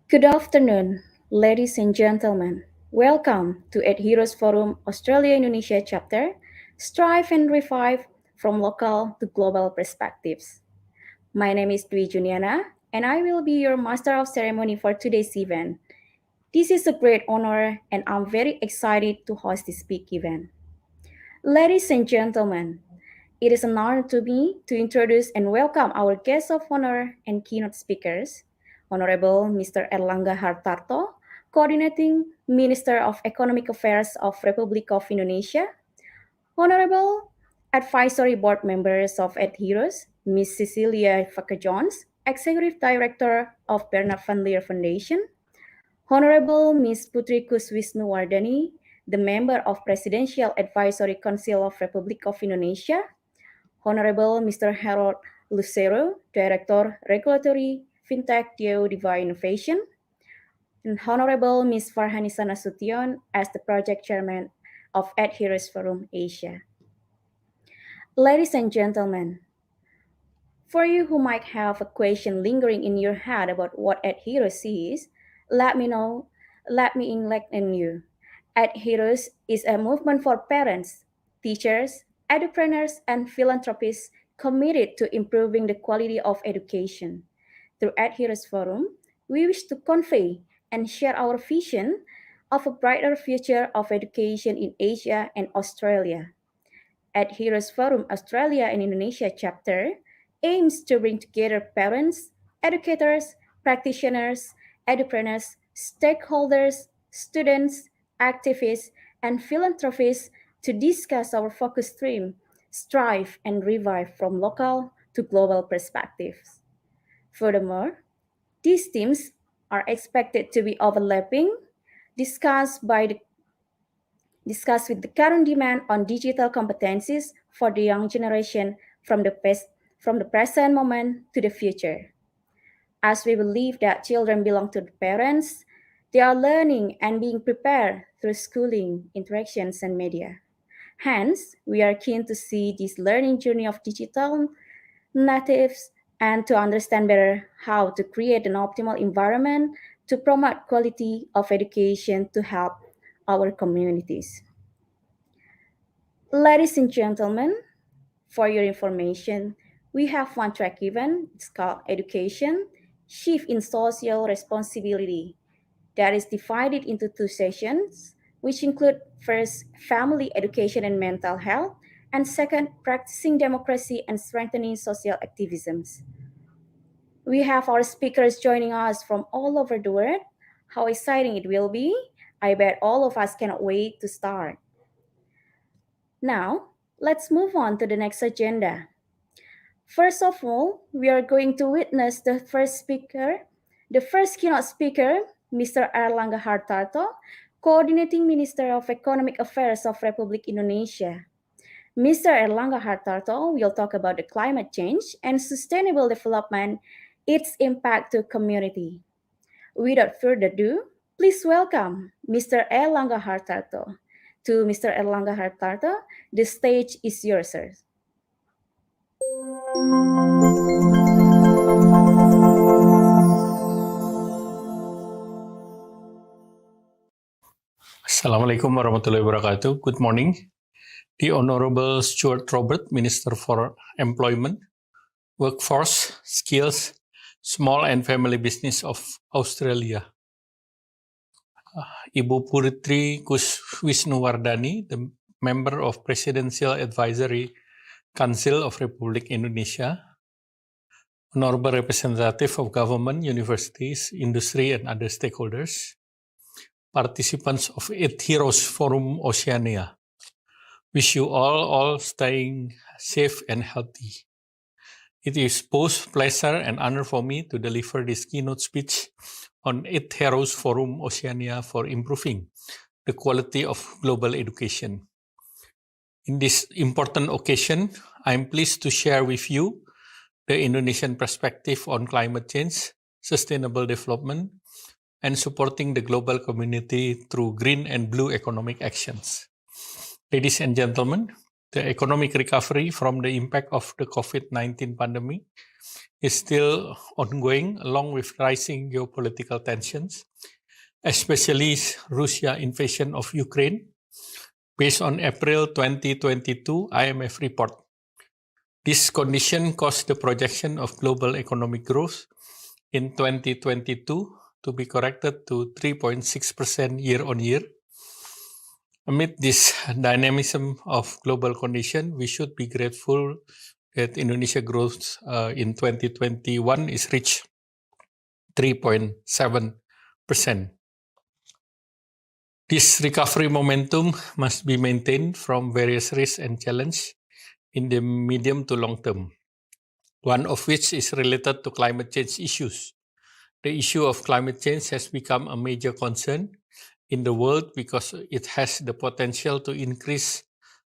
Good afternoon, ladies and gentlemen. Welcome to EdHeroes Forum Australia-Indonesia Chapter, Strive and Revive from Local to Global Perspectives. My name is 𝗬𝗠𝗃, and I will be your Master of Ceremony for today's event. This is a great honor, and I'm very excited to host this big event. Ladies and gentlemen, it is an honor to me to introduce and welcome our guests of honor and keynote speakers, Honorable Mr. 𝗬𝗵𝗆𝗺, Coordinating Minister of Economic Affairs of Republic of Indonesia, Honorable Advisory Board Members of EdHeroes, Ms. 𝗬𝗵𝗶𝗺, Executive Director of 𝗬𝗵𝗆 Foundation, Honorable Ms. Putri Kuswisnuwardani, the Member of Presidential Advisory Council of Republic of Indonesia, Honorable Mr. Harold Lucero, Director Regulatory Fintech 𝗘𝗺𝗿 Innovation, and Honorable Ms. Farhanisa Nasution as the Project Chairman of EdHeroes Forum Asia. Ladies and gentlemen, for you who might have a question lingering in your head about what EdHeroes is, let me enlighten you. EdHeroes is a movement for parents, teachers, edupreneurs, and philanthropists committed to improving the quality of education. Through EdHeroes Forum, we wish to convey and share our vision of a brighter future of education in Asia and Australia. EdHeroes Forum Australia and Indonesia Chapter aims to bring together parents, educators, practitioners, edupreneurs, stakeholders, students, activists, and philanthropists to discuss our focus theme, Strive and Revive from Local to Global Perspectives. Furthermore, these themes are expected to be overlapping, discussed with the current demand on digital competencies for the young generation from the present moment to the future. As we believe that children belong to the parents, they are learning and being prepared through schooling, interactions, and media. Hence, we are keen to see this learning journey of digital natives and to understand better how to create an optimal environment to promote quality of education to help our communities. Ladies and gentlemen, for your information, we have one track event. It's called Education, Shift in Social Responsibility, that is divided into two sessions, which include first, family education and mental health, and second, practicing democracy and strengthening social activisms. We have our speakers joining us from all over the world. How exciting it will be. I bet all of us cannot wait to start. Now, let's move on to the next agenda. First of all, we are going to witness the first keynote speaker, Mr. 𝗬𝗵𝗆𝗺, Coordinating Minister of Economic Affairs of Republic Indonesia. Mr. 𝗬𝗵𝗆𝗺 will talk about the climate change and sustainable development, its impact to community. Without further ado, please welcome Mr. 𝗬𝗵𝗆𝗺. To Mr. 𝗬𝗵𝗆𝗺, the stage is yours, sir. Assalamualaikum warahmatullahi wabarakatuh. Good morning. The Honorable Stuart Robert, Minister for Employment, Workforce, Skills, Small and Family Business of Australia. Ibu Putri Kuswisnuwardani, the Member of Presidential Advisory Council of Republic Indonesia. Honorable Representative of Government, Universities, Industry, and other stakeholders. Participants of EdHeroes Forum Oceania. Wish you all staying safe and healthy. It is both pleasure and honor for me to deliver this keynote speech on EdHeroes Forum Oceania for improving the quality of global education. In this important occasion, I am pleased to share with you the Indonesian perspective on climate change, sustainable development, and supporting the global community through green and blue economic actions. Ladies and gentlemen, The economic recovery from the impact of the COVID-19 pandemic is still ongoing, along with rising geopolitical tensions, especially Russia's invasion of Ukraine, based on April 2022 IMF report. This condition caused the projection of global economic growth in 2022 to be corrected to 3.6% year-on-year. Amid this dynamism of global condition, we should be grateful that Indonesia growth in 2021 is reached 3.7%. This recovery momentum must be maintained from various risks and challenges in the medium to long term, one of which is related to climate change issues. The issue of climate change has become a major concern in the world because it has the potential to increase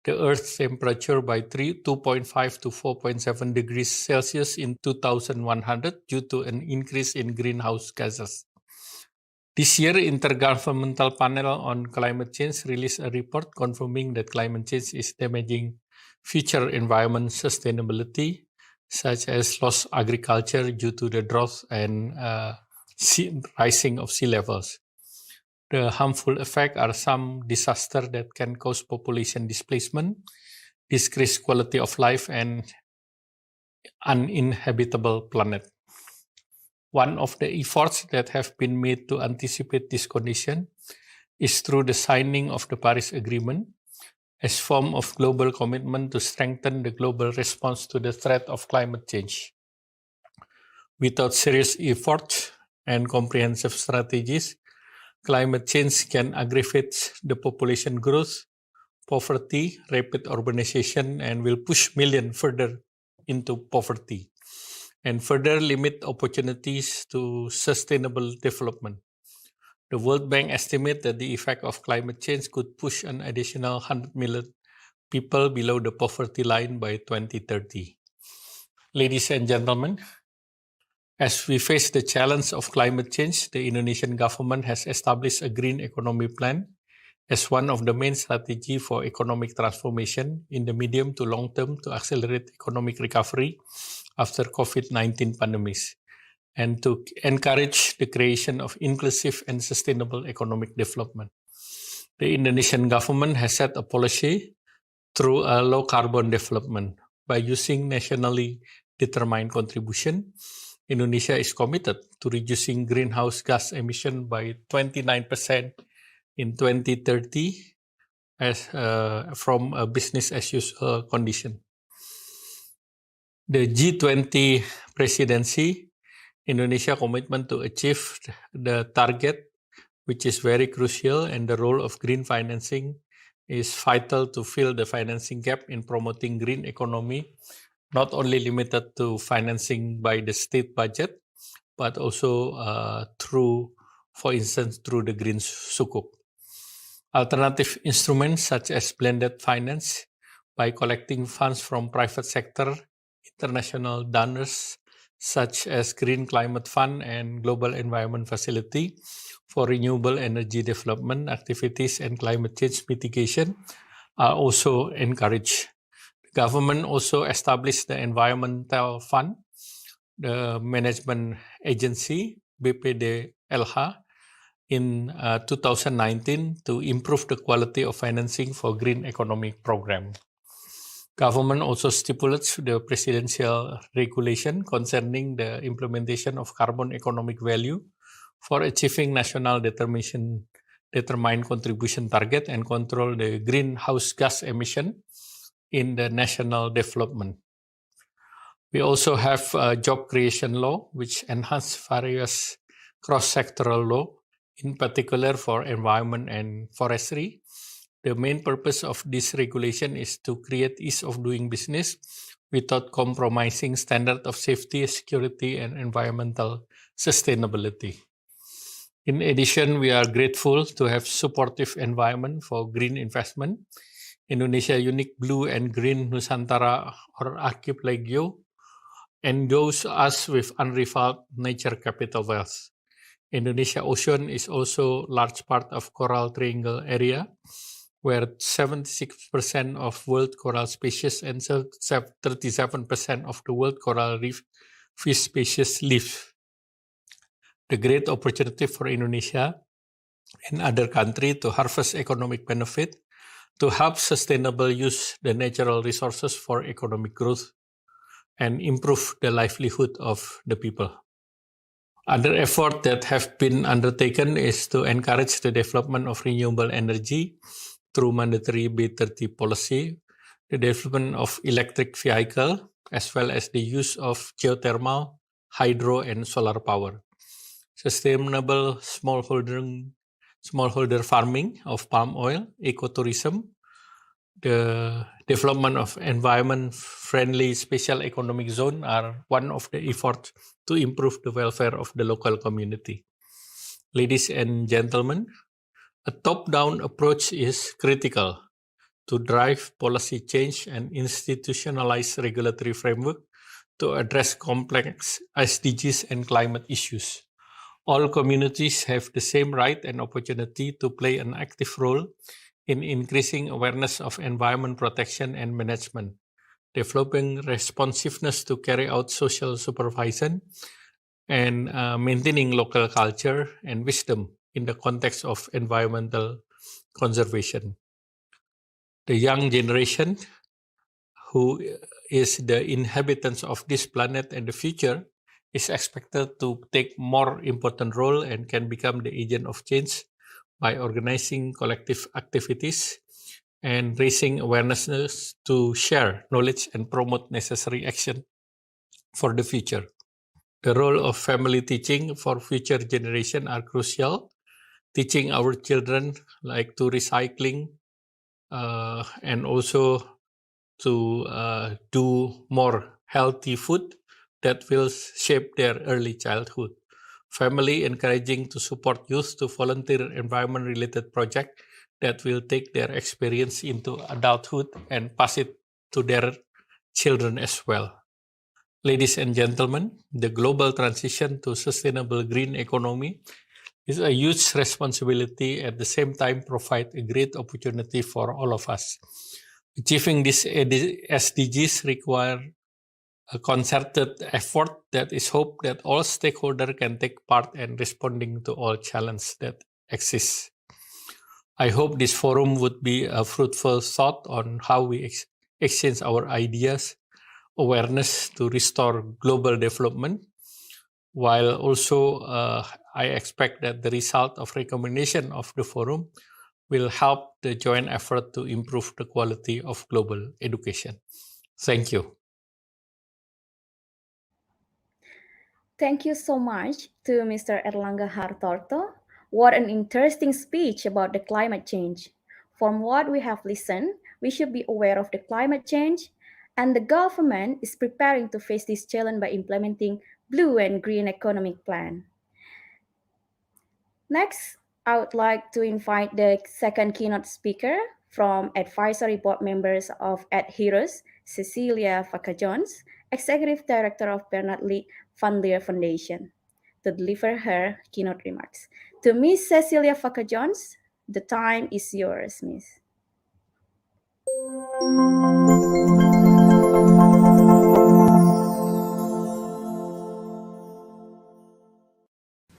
the Earth's temperature by 2.5 to 4.7 degrees Celsius in 2100 due to an increase in greenhouse gases. This year, Intergovernmental Panel on Climate Change released a report confirming that climate change is damaging future environment sustainability, such as lost agriculture due to the drought and rising of sea levels. The harmful effects are some disasters that can cause population displacement, decrease quality of life, and uninhabitable planet. One of the efforts that have been made to anticipate this condition is through the signing of the Paris Agreement as form of global commitment to strengthen the global response to the threat of climate change. Without serious efforts and comprehensive strategies, climate change can aggravate the population growth, poverty, rapid urbanization, and will push millions further into poverty and further limit opportunities to sustainable development. The World Bank estimates that the effect of climate change could push an additional 100 million people below the poverty line by 2030. Ladies and gentlemen, as we face the challenge of climate change, the Indonesian government has established a green economy plan as one of the main strategies for economic transformation in the medium to long term to accelerate economic recovery after COVID-19 pandemics, and to encourage the creation of inclusive and sustainable economic development. The Indonesian government has set a policy through a low-carbon development. By using nationally determined contribution, Indonesia is committed to reducing greenhouse gas emission by 29% in 2030 from a business-as-usual condition. The G20 presidency, Indonesia commitment to achieve the target, which is very crucial, and the role of green financing is vital to fill the financing gap in promoting green economy, not only limited to financing by the state budget, but also for instance, through the Green Sukuk. Alternative instruments such as blended finance by collecting funds from private sector, international donors such as Green Climate Fund and Global Environment Facility for renewable energy development activities and climate change mitigation are also encouraged. The government also established the Environmental Fund, the management agency, 𝗵𝗵𝗆, in 2019 to improve the quality of financing for green economic program. Government also stipulates the presidential regulation concerning the implementation of carbon economic value for achieving national determined contribution target and control the greenhouse gas emission in the national development. We also have a job creation law, which enhances various cross-sectoral law, in particular for environment and forestry. The main purpose of this regulation is to create ease of doing business without compromising standard of safety, security, and environmental sustainability. In addition, we are grateful to have supportive environment for green investment. Indonesia unique blue and green Nusantara or archipelago endows us with unrivaled nature capital wealth. Indonesia Ocean is also large part of Coral Triangle area, where 76% of world coral species and 37% of the world coral reef fish species live. The great opportunity for Indonesia and other countries to harvest economic benefit, to help sustainable use the natural resources for economic growth and improve the livelihood of the people. Other efforts that have been undertaken is to encourage the development of renewable energy through mandatory B30 policy, the development of electric vehicles, as well as the use of geothermal, hydro, and solar power. Sustainable smallholder farming of palm oil, ecotourism, the development of environment-friendly special economic zone are one of the efforts to improve the welfare of the local community. Ladies and gentlemen, a top-down approach is critical to drive policy change and institutionalize regulatory framework to address complex SDGs and climate issues. All communities have the same right and opportunity to play an active role in increasing awareness of environment protection and management, developing responsiveness to carry out social supervision, and maintaining local culture and wisdom in the context of environmental conservation. The young generation, who is the inhabitants of this planet and the future, is expected to take more important role and can become the agent of change by organizing collective activities and raising awareness to share knowledge and promote necessary action for the future. The role of family teaching for future generation are crucial. Teaching our children like to recycling and also to do more healthy food that will shape their early childhood. Family encouraging to support youth to volunteer environment-related projects that will take their experience into adulthood and pass it to their children as well. Ladies and gentlemen, the global transition to sustainable green economy is a huge responsibility, at the same time provide a great opportunity for all of us. Achieving these SDGs require a concerted effort that is hoped that all stakeholders can take part in responding to all challenges that exist. I hope this forum would be a fruitful thought on how we exchange our ideas, awareness to restore global development, while also I expect that the result of recommendation of the forum will help the joint effort to improve the quality of global education. Thank you. Thank you so much to Mr. Erlangga Hartarto. What an interesting speech about the climate change. From what we have listened, we should be aware of the climate change, and the government is preparing to face this challenge by implementing blue and green economic plan. Next, I would like to invite the second keynote speaker from advisory board members of EdHeroes, 𝗂𝗍𝗶𝗺, Executive Director of 𝗏𝗏𝗏 Foundation, to deliver her keynote remarks. To Ms. 𝗂𝗍𝗶𝗺, the time is yours, Miss.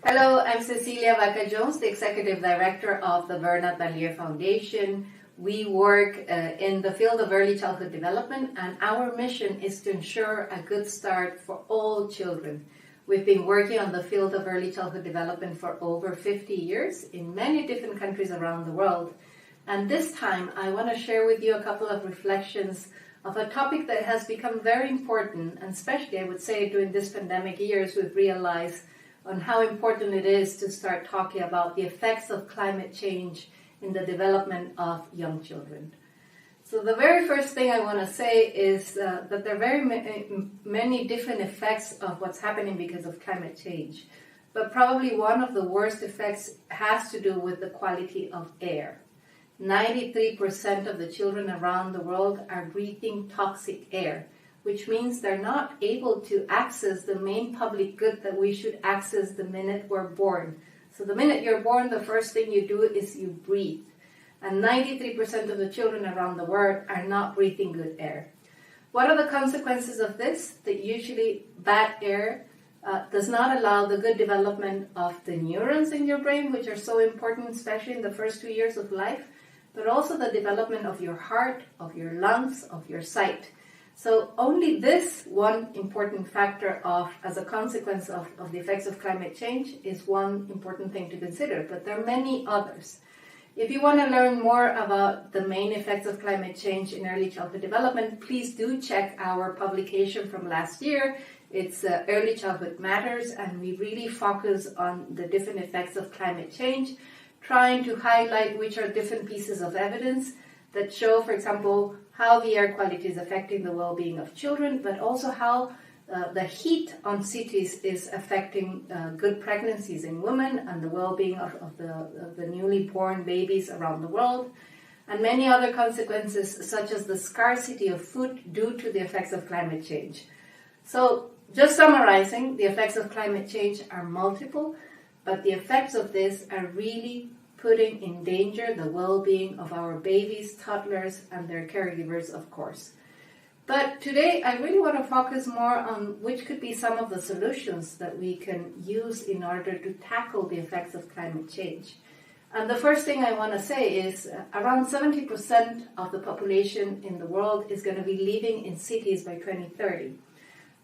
Hello, I'm 𝗂𝗍𝗶𝗺, the Executive Director of the 𝗏𝗏𝗏 Foundation. We work in the field of early childhood development, and our mission is to ensure a good start for all children. We've been working on the field of early childhood development for over 50 years in many different countries around the world. And this time, I want to share with you a couple of reflections of a topic that has become very important, and especially, I would say, during this pandemic years, we've realized on how important it is to start talking about the effects of climate change in the development of young children. So the very first thing I want to say is that there are very many different effects of what's happening because of climate change. But probably one of the worst effects has to do with the quality of air. 93% of the children around the world are breathing toxic air, which means they're not able to access the main public good that we should access the minute we're born. So the minute you're born, the first thing you do is you breathe. and 93% of the children around the world are not breathing good air. What are the consequences of this? That usually bad air does not allow the good development of the neurons in your brain, which are so important, especially in the first 2 years of life, but also the development of your heart, of your lungs, of your sight. So only this one important factor as a consequence of the effects of climate change is one important thing to consider, but there are many others. If you want to learn more about the main effects of climate change in early childhood development, please do check our publication from last year. It's Early Childhood Matters, and we really focus on the different effects of climate change, trying to highlight which are different pieces of evidence that show, for example, how the air quality is affecting the well-being of children, but also how the heat on cities is affecting good pregnancies in women and the well-being of the newly born babies around the world, and many other consequences such as the scarcity of food due to the effects of climate change. So, just summarizing, the effects of climate change are multiple, but the effects of this are really putting in danger the well-being of our babies, toddlers, and their caregivers, of course. But today, I really want to focus more on which could be some of the solutions that we can use in order to tackle the effects of climate change. And the first thing I want to say is around 70% of the population in the world is going to be living in cities by 2030.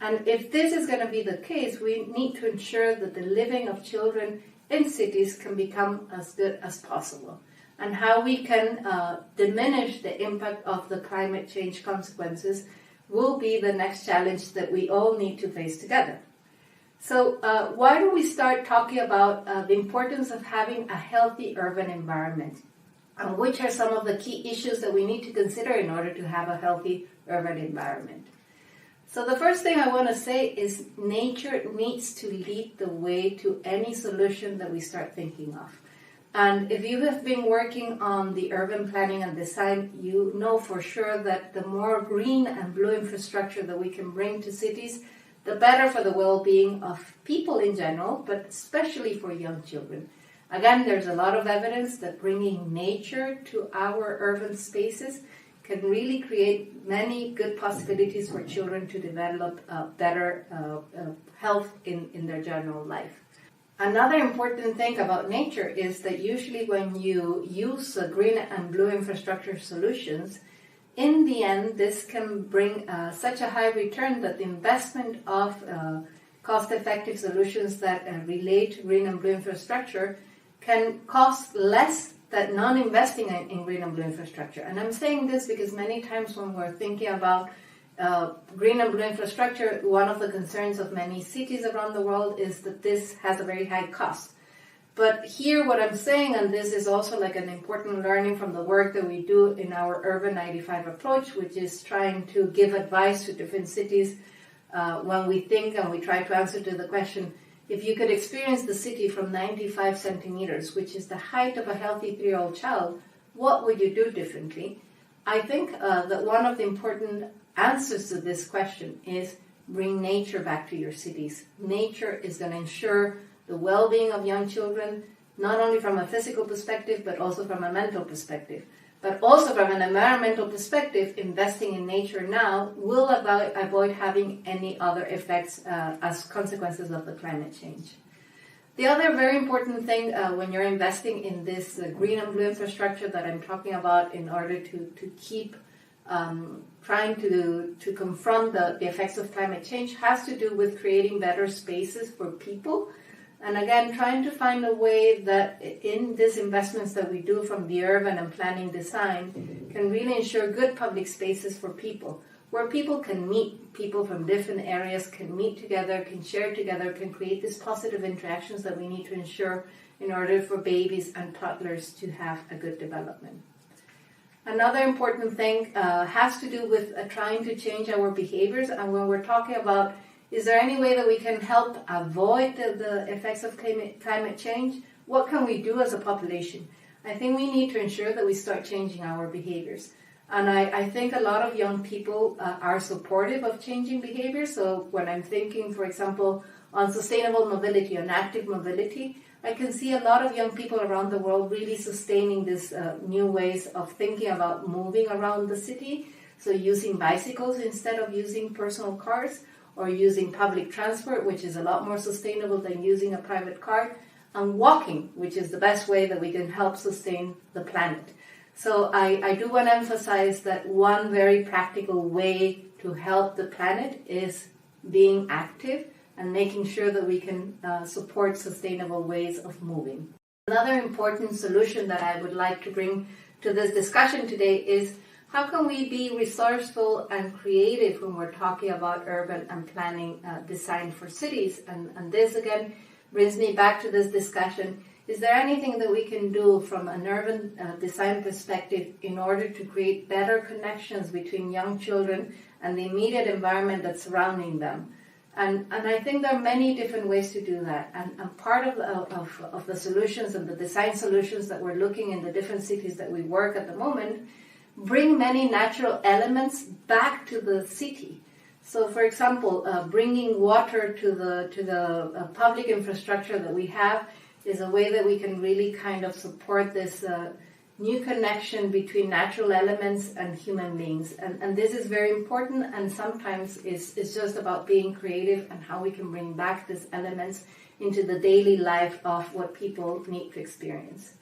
And if this is going to be the case, we need to ensure that the living of children in cities can become as good as possible. And how we can diminish the impact of the climate change consequences will be the next challenge that we all need to face together. So why don't we start talking about the importance of having a healthy urban environment? And which are some of the key issues that we need to consider in order to have a healthy urban environment? So the first thing I want to say is nature needs to lead the way to any solution that we start thinking of. And if you have been working on the urban planning and design, you know for sure that the more green and blue infrastructure that we can bring to cities, the better for the well-being of people in general, but especially for young children. Again, there's a lot of evidence that bringing nature to our urban spaces can really create many good possibilities for children to develop better health in their general life. Another important thing about nature is that usually when you use green and blue infrastructure solutions, in the end, this can bring such a high return that the investment of cost-effective solutions that relate to green and blue infrastructure can cost less than non-investing in green and blue infrastructure. And I'm saying this because many times when we're thinking about green and blue infrastructure, one of the concerns of many cities around the world is that this has a very high cost. But here what I'm saying, and this is also like an important learning from the work that we do in our Urban 95 approach, which is trying to give advice to different cities when we think and we try to answer to the question, if you could experience the city from 95 centimeters, which is the height of a healthy 3-year-old child, what would you do differently? I think that one of the important answers to this question is bring nature back to your cities. Nature is going to ensure the well-being of young children, not only from a physical perspective, but also from a mental perspective. But also from an environmental perspective, investing in nature now will avoid having any other effects as consequences of the climate change. The other very important thing when you're investing in this green and blue infrastructure that I'm talking about in order to keep trying to confront the effects of climate change has to do with creating better spaces for people. And again, trying to find a way that in these investments that we do from the urban and planning design can really ensure good public spaces for people, where people can meet, people from different areas can meet together, can share together, can create these positive interactions that we need to ensure in order for babies and toddlers to have a good development. Another important thing has to do with trying to change our behaviors. And when we're talking about is there any way that we can help avoid the effects of climate change? What can we do as a population? I think we need to ensure that we start changing our behaviors. And I think a lot of young people are supportive of changing behavior. So when I'm thinking, for example, on sustainable mobility, on active mobility, I can see a lot of young people around the world really sustaining this new ways of thinking about moving around the city. So using bicycles instead of using personal cars, or using public transport, which is a lot more sustainable than using a private car, and walking, which is the best way that we can help sustain the planet. So I do want to emphasize that one very practical way to help the planet is being active and making sure that we can support sustainable ways of moving. Another important solution that I would like to bring to this discussion today is how can we be resourceful and creative when we're talking about urban and planning design for cities? And this again brings me back to this discussion. Is there anything that we can do from an urban design perspective in order to create better connections between young children and the immediate environment that's surrounding them? And I think there are many different ways to do that. And part of the solutions and the design solutions that we're looking in the different cities that we work at the moment bring many natural elements back to the city. So, for example, bringing water to the public infrastructure that we have is a way that we can really kind of support this new connection between natural elements and human beings. And this is very important, and sometimes it's just about being creative and how we can bring back these elements into the daily life of what people need to experience.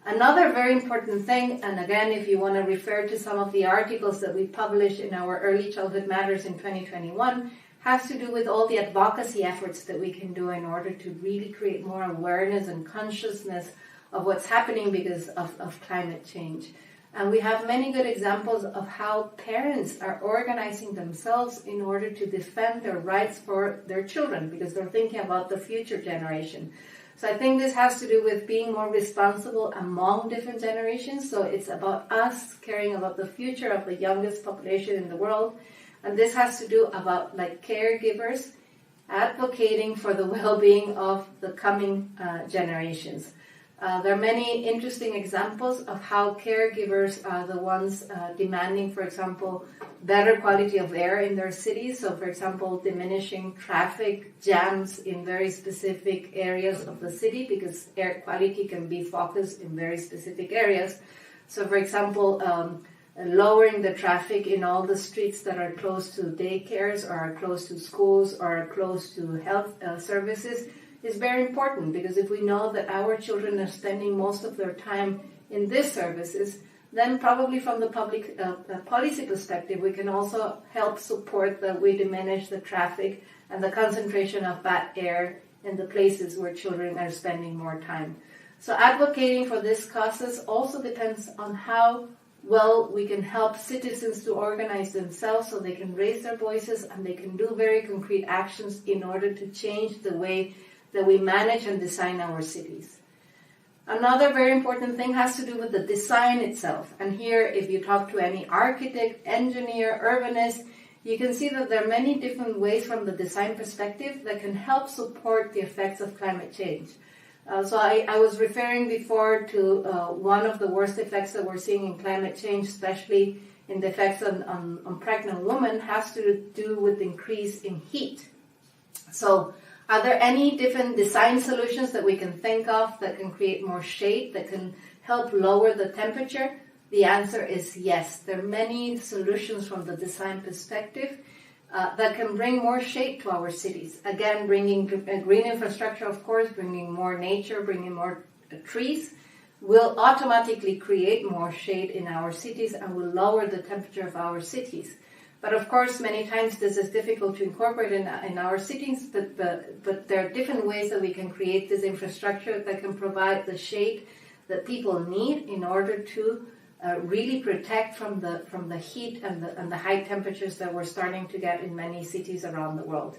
Another very important thing, and again, if you want to refer to some of the articles that we published in our Early Childhood Matters in 2021, has to do with all the advocacy efforts that we can do in order to really create more awareness and consciousness of what's happening because of climate change. And we have many good examples of how parents are organizing themselves in order to defend their rights for their children, because they're thinking about the future generation. So I think this has to do with being more responsible among different generations. So it's about us caring about the future of the youngest population in the world. And this has to do about like caregivers advocating for the well-being of the coming generations. There are many interesting examples of how caregivers are the ones demanding, for example, better quality of air in their cities. So, for example, diminishing traffic jams in very specific areas of the city, because air quality can be focused in very specific areas. So, for example, lowering the traffic in all the streets that are close to daycares or are close to schools or are close to health services is very important, because if we know that our children are spending most of their time in these services, then probably from the public policy perspective, we can also help support that we diminish the traffic and the concentration of bad air in the places where children are spending more time. So advocating for these causes also depends on how well we can help citizens to organize themselves so they can raise their voices and they can do very concrete actions in order to change the way that we manage and design our cities. Another very important thing has to do with the design itself. And here, if you talk to any architect, engineer, urbanist, you can see that there are many different ways from the design perspective that can help support the effects of climate change. So I was referring before to one of the worst effects that we're seeing in climate change, especially in the effects on pregnant women, has to do with the increase in heat. So are there any different design solutions that we can think of that can create more shade, that can help lower the temperature? The answer is yes. There are many solutions from the design perspective that can bring more shade to our cities. Again, bringing green infrastructure, of course, bringing more nature, bringing more trees, will automatically create more shade in our cities and will lower the temperature of our cities. But of course, many times this is difficult to incorporate in our cities, but there are different ways that we can create this infrastructure that can provide the shade that people need in order to really protect from the heat and the high temperatures that we're starting to get in many cities around the world.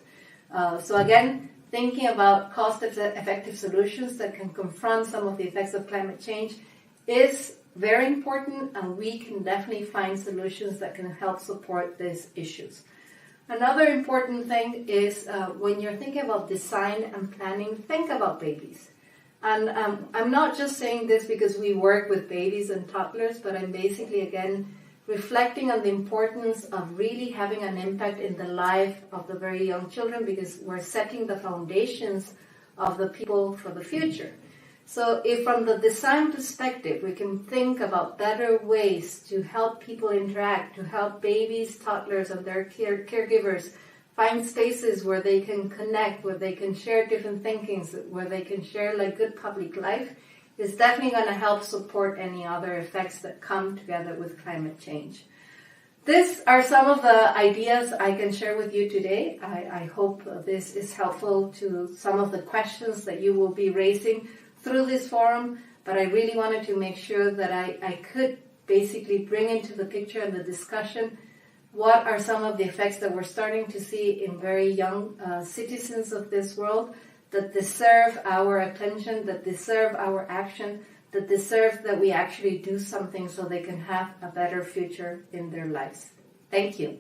So again, thinking about cost-effective solutions that can confront some of the effects of climate change is very important, and we can definitely find solutions that can help support these issues. Another important thing is when you're thinking about design and planning, think about babies. And I'm not just saying this because we work with babies and toddlers, but I'm basically, again, reflecting on the importance of really having an impact in the life of the very young children, because we're setting the foundations of the people for the future. So if from the design perspective, we can think about better ways to help people interact, to help babies, toddlers, and their caregivers find spaces where they can connect, where they can share different thinkings, where they can share like good public life, is definitely going to help support any other effects that come together with climate change. These are some of the ideas I can share with you today. I hope this is helpful to some of the questions that you will be raising through this forum, but I really wanted to make sure that I could basically bring into the picture and the discussion what are some of the effects that we're starting to see in very young citizens of this world that deserve our attention, that deserve our action, that deserve that we actually do something so they can have a better future in their lives. Thank you.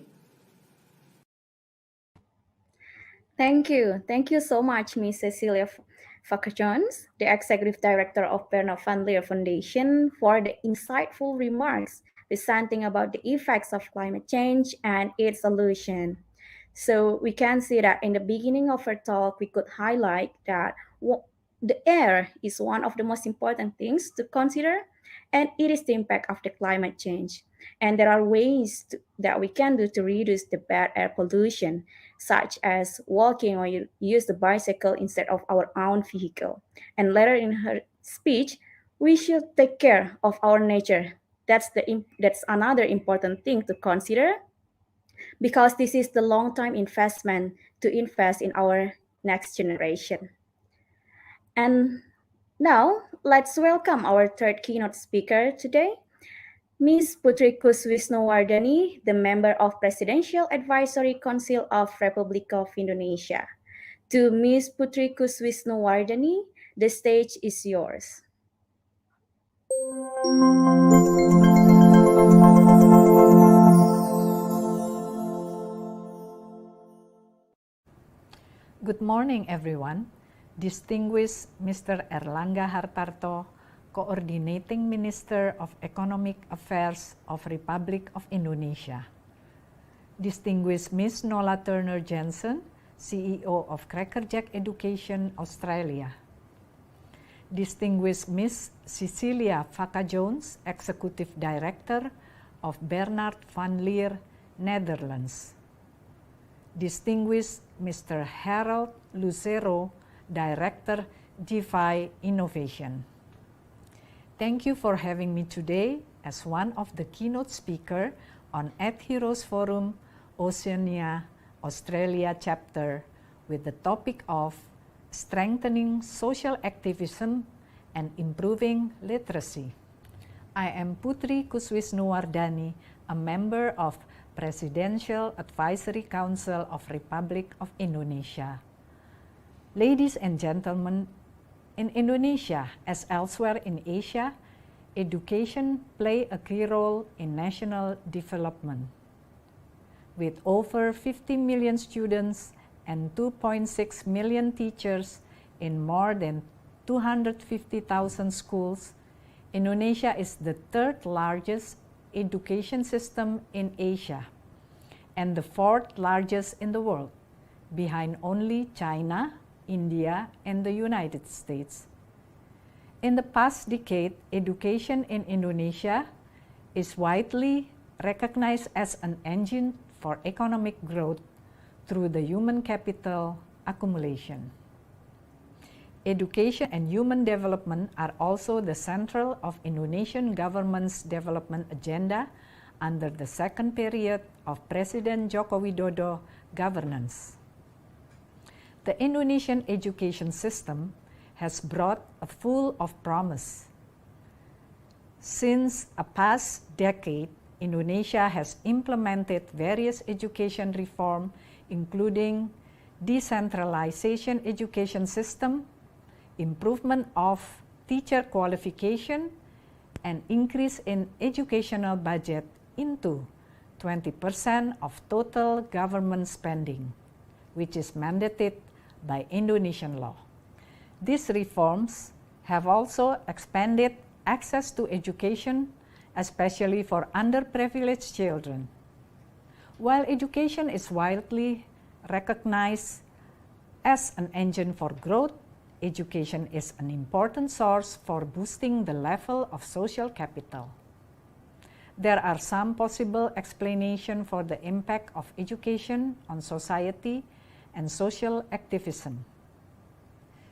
Thank you. Thank you so much, Ms. 𝗂𝗪𝗂𝗃, the Executive Director of 𝗬𝗏𝗵 Foundation, for the insightful remarks presenting about the effects of climate change and its solution. So we can see that in the beginning of our talk, we could highlight that the air is one of the most important things to consider, and it is the impact of the climate change. And there are ways that we can do to reduce the bad air pollution, such as walking or use the bicycle instead of our own vehicle. And later in her speech, we should take care of our nature. That's another important thing to consider, because this is the long-term investment to invest in our next generation. And now, let's welcome our third keynote speaker today, Ms. Putri Kuswisnuwardani, the member of Presidential Advisory Council of Republic of Indonesia. To Ms. Putri Kuswisnuwardani, the stage is yours. Good morning, everyone. Distinguished Mr. Erlangga Hartarto, Coordinating Minister of Economic Affairs of Republic of Indonesia. Distinguished Ms. Nola Turner-Jensen, CEO of Crackerjack Education Australia. Distinguished Ms. 𝗖𝗹𝗶𝗺, Executive Director of 𝗬𝗏𝗵, Netherlands. Distinguished Mr. Harold Lucero, Director, 𝗘𝗺𝗿 Innovation. Thank you for having me today as one of the keynote speakers on EdHeroes Forum, Oceania, Australia Chapter, with the topic of strengthening social activism and improving literacy. I am Putri Kuswisnuwardani, a member of Presidential Advisory Council of Republic of Indonesia. Ladies and gentlemen, in Indonesia, as elsewhere in Asia, education plays a key role in national development. With over 50 million students and 2.6 million teachers in more than 250,000 schools, Indonesia is the third largest education system in Asia and the fourth largest in the world, behind only China, India, and the United States. In the past decade, education in Indonesia is widely recognized as an engine for economic growth through the human capital accumulation. Education and human development are also the central of Indonesian government's development agenda under the second period of President Joko Widodo governance. The Indonesian education system has brought a full of promise. Since a past decade, Indonesia has implemented various education reform, including decentralization education system, improvement of teacher qualification, and increase in educational budget into 20% of total government spending, which is mandated by Indonesian law. These reforms have also expanded access to education, especially for underprivileged children. While education is widely recognized as an engine for growth, education is an important source for boosting the level of social capital. There are some possible explanations for the impact of education on society and social activism.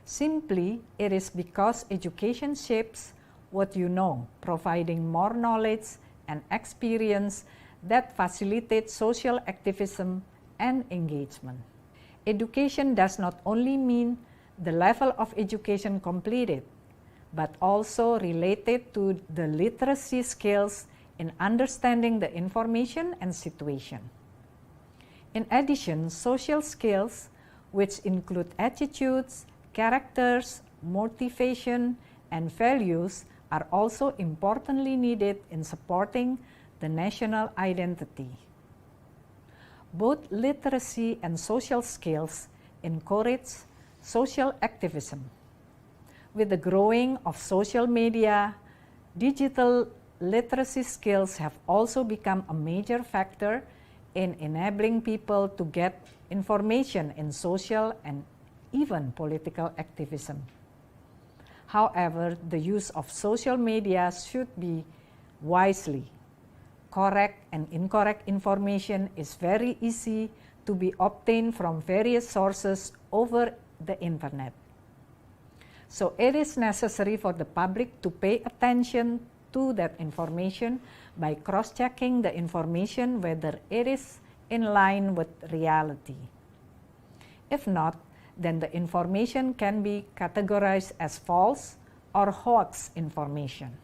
Simply, it is because education shapes what you know, providing more knowledge and experience that facilitate social activism and engagement. Education does not only mean the level of education completed, but also related to the literacy skills in understanding the information and situation. In addition, social skills, which include attitudes, characters, motivation, and values, are also importantly needed in supporting the national identity. Both literacy and social skills encourage social activism. With the growing of social media, digital literacy skills have also become a major factor in enabling people to get information in social and even political activism. However, the use of social media should be wisely. Correct and incorrect information is very easy to be obtained from various sources over the internet. So it is necessary for the public to pay attention to that information by cross-checking the information whether it is in line with reality. If not, then the information can be categorized as false or hoax information.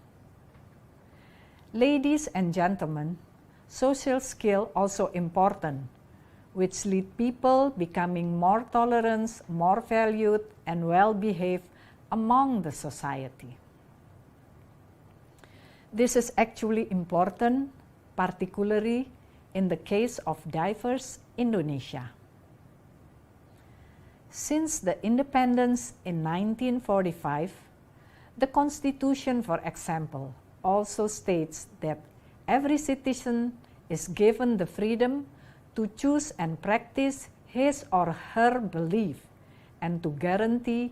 Ladies and gentlemen, social skill also important, which lead people becoming more tolerant, more valued, and well-behaved among the society. This is actually important, particularly in the case of diverse Indonesia. Since the independence in 1945, the Constitution, for example, also states that every citizen is given the freedom to choose and practice his or her belief and to guarantee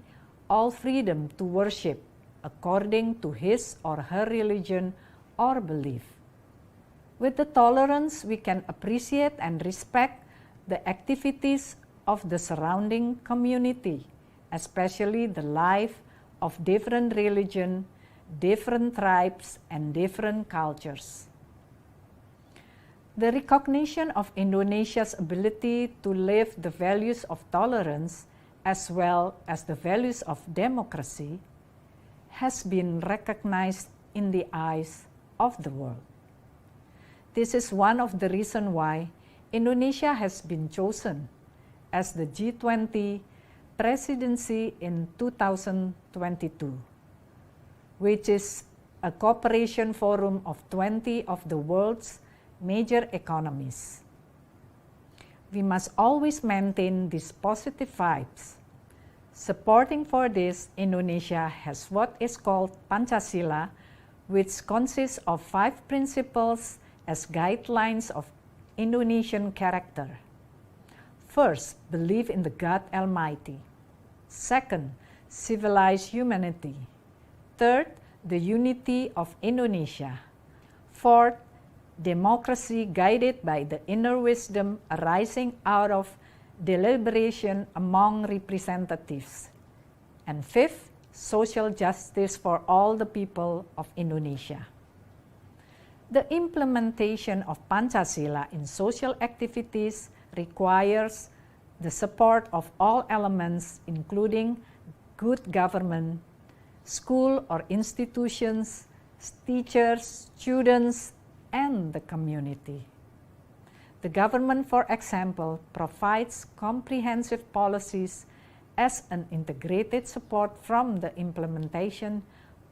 all freedom to worship according to his or her religion or belief. With the tolerance, we can appreciate and respect the activities of the surrounding community, especially the life of different religions, different tribes, and different cultures. The recognition of Indonesia's ability to live the values of tolerance as well as the values of democracy has been recognized in the eyes of the world. This is one of the reasons why Indonesia has been chosen as the G20 presidency in 2022, which is a cooperation forum of 20 of the world's major economies. We must always maintain these positive vibes. Supporting for this, Indonesia has what is called Pancasila, which consists of 5 principles as guidelines of Indonesian character. First, believe in the God Almighty. Second, civilized humanity. Third, the unity of Indonesia. Fourth, democracy guided by the inner wisdom arising out of deliberation among representatives. And fifth, social justice for all the people of Indonesia. The implementation of Pancasila in social activities requires the support of all elements, including good government, school or institutions, teachers, students, and the community. The government, for example, provides comprehensive policies as an integrated support from the implementation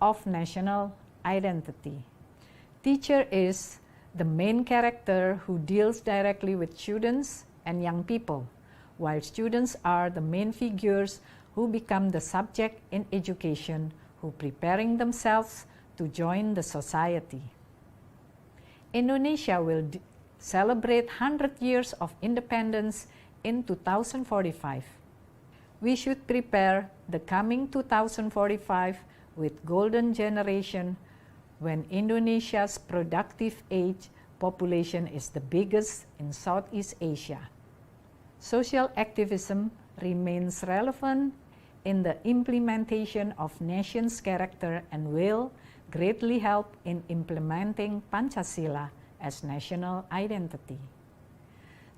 of national identity. Teacher is the main character who deals directly with students and young people, while students are the main figures who become the subject in education, who preparing themselves to join the society. Indonesia will celebrate 100 years of independence in 2045. We should prepare the coming 2045 with golden generation when Indonesia's productive age population is the biggest in Southeast Asia. Social activism remains relevant in the implementation of nation's character and will greatly help in implementing Pancasila as national identity.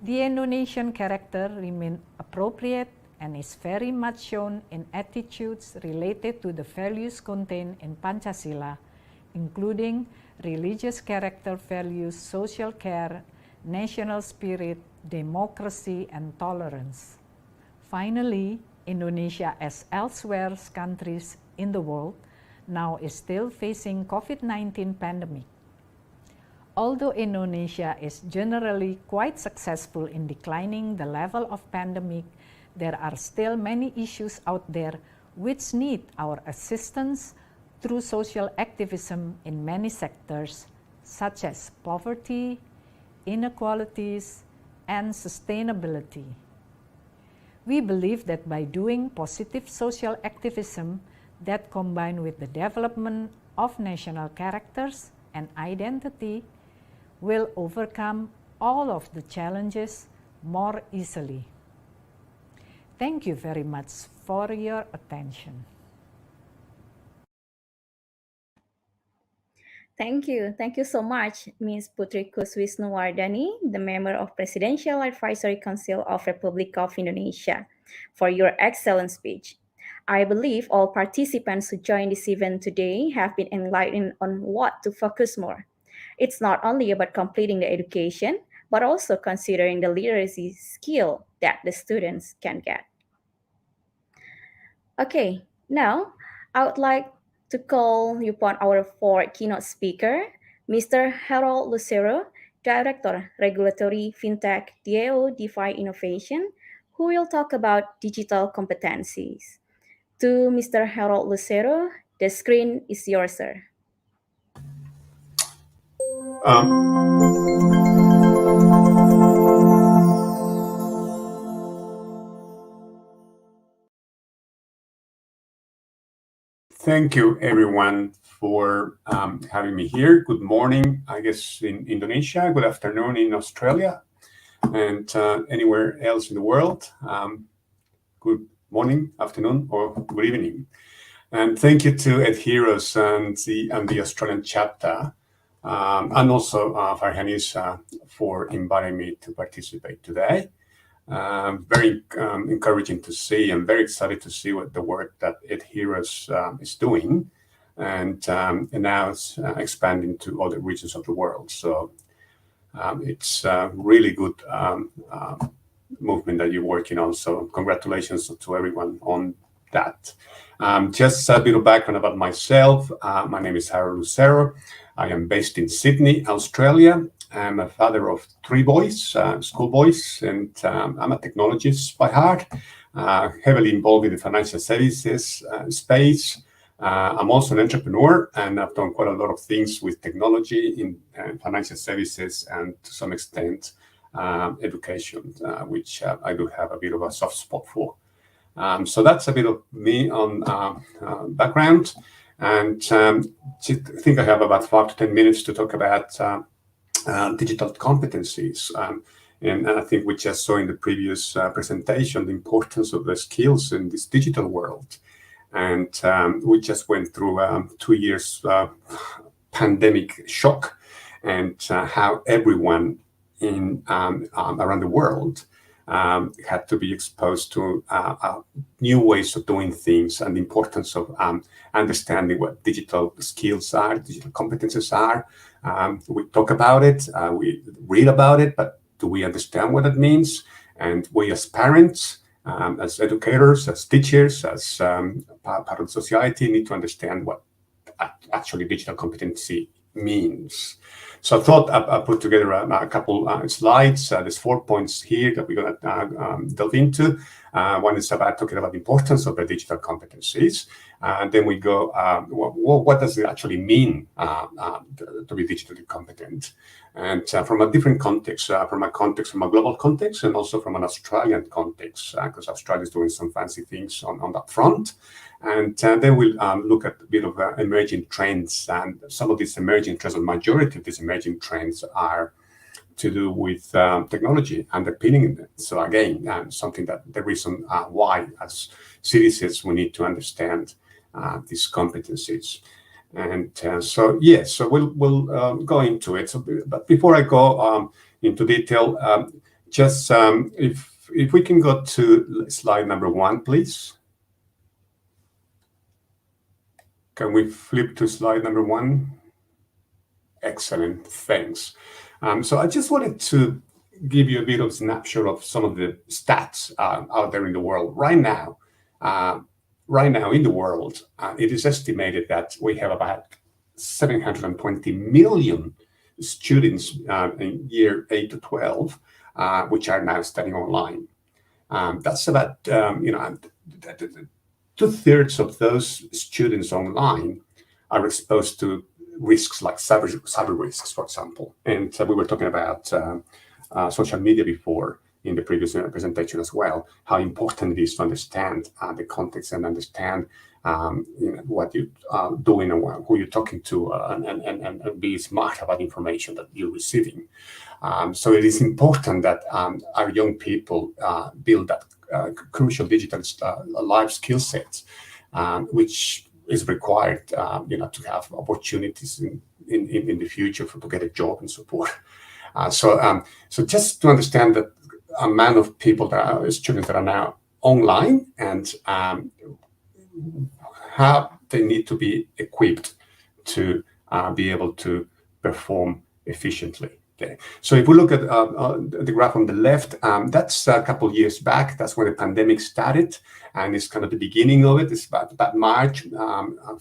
The Indonesian character remains appropriate and is very much shown in attitudes related to the values contained in Pancasila, including religious character values, social care, national spirit, democracy, and tolerance. Finally, Indonesia, as elsewhere countries in the world, now is still facing COVID-19 pandemic. Although Indonesia is generally quite successful in declining the level of pandemic, there are still many issues out there which need our assistance through social activism in many sectors, such as poverty, inequalities, and sustainability. We believe that by doing positive social activism that combined with the development of national characters and identity will overcome all of the challenges more easily. Thank you very much for your attention. Thank you. Thank you so much, Ms. Putri Kuswisnuwardani, the member of Presidential Advisory Council of Republic of Indonesia, for your excellent speech. I believe all participants who joined this event today have been enlightened on what to focus more. It's not only about completing the education, but also considering the literacy skill that the students can get. Okay, now I would like to call upon our fourth keynote speaker, Mr. 𝗪𝗏𝗄𝗃, Director, Regulatory FinTech 𝗘𝗺𝗿𝗰𝗆 Innovation, who will talk about digital competencies. To Mr. 𝗪𝗏𝗄𝗃, the screen is yours, sir. Thank you, everyone, for having me here. Good morning, I guess, in Indonesia. Good afternoon in Australia, and anywhere else in the world. Good morning, afternoon, or good evening. And thank you to EdHeroes and the Australian chapter, and also 𝗪𝗏𝗪𝗏 for inviting me to participate today. Very encouraging to see. I'm very excited to see what the work that EdHeroes is doing, and now it's expanding to other regions of the world. So it's a really good movement that you're working on. So congratulations to everyone on that. Just a bit of background about myself. My name is 𝗪𝗏𝗄𝗃. I am based in Sydney, Australia. I'm a father of 3 boys, schoolboys, and I'm a technologist by heart, heavily involved in the financial services space. I'm also an entrepreneur, and I've done quite a lot of things with technology in financial services and to some extent education, which I do have a bit of a soft spot for. So that's a bit of me on background, and I think I have about 5 to 10 minutes to talk about digital competencies. And I think we just saw in the previous presentation the importance of the skills in this digital world. And we just went through 2 years pandemic shock, and how everyone in around the world had to be exposed to new ways of doing things, and the importance of understanding what digital skills are, digital competences are. We talk about it, we read about it, but do we understand what it means? And we as parents, as educators, as teachers, as part of society, need to understand what actually digital competency means. So I thought I put together a couple slides. There's 4 points here that we're going to delve into. One is about talking about the importance of the digital competencies. Then we go, what does it actually mean to be digitally competent? And from a different context, from a global context, and also from an Australian context, because Australia is doing some fancy things on that front. And then we'll look at a bit of emerging trends. And some of these emerging trends, the majority of these emerging trends are to do with technology underpinning it. So again, something that the reason why as citizens we need to understand these competencies. And so we'll go into it. So, but before I go into detail, just if we can go to slide number 1, please. Can we flip to slide number 1? Excellent, thanks. So I just wanted to give you a bit of snapshot of some of the stats out there in the world right now. Right now in the world, it is estimated that we have about 720 million students in year 8 to 12, which are now studying online. That's about 2/3 of those students online are exposed to risks like cyber risks, for example. And we were talking about social media before in the previous presentation as well, how important it is to understand the context and understand what you're doing and who you're talking to, and be smart about information that you're receiving. So it is important that our young people build that crucial digital life skill sets, which is required, to have opportunities in the future to get a job and so forth. So just to understand that amount of people students that are now online, and how they need to be equipped to be able to perform efficiently. Okay. So if we look at the graph on the left, that's a couple of years back. That's when the pandemic started, and it's kind of the beginning of it. It's about March,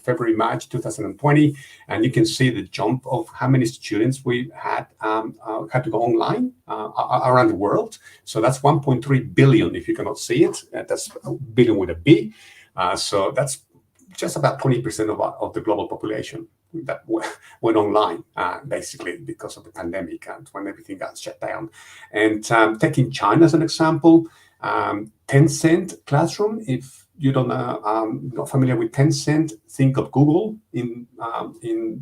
February, March 2020, and you can see the jump of how many students we had to go online around the world. So that's 1.3 billion. If you cannot see it, that's billion with a B. So that's just about 20% of the global population that went online, basically because of the pandemic and when everything got shut down. And taking China as an example, Tencent Classroom, if you don't not familiar with Tencent, think of Google in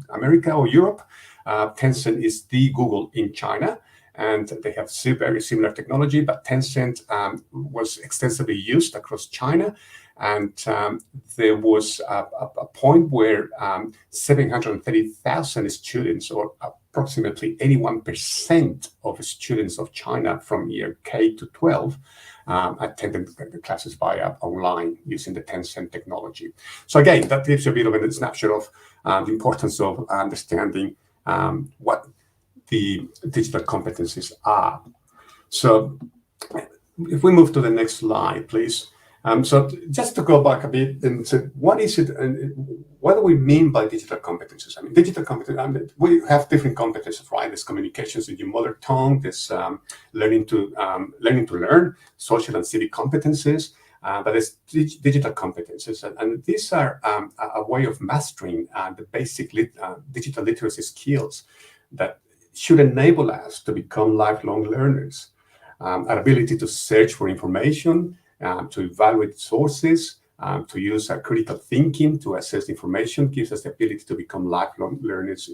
America or Europe. Tencent is the Google in China, and they have very similar technology, but Tencent was extensively used across China. And there was a point where 730,000 students, or approximately 81% of students of China from year K to 12, attended the classes via online using the Tencent technology. So again, that gives you a bit of a snapshot of the importance of understanding what the digital competencies are. So if we move to the next slide, please. So just to go back a bit into what is it, and what do we mean by digital competencies? I mean, digital competencies, we have different competencies, right? There's communications in your mother tongue, there's learning to learn, social and civic competencies, but there's digital competencies. And these are a way of mastering the basic digital literacy skills that should enable us to become lifelong learners. Our ability to search for information, to evaluate sources, to use critical thinking to assess information gives us the ability to become lifelong learners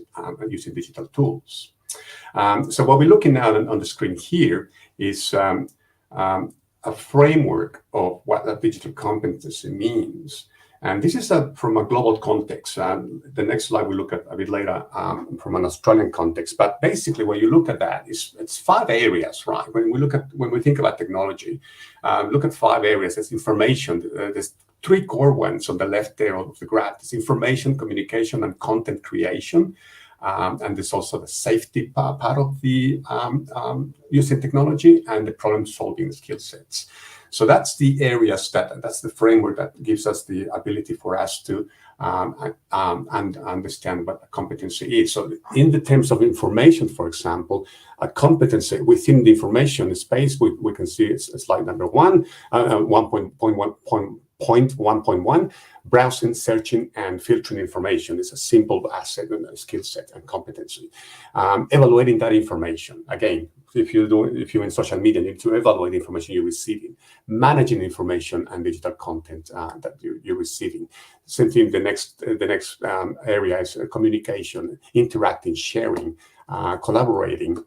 using digital tools. So what we're looking at on the screen here is a framework of what a digital competency means. And this is from a global context. The next slide we look at a bit later from an Australian context. But basically, when you look at that, it's 5 areas, right? When we think about technology, look at 5 areas. There's information. There's 3 core ones on the left there of the graph. There's information, communication, and content creation. And there's also the safety part of the using technology and the problem-solving skill sets. So that's the areas that's the framework that gives us the ability for us to and understand what a competency is. So in the terms of information, for example, a competency within the information space, we can see it's slide number 1.1.1, browsing, searching, and filtering information is a simple asset and a skill set and competency. Evaluating that information, again, if you're in social media, you need to evaluate the information you're receiving. Managing information and digital content that you're receiving. Same thing. The next area is communication, interacting, sharing, collaborating,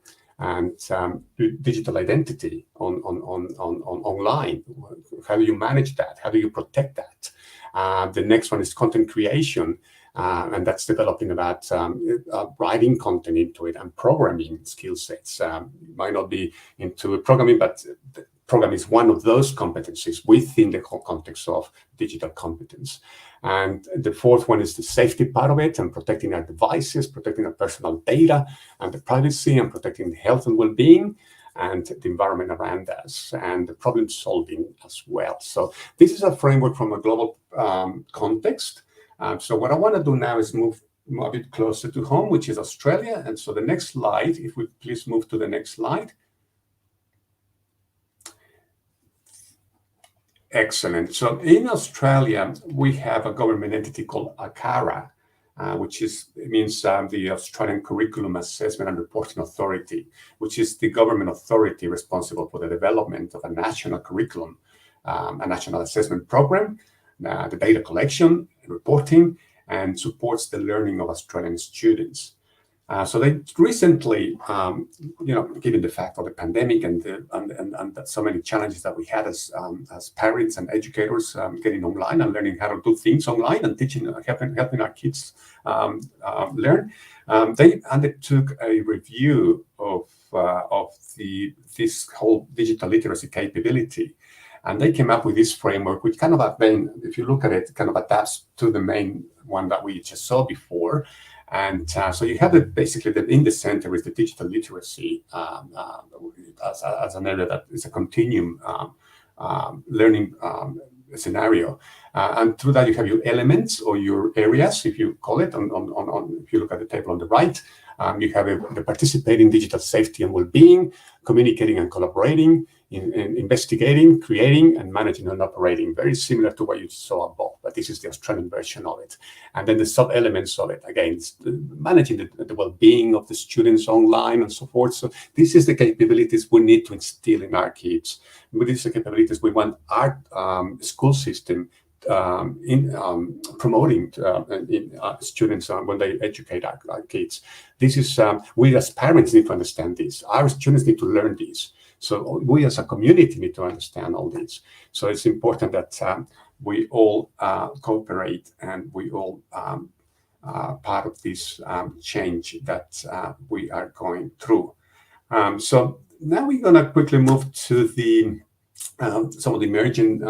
and digital identity online. How do you manage that? How do you protect that? The next one is content creation. And that's developing about writing content into it and programming skill sets. You might not be into programming, but programming is one of those competencies within the context of digital competence. And the fourth one is the safety part of it, and protecting our devices, protecting our personal data and the privacy, and protecting the health and well-being and the environment around us, and the problem solving as well. So this is a framework from a global context. So what I want to do now is move a bit closer to home, which is Australia. And so the next slide, if we please move to the next slide. Excellent. So in Australia, we have a government entity called ACARA, which means the Australian Curriculum Assessment and Reporting Authority, which is the government authority responsible for the development of a national curriculum, a national assessment program, the data collection, reporting, and supports the learning of Australian students. So they recently, given the fact of the pandemic and so many challenges that we had as parents and educators, getting online and learning how to do things online and teaching, helping our kids learn, they undertook a review of this whole digital literacy capability. And they came up with this framework, which kind of, if you look at it, kind of adapts to the main one that we just saw before. And so you have basically in the center is the digital literacy as an area that is a continuum learning scenario. And through that, you have your elements or your areas, if you call it, if you look at the table on the right. You have the participating digital safety and well-being, communicating and collaborating, investigating, creating, and managing and operating. Very similar to what you saw above, but this is the Australian version of it. And then the sub-elements of it, again, it's managing the well-being of the students online and so forth. So this is the capabilities we need to instill in our kids. With these capabilities, we want our school system promoting students when they educate our kids. This is we as parents need to understand this. Our students need to learn this. So we as a community need to understand all this. So it's important that we all cooperate and we all part of this change that we are going through. So now we're going to quickly move to the some of the emerging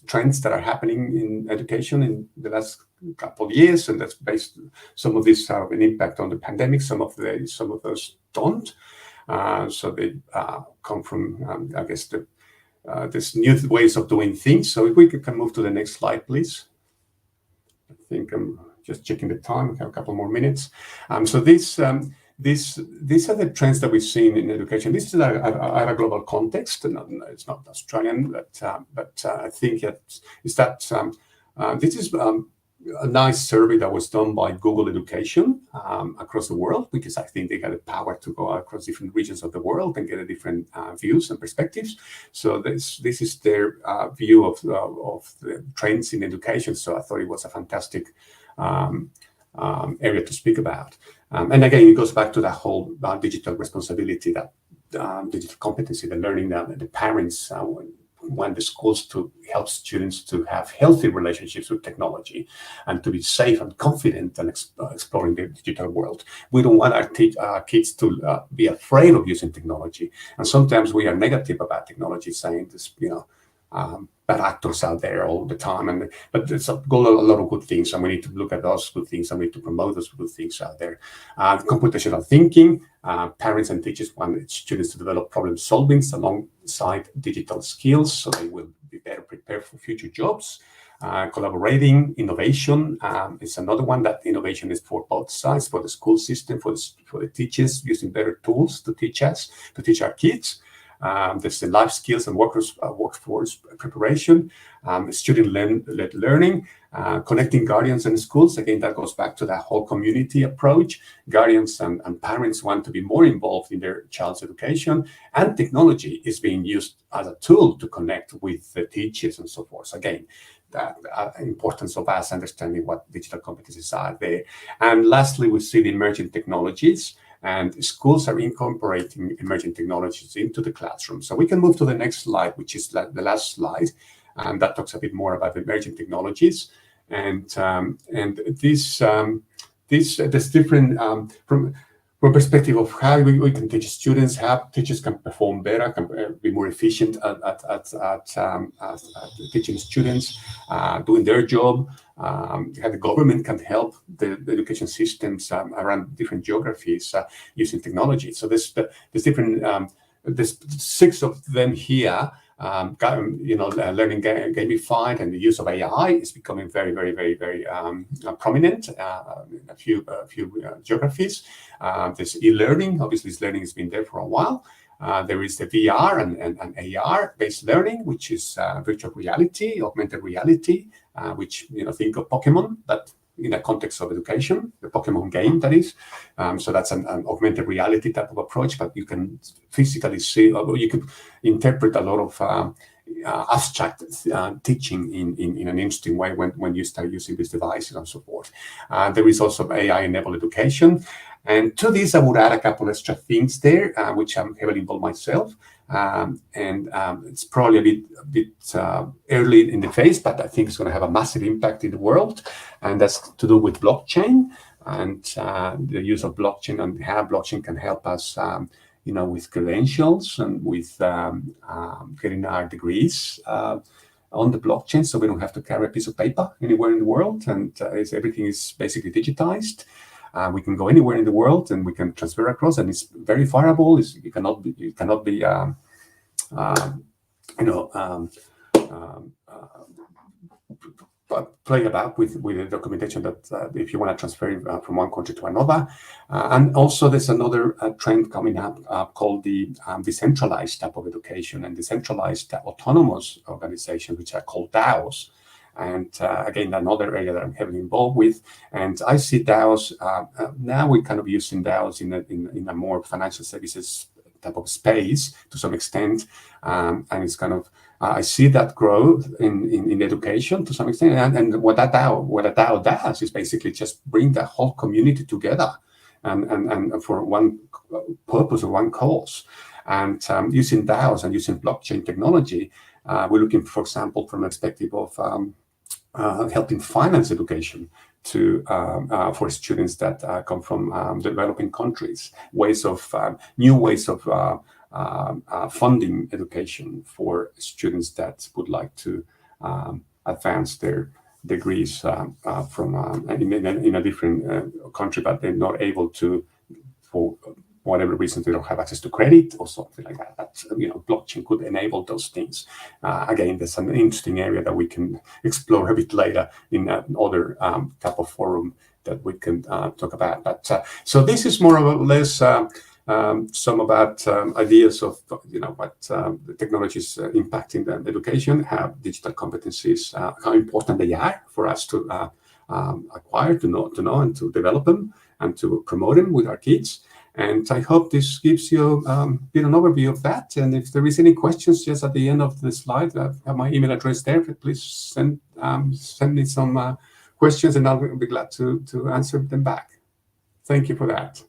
trends that are happening in education in the last couple of years, and that's based. Some of these have an impact on the pandemic. Some of those don't. So they come from, I guess, this new ways of doing things. So if we can move to the next slide, please. I think I'm just checking the time. We have a couple more minutes. So these are the trends that we've seen in education. This is at a global context. It's not Australian, but I think this is a nice survey that was done by Google Education across the world, because I think they got the power to go across different regions of the world and get different views and perspectives. So this is their view of the trends in education. So I thought it was a fantastic area to speak about. And again, it goes back to that whole digital responsibility, that digital competency, the learning that the parents want the schools to help students to have healthy relationships with technology and to be safe and confident and exploring the digital world. We don't want our kids to be afraid of using technology. And sometimes we are negative about technology, saying this, bad actors out there all the time. But there's a lot of good things, and we need to look at those good things, and we need to promote those good things out there. Computational thinking, parents and teachers want students to develop problem solving alongside digital skills, so they will be better prepared for future jobs. Collaborating, innovation is another one. That innovation is for both sides, for the school system, for the teachers, using better tools to teach our kids. There's the life skills and workforce preparation, student-led learning, connecting guardians and schools. Again, that goes back to that whole community approach. Guardians and parents want to be more involved in their child's education, and technology is being used as a tool to connect with the teachers and so forth. So again, the importance of us understanding what digital competencies are there. And lastly, we see the emerging technologies, and schools are incorporating emerging technologies into the classroom. So we can move to the next slide, which is the last slide, and that talks a bit more about emerging technologies. And this there's different from perspective of how we can teach students, how teachers can perform better, can be more efficient at teaching students, doing their job, how the government can help the education systems around different geographies using technology. So there's different, there's 6 of them here. Learning gamified, and the use of AI is becoming very prominent in a few geographies. There's e-learning. Obviously, this learning has been there for a while. There is the VR and AR based learning, which is virtual reality, augmented reality, which think of Pokemon, but in a context of education, the Pokemon game, that is. So that's an augmented reality type of approach, but you can physically see, or you could interpret a lot of abstract teaching in an interesting way when you start using these devices and so forth. There is also AI-enabled education. And to this, I would add a couple extra things there, which I'm heavily involved myself. It's probably a bit early in the phase, but I think it's going to have a massive impact in the world. And that's to do with blockchain and the use of blockchain, and how blockchain can help us, with credentials and with getting our degrees on the blockchain, so we don't have to carry a piece of paper anywhere in the world, and everything is basically digitized. We can go anywhere in the world, and we can transfer across, and it's verifiable. You cannot be play about with the documentation that if you want to transfer from one country to another. And also, there's another trend coming up called the decentralized type of education and decentralized autonomous organizations, which are called DAOs. And again, another area that I'm heavily involved with. And I see DAOs, now we're kind of using DAOs in a more financial services type of space to some extent. And it's kind of, I see that growth in education to some extent. And what a DAO does is basically just bring the whole community together and for one purpose or one cause. And using DAOs and using blockchain technology, we're looking, for example, from a perspective of helping finance education for students that come from developing countries, new ways of funding education for students that would like to advance their degrees from in a different country, but they're not able to, for whatever reason, they don't have access to credit or something like that. But blockchain could enable those things. Again, there's an interesting area that we can explore a bit later in other type of forum that we can talk about. But so this is more or less some about ideas of what the technology is impacting the education, how digital competencies, how important they are for us to acquire, to know, and to develop them, and to promote them with our kids. And I hope this gives you an overview of that. And if there is any questions, just at the end of the slide, I have my email address there. Please send me some questions, and I'll be glad to answer them back. Thank you for that.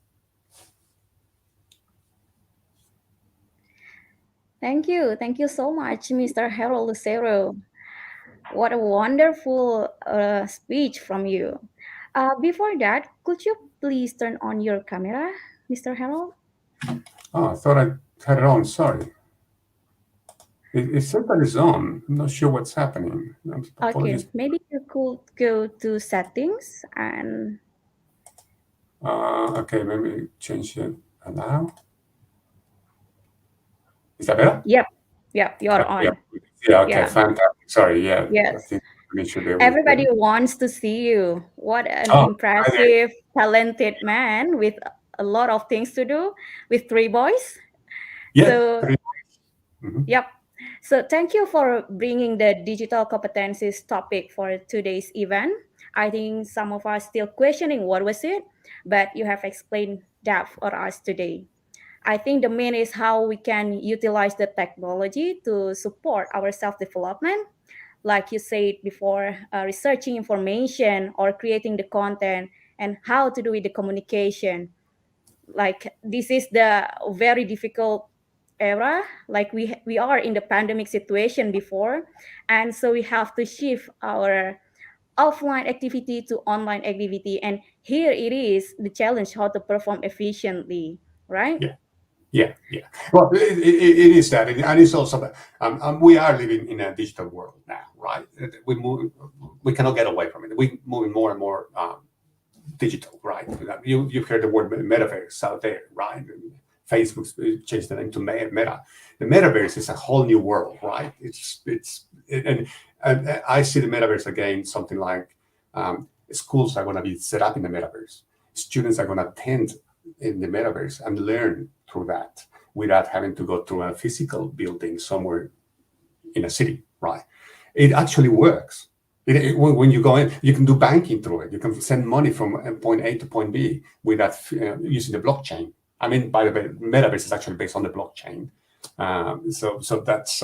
Thank you. Thank you so much, Mr. Harold Lucero. What a wonderful speech from you. Before that, could you please turn on your camera, Mr. Harold? Oh, I thought I had it on. Sorry. It said that it's on. I'm not sure what's happening. Okay, maybe you could go to settings and... okay, maybe change it now. Is that better? Yep, you're on. Yeah, okay, Yeah. fantastic. Sorry, yeah. Yes. make sure they're Everybody wants to see you. What an impressive, talented man with a lot of things to do with 3 boys. Yeah. So, yep. So thank you for bringing the digital competencies topic for today's event. I think some of us still questioning what was it, but you have explained that for us today. I think the main is how we can utilize the technology to support our self-development. Like you said before, researching information or creating the content, and how to do with the communication. Like this is the very difficult era, like we are in the pandemic situation before, and so we have to shift our offline activity to online activity, and here it is the challenge how to perform efficiently, right? Yeah. Well, it is that, and it's also that we are living in a digital world now, right? We cannot get away from it. We're moving more and more digital, right? You've heard the word metaverse out there, right? Facebook's changed the name to Meta. The metaverse is a whole new world, right? And I see the metaverse again, something like schools are going to be set up in the metaverse. Students are going to attend in the metaverse and learn through that without having to go to a physical building somewhere in a city, right? It actually works. When you go in, you can do banking through it. You can send money from point A to point B without using the blockchain. I mean, by the way, metaverse is actually based on the blockchain. So that's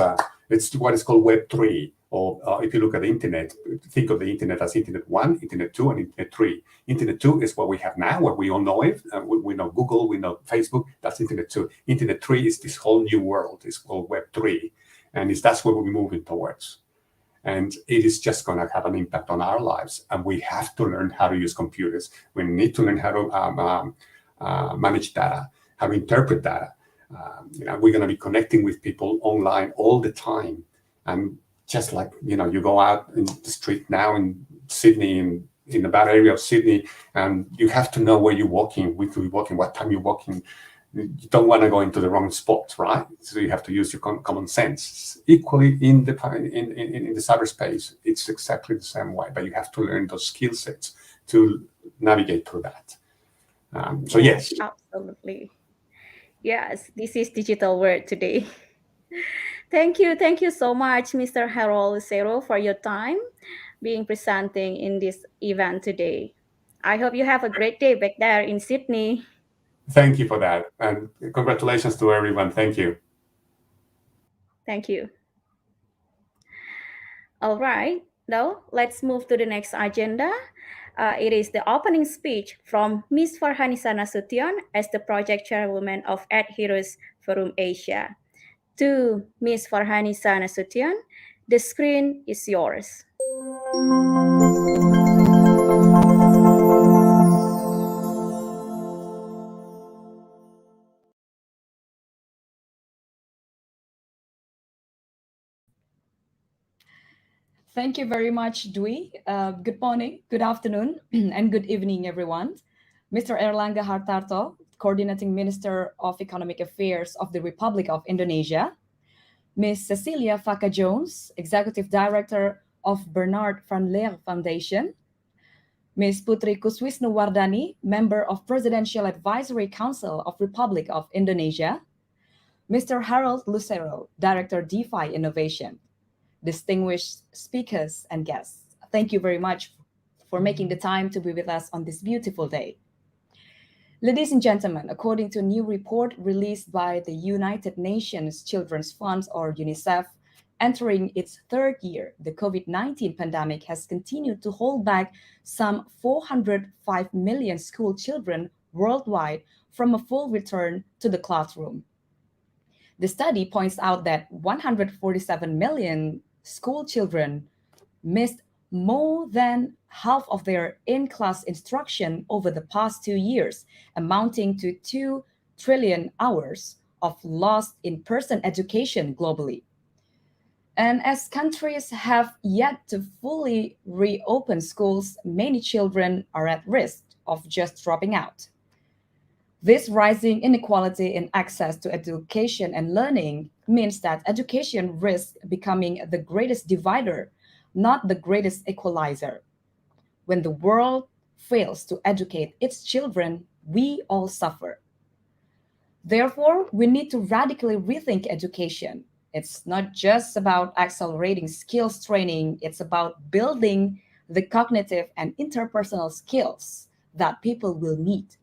it's what is called Web3. Or if you look at the internet, think of the internet as Internet 1, Internet 2, and Internet 3. Internet 2 is what we have now, where we all know it. We know Google, we know Facebook. That's Internet 2. Internet 3 is this whole new world. It's called Web 3. And that's where we're moving towards. And it is just going to have an impact on our lives. And we have to learn how to use computers. We need to learn how to manage data, how to interpret data. We're going to be connecting with people online all the time. And just like, you go out in the street now in Sydney, in the bad area of Sydney, and you have to know where you're walking, what time you're walking. You don't want to go into the wrong spot, right? So you have to use your common sense. Equally in the cyberspace, it's exactly the same way, but you have to learn those skill sets to navigate through that. So yes. Absolutely. Yes, this is digital world today. Thank you so much, Mr. 𝗂𝗨, for your time being presenting in this event today. I hope you have a great day back there in Sydney. Thank you for that, and congratulations to everyone. Thank you. Thank you. All right, now let's move to the next agenda. It is the opening speech from Ms. Farhanisa Nasution as the project chairwoman of EdHeroes Forum Asia. To Ms. Farhanisa Nasution, the screen is yours. Thank you very much, Dwi. Good morning, good afternoon, and good evening, everyone. Mr. Erlangga Hartarto, Coordinating Minister of Economic Affairs of the Republic of Indonesia, Ms. 𝗖𝗹𝗶𝗺, Executive Director of 𝗪𝗏𝗵 Foundation, Ms. Putri Kuswisnuwardani, Member of Presidential Advisory Council of Republic of Indonesia, Mr. Harold Lucero, Director 𝗘𝗵𝗵 Innovation, distinguished speakers and guests. Thank you very much for making the time to be with us on this beautiful day. Ladies and gentlemen, according to a new report released by the United Nations Children's Fund, or UNICEF, entering its 3rd year, the COVID-19 pandemic has continued to hold back some 405 million school children worldwide from a full return to the classroom. The study points out that 147 million school children missed more than half of their in-class instruction over the past 2 years, amounting to 2 trillion hours of lost in-person education globally. And as countries have yet to fully reopen schools, many children are at risk of just dropping out. This rising inequality in access to education and learning means that education risks becoming the greatest divider not the greatest equalizer. When the world fails to educate its children, we all suffer. Therefore, we need to radically rethink education. It's not just about accelerating skills training, it's about building the cognitive and interpersonal skills that people will need.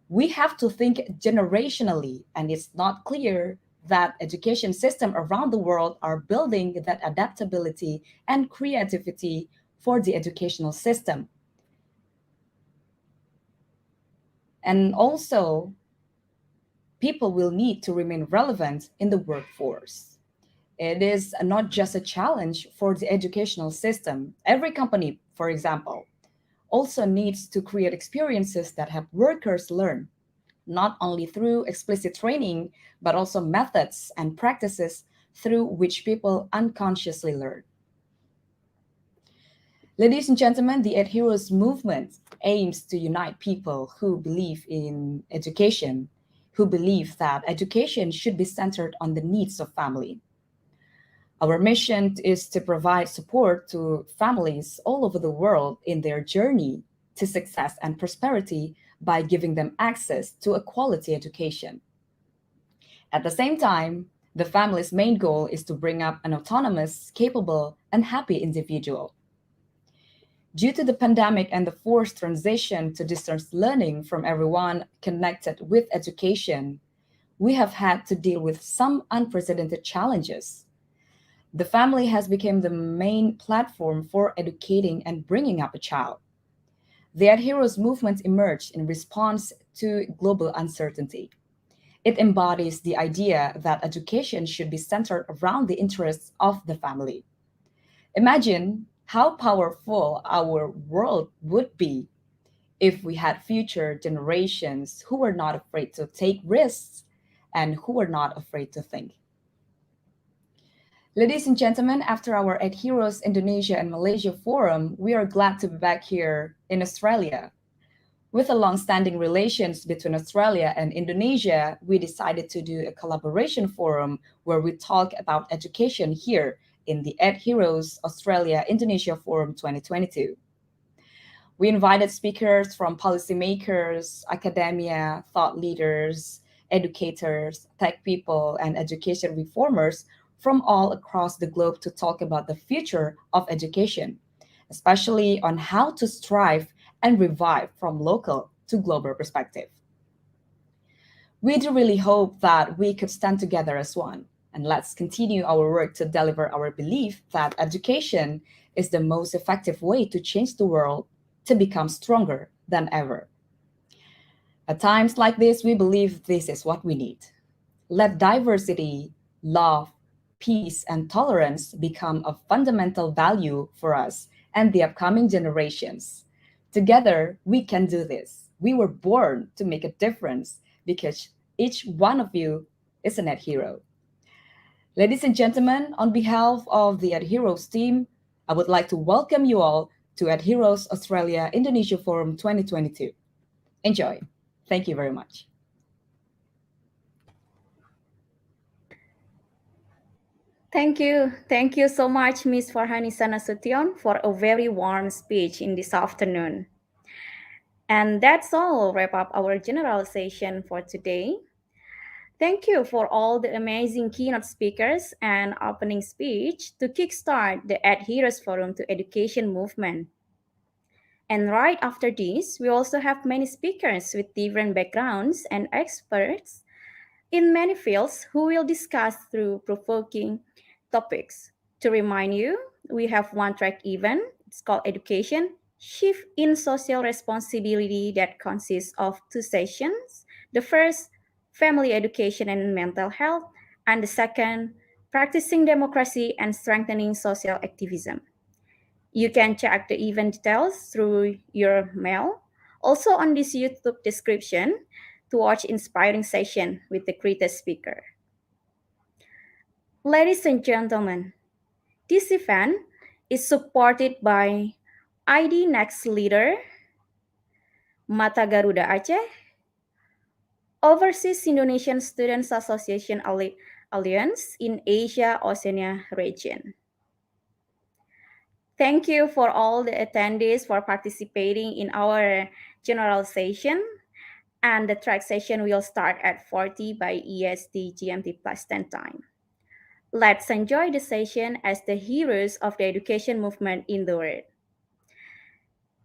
We have to think generationally, and it's not clear that education systems around the world are building that adaptability and creativity for the educational system. And also, people will need to remain relevant in the workforce. It is not just a challenge for the educational system. Every company, for example, also needs to create experiences that help workers learn, not only through explicit training, but also methods and practices through which people unconsciously learn. Ladies and gentlemen, the EdHeroes movement aims to unite people who believe in education, who believe that education should be centered on the needs of family. Our mission is to provide support to families all over the world in their journey to success and prosperity by giving them access to a quality education. At the same time, the family's main goal is to bring up an autonomous, capable, and happy individual. Due to the pandemic and the forced transition to distance learning from everyone connected with education, we have had to deal with some unprecedented challenges. The family has become the main platform for educating and bringing up a child. The EdHeroes movement emerged in response to global uncertainty. It embodies the idea that education should be centered around the interests of the family. Imagine how powerful our world would be if we had future generations who were not afraid to take risks and who were not afraid to think. Ladies and gentlemen, after our EdHeroes Indonesia and Malaysia Forum, we are glad to be back here in Australia. With the long-standing relations between Australia and Indonesia, we decided to do a collaboration forum where we talk about education here in the EdHeroes Australia Indonesia Forum 2022. We invited speakers from policymakers, academia, thought leaders, educators, tech people, and education reformers from all across the globe to talk about the future of education, especially on how to strive and revive from local to global perspective. We do really hope that we could stand together as one, and let's continue our work to deliver our belief that education is the most effective way to change the world to become stronger than ever. At times like this, we believe this is what we need. Let diversity, love, peace, and tolerance become a fundamental value for us and the upcoming generations. Together, we can do this. We were born to make a difference because each one of you is an EdHero. Ladies and gentlemen, on behalf of the EdHeroes team, I would like to welcome you all to EdHeroes Australia Indonesia Forum 2022. Enjoy. Thank you very much. Thank you. Thank you so much, Ms. Farhanisa Nasution, for a very warm speech in this afternoon. And that's all, wrap up our general session for today. Thank you for all the amazing keynote speakers and opening speech to kickstart the EdHeroes Forum to Education movement. And right after this, we also have many speakers with different backgrounds and experts in many fields who will discuss through provoking topics. To remind you, we have one track event. It's called Education, Shift in Social Responsibility, that consists of 2 sessions. The first, Family Education and Mental Health, and the second, Practicing Democracy and Strengthening Social Activism. You can check the event details through your mail. Also on this YouTube description to watch inspiring session with the greatest speaker. Ladies and gentlemen, this event is supported by ID Next Leader, Mata Garuda Aceh, Overseas Indonesian Students Association Alliance in Asia Oceania region. Thank you for all the attendees for participating in our general session. And the track session will start at 4:00 by EST GMT plus 10 time. Let's enjoy the session as the heroes of the education movement in the world.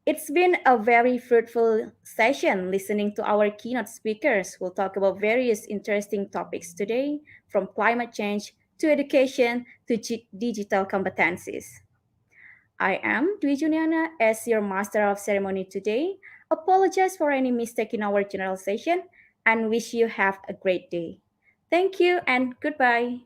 It's been a very fruitful session listening to our keynote speakers who will talk about various interesting topics today, from climate change to education to digital competencies. I am 𝗬𝗠𝗔 as your master of ceremony today. Apologize for any mistake in our general session and wish you have a great day. Thank you and goodbye.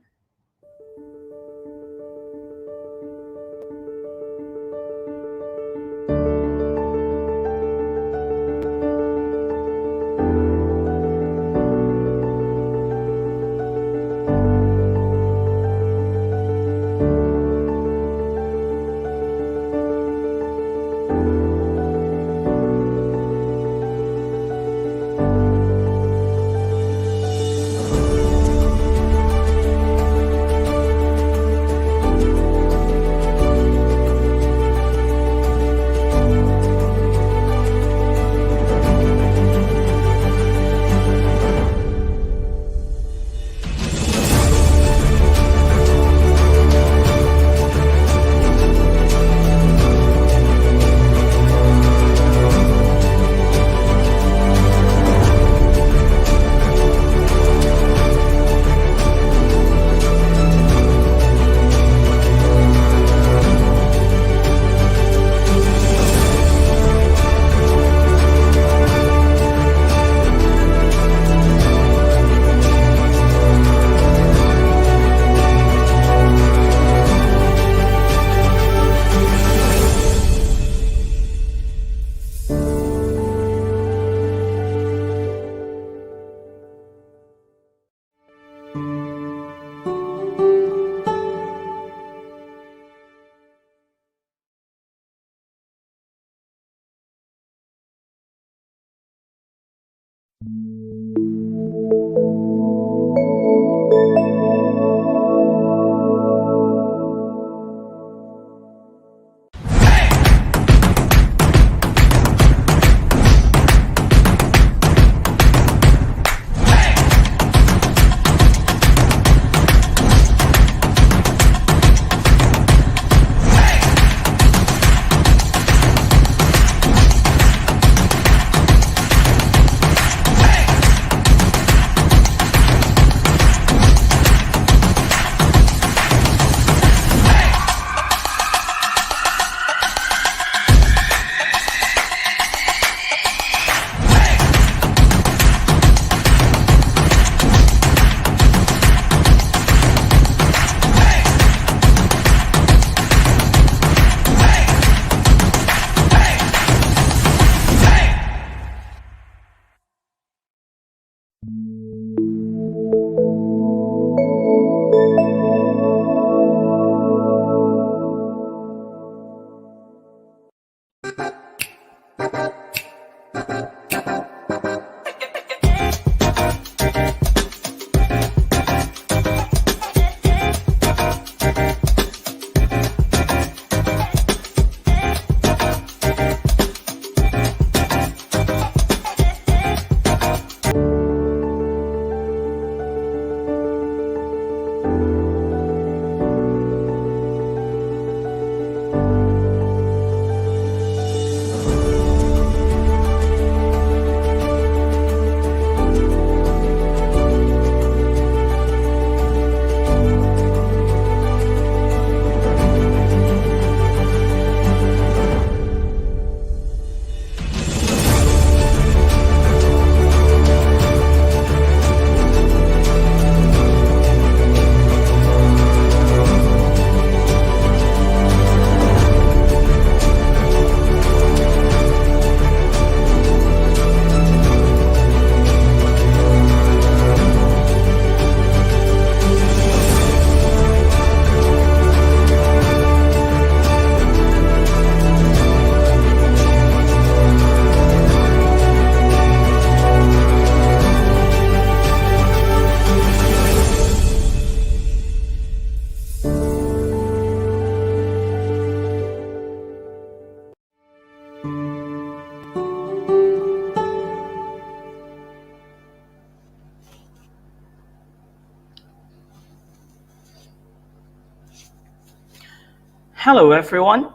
Hello everyone,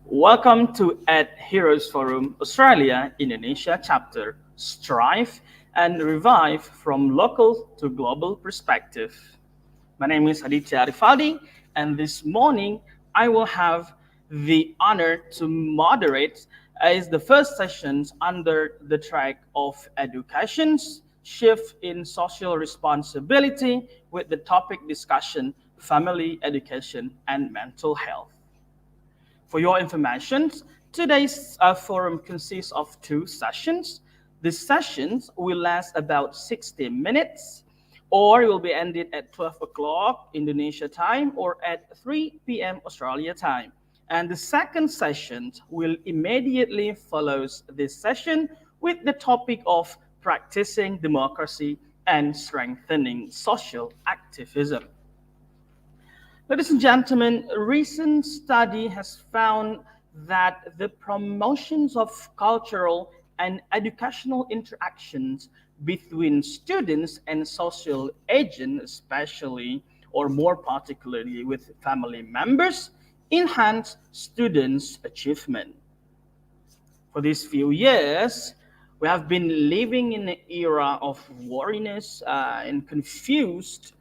welcome to EdHeroes Forum Australia Indonesia Chapter, Strive and Revive from Local to Global Perspective. My name is 𝗬𝗂𝗧𝗧, and this morning I will have the honor to moderate as the first sessions under the track of Education's Shift in Social Responsibility with the topic discussion, Family Education and Mental Health. For your information, today's forum consists of 2 sessions. The sessions will last about 60 minutes, or it will be ended at 12 o'clock Indonesia time or at 3 p.m. Australia time. And the second session will immediately follow this session with the topic of practicing democracy and strengthening social activism. Ladies and gentlemen, a recent study has found that the promotions of cultural and educational interactions between students and social agents, especially or more particularly with family members, enhance students' achievement. For these few years, we have been living in an era of worriness and confused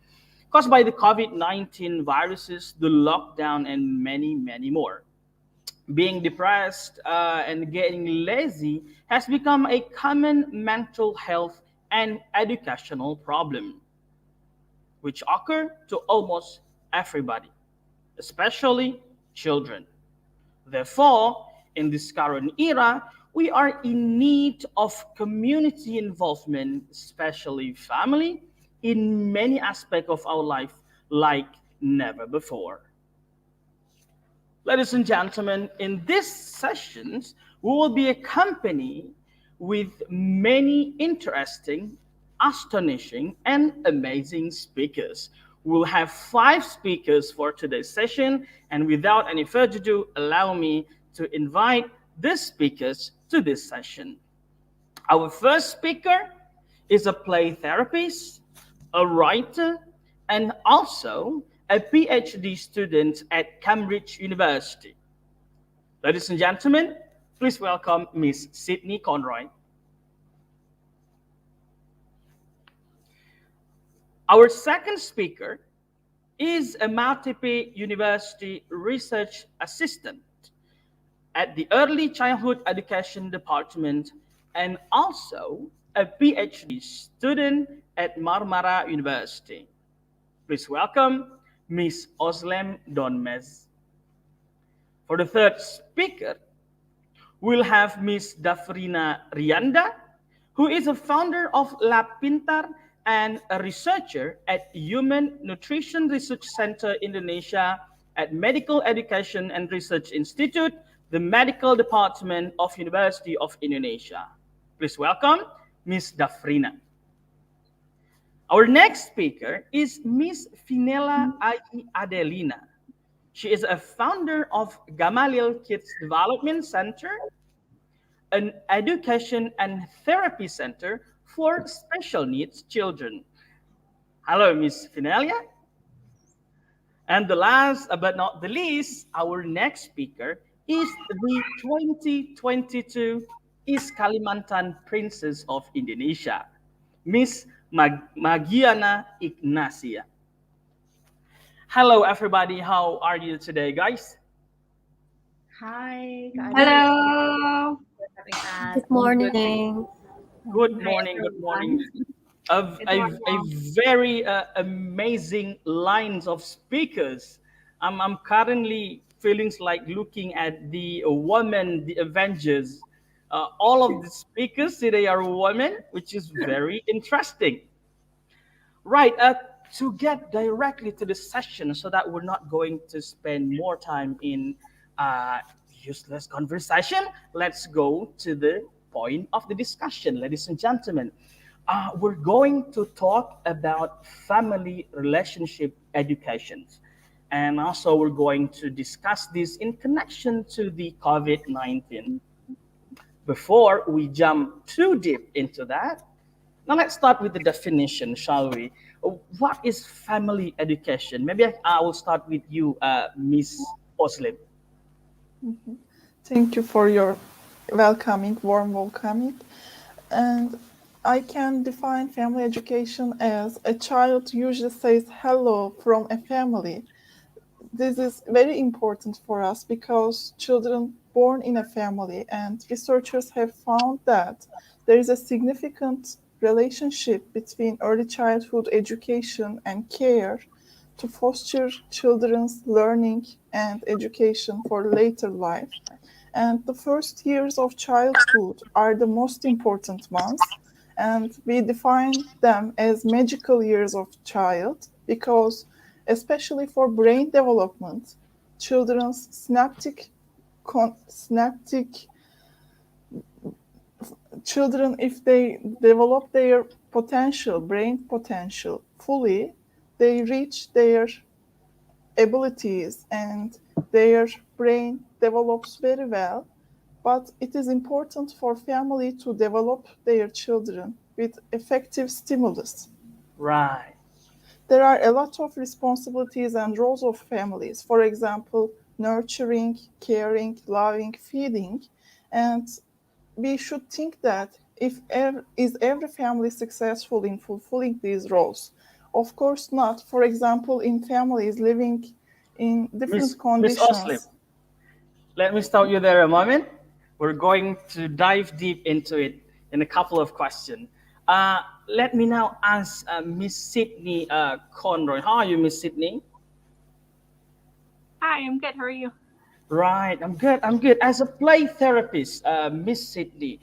caused by the COVID-19 viruses, the lockdown, and many, many more. Being depressed and getting lazy has become a common mental health and educational problem, which occur to almost everybody, especially children. Therefore, in this current era, we are in need of community involvement, especially family, in many aspects of our life like never before. Ladies and gentlemen, in these sessions, we will be accompanied with many interesting, astonishing, and amazing speakers. We'll have 5 speakers for today's session, and without any further ado, allow me to invite the speakers to this session. Our first speaker is a play therapist, a writer, and also a PhD student at Cambridge University. Ladies and gentlemen, please welcome Ms. Sydney Conroy. Our second speaker is a 𝗬𝗵𝗵𝗺 University research assistant at the Early Childhood Education Department and also a PhD student at Marmara University. Please welcome Ms. 𝗍𝗶𝗵𝗺. For the third speaker, we'll have Ms. Dafrina Rianda, who is a founder of Lab Pintar and a researcher at Human Nutrition Research Center Indonesia at Medical Education and Research Institute, the Medical Department of University of Indonesia. Please welcome Ms. Dafrina. Our next speaker is Ms. Finella Ayi Adelina. She is a founder of Gamaliel Kids Development Center, an education and therapy center for special needs children. Hello, Ms. Finella. And the last but not the least, our next speaker is the 2022 East Kalimantan Princess of Indonesia, Ms. Magiana Ignacia. Hello, everybody. How are you today, guys? Hi. Hello. Good morning. Good morning. Good morning. A very amazing lines of speakers. I'm currently feeling like looking at the women, the Avengers. All of the speakers today are women, which is very interesting. Right, to get directly to the session so that we're not going to spend more time in useless conversation, let's go to the point of the discussion, ladies and gentlemen. We're going to talk about family relationship education. And also we're going to discuss this in connection to the COVID-19. Before we jump too deep into that, now let's start with the definition, shall we? What is family education? Maybe I will start with you, Ms. Muslim. Thank you for your warm welcoming. And I can define family education as a child usually says hello from a family. This is very important for us because children born in a family, and researchers have found that there is a significant relationship between early childhood education and care to foster children's learning and education for later life. And the first years of childhood are the most important ones. And we define them as magical years of child because, especially for brain development, children's children, if they develop their brain potential fully, they reach their abilities and their brain develops very well. But it is important for family to develop their children with effective stimulus. Right. There are a lot of responsibilities and roles of families. For example, nurturing, caring, loving, feeding. And we should think that is every family successful in fulfilling these roles? Of course not. For example, in families living in different conditions. Ms. Oslim, let me stop you there a moment. We're going to dive deep into it in a couple of questions. Let me now ask Miss Sydney Conroy. How are you, Miss Sydney? Hi, I'm good. How are you? Right, I'm good. As a play therapist, Miss Sydney,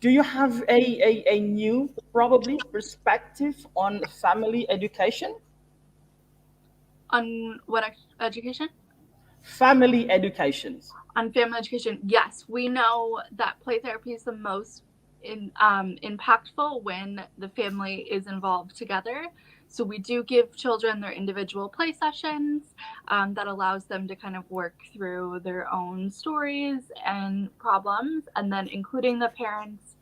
do you have a new, probably, perspective on family education? On what education? Family education. On family education, yes. We know that play therapy is the most impactful when the family is involved together. So we do give children their individual play sessions that allows them to kind of work through their own stories and problems, and then including the parents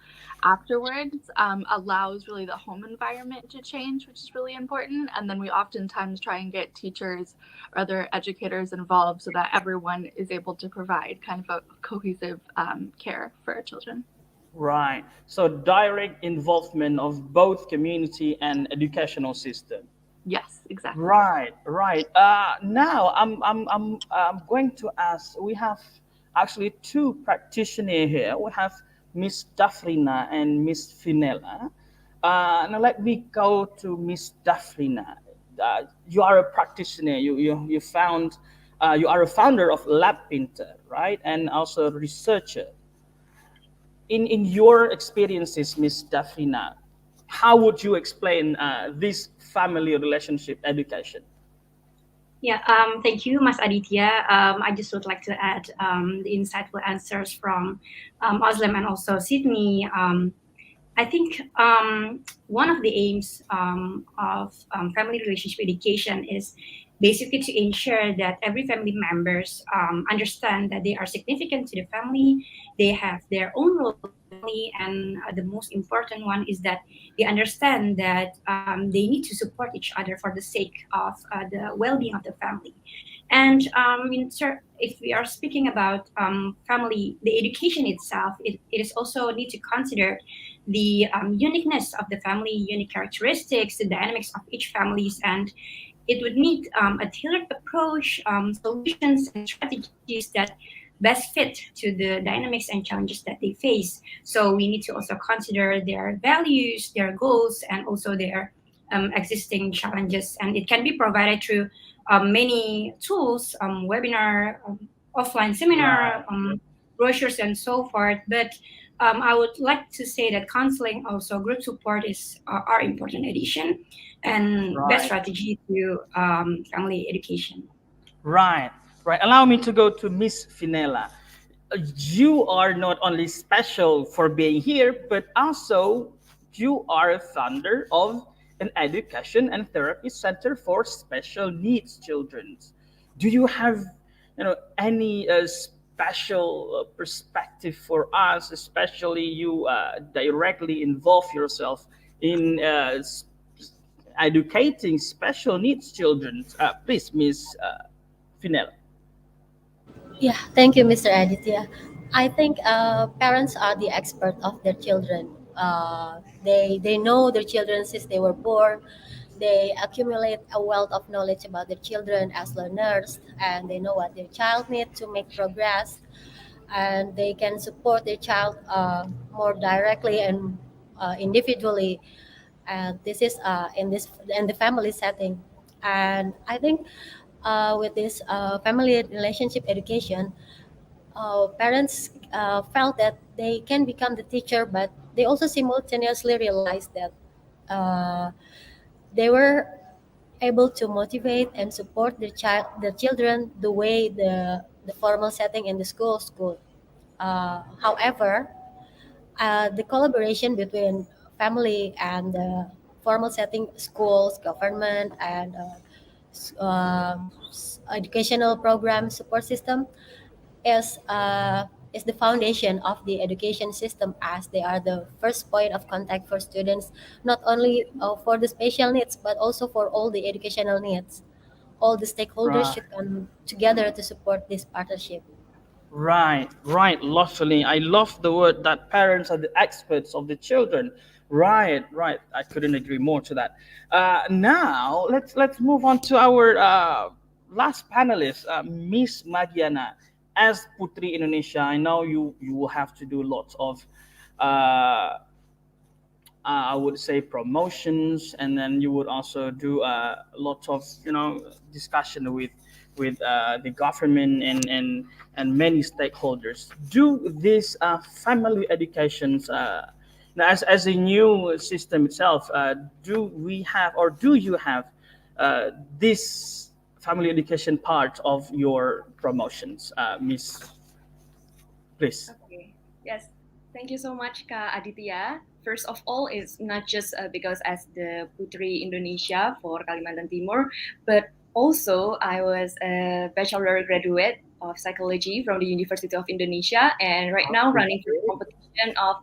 afterwards allows really the home environment to change, which is really important. And then we oftentimes try and get teachers or other educators involved so that everyone is able to provide kind of a cohesive care for our children. Right. So direct involvement of both community and educational system. Yes, exactly. Right. Now I'm going to ask. We have actually two practitioners here. We have Miss Dafrina and Miss Finella. Now let me go to Miss Dafrina. You are a practitioner. You are a founder of Lab Pinter, right? And also a researcher. In your experiences, Miss Dafrina, how would you explain this family relationship education? Yeah, thank you, Mas Aditya. I just would like to add the insightful answers from Oslim and also Sydney. I think one of the aims of family relationship education is basically to ensure that every family members understand that they are significant to the family, they have their own role in the family, and the most important one is that they understand that they need to support each other for the sake of the well-being of the family. And if we are speaking about family, the education itself, it is also need to consider the uniqueness of the family, unique characteristics, the dynamics of each families, and it would need a tailored approach, solutions and strategies that best fit to the dynamics and challenges that they face. So we need to also consider their values, their goals, and also their existing challenges. And it can be provided through many tools, webinar, offline seminar, brochures, and so forth. But I would like to say that counseling, also group support are important addition and best strategy to family education. Right. Allow me to go to Miss Finella. You are not only special for being here, but also you are a founder of an education and therapy center for special needs children. Do you have, any special perspective for us, especially you directly involve yourself in educating special needs children? Please, Miss Finella. Yeah, thank you, Mr. Aditya. I think parents are the expert of their children. They know their children since they were born. They accumulate a wealth of knowledge about their children as learners, and they know what their child needs to make progress, and they can support their child more directly and individually. And this is in the family setting. And I think with this family relationship education, parents felt that they can become the teacher, but they also simultaneously realized that uh, they were able to motivate and support their children the way the formal setting in the schools could. However, the collaboration between family and the formal setting schools, government, and educational program support system is is the foundation of the education system, as they are the first point of contact for students, not only for the special needs but also for all the educational needs. All the stakeholders Right. should come together to support this partnership. Right, right, lawfully. I love the word that parents are the experts of the children. Right, right. I couldn't agree more to that. Now let's move on to our last panelist, Miss Magiana. As Putri Indonesia, I know you will have to do lots of I would say promotions, and then you would also do lots of discussion with the government and many stakeholders. Do these family educations now as a new system itself? Do we have or do you have this family education part of your promotions, Miss? Please. Okay. Yes. Thank you so much, Kak Aditya. First of all, it's not just because as the Putri Indonesia for Kalimantan Timur, but also I was a bachelor graduate of psychology from the University of Indonesia, and right now running for the competition of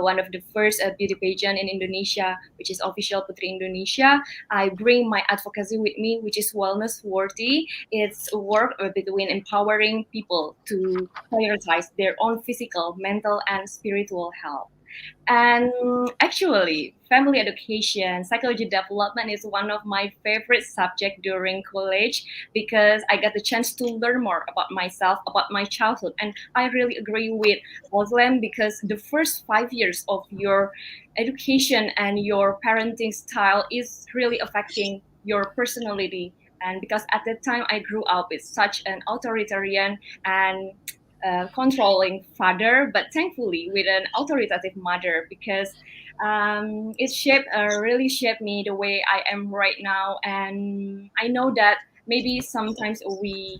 one of the first beauty pageant in Indonesia, which is official Putri Indonesia. I bring my advocacy with me, which is 𝗰𝗵𝗆. It's a work between empowering people to prioritize their own physical, mental, and spiritual health. And actually, family education, psychology development is one of my favorite subjects during college because I got the chance to learn more about myself, about my childhood. And I really agree with Muslim because the first 5 years of your education and your parenting style is really affecting your personality. And because at that time I grew up with such an authoritarian and controlling father, but thankfully with an authoritative mother, because it really shaped me the way I am right now. And I know that maybe sometimes we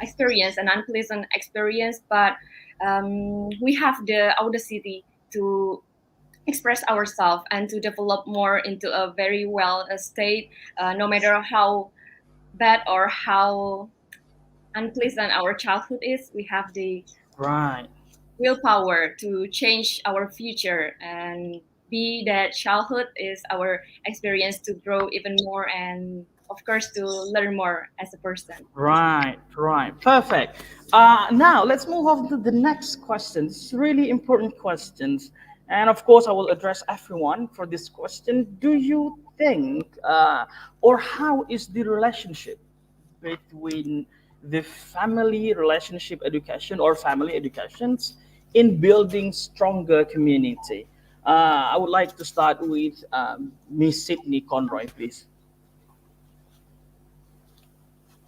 experience an unpleasant experience, but we have the audacity to express ourselves and to develop more into a very well state, no matter how bad or how unpleasant our childhood is. We have the Right. willpower to change our future, and be that childhood is our experience to grow even more, and of course to learn more as a person. Right, right. Perfect. Now let's move on to the next question. It's really important questions. And of course, I will address everyone for this question. Do you think, or how is the relationship between the family relationship education or family educations in building stronger community? I would like to start with Miss Sydney Conroy, please.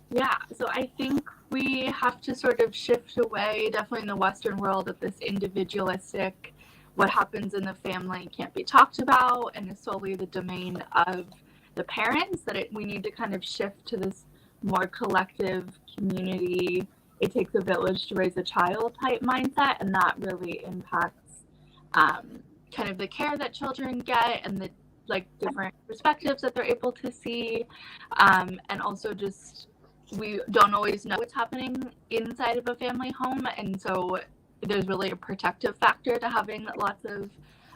Yeah, so I think we have to sort of shift away, definitely in the Western world, of this individualistic, what happens in the family can't be talked about and is solely the domain of the parents, that we need to kind of shift to this more collective community, it takes a village to raise a child type mindset, and that really impacts kind of the care that children get and the different perspectives that they're able to see, and also just we don't always know what's happening inside of a family home, and so there's really a protective factor to having lots of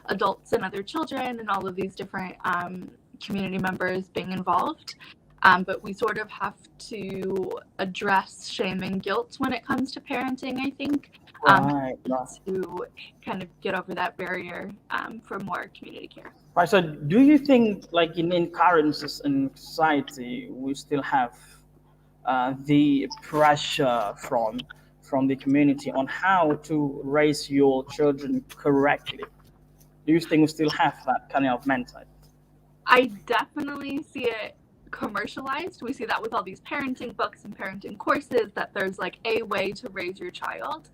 adults and other children and all of these different community members being involved. but we sort of have to address shame and guilt when it comes to parenting, I think, to kind of get over that barrier for more community care. Right. So do you think, like in current society, we still have the pressure from the community on how to raise your children correctly? Do you think we still have that kind of mentality? I definitely see it commercialized. We see that with all these parenting books and parenting courses, that there's like a way to raise your child.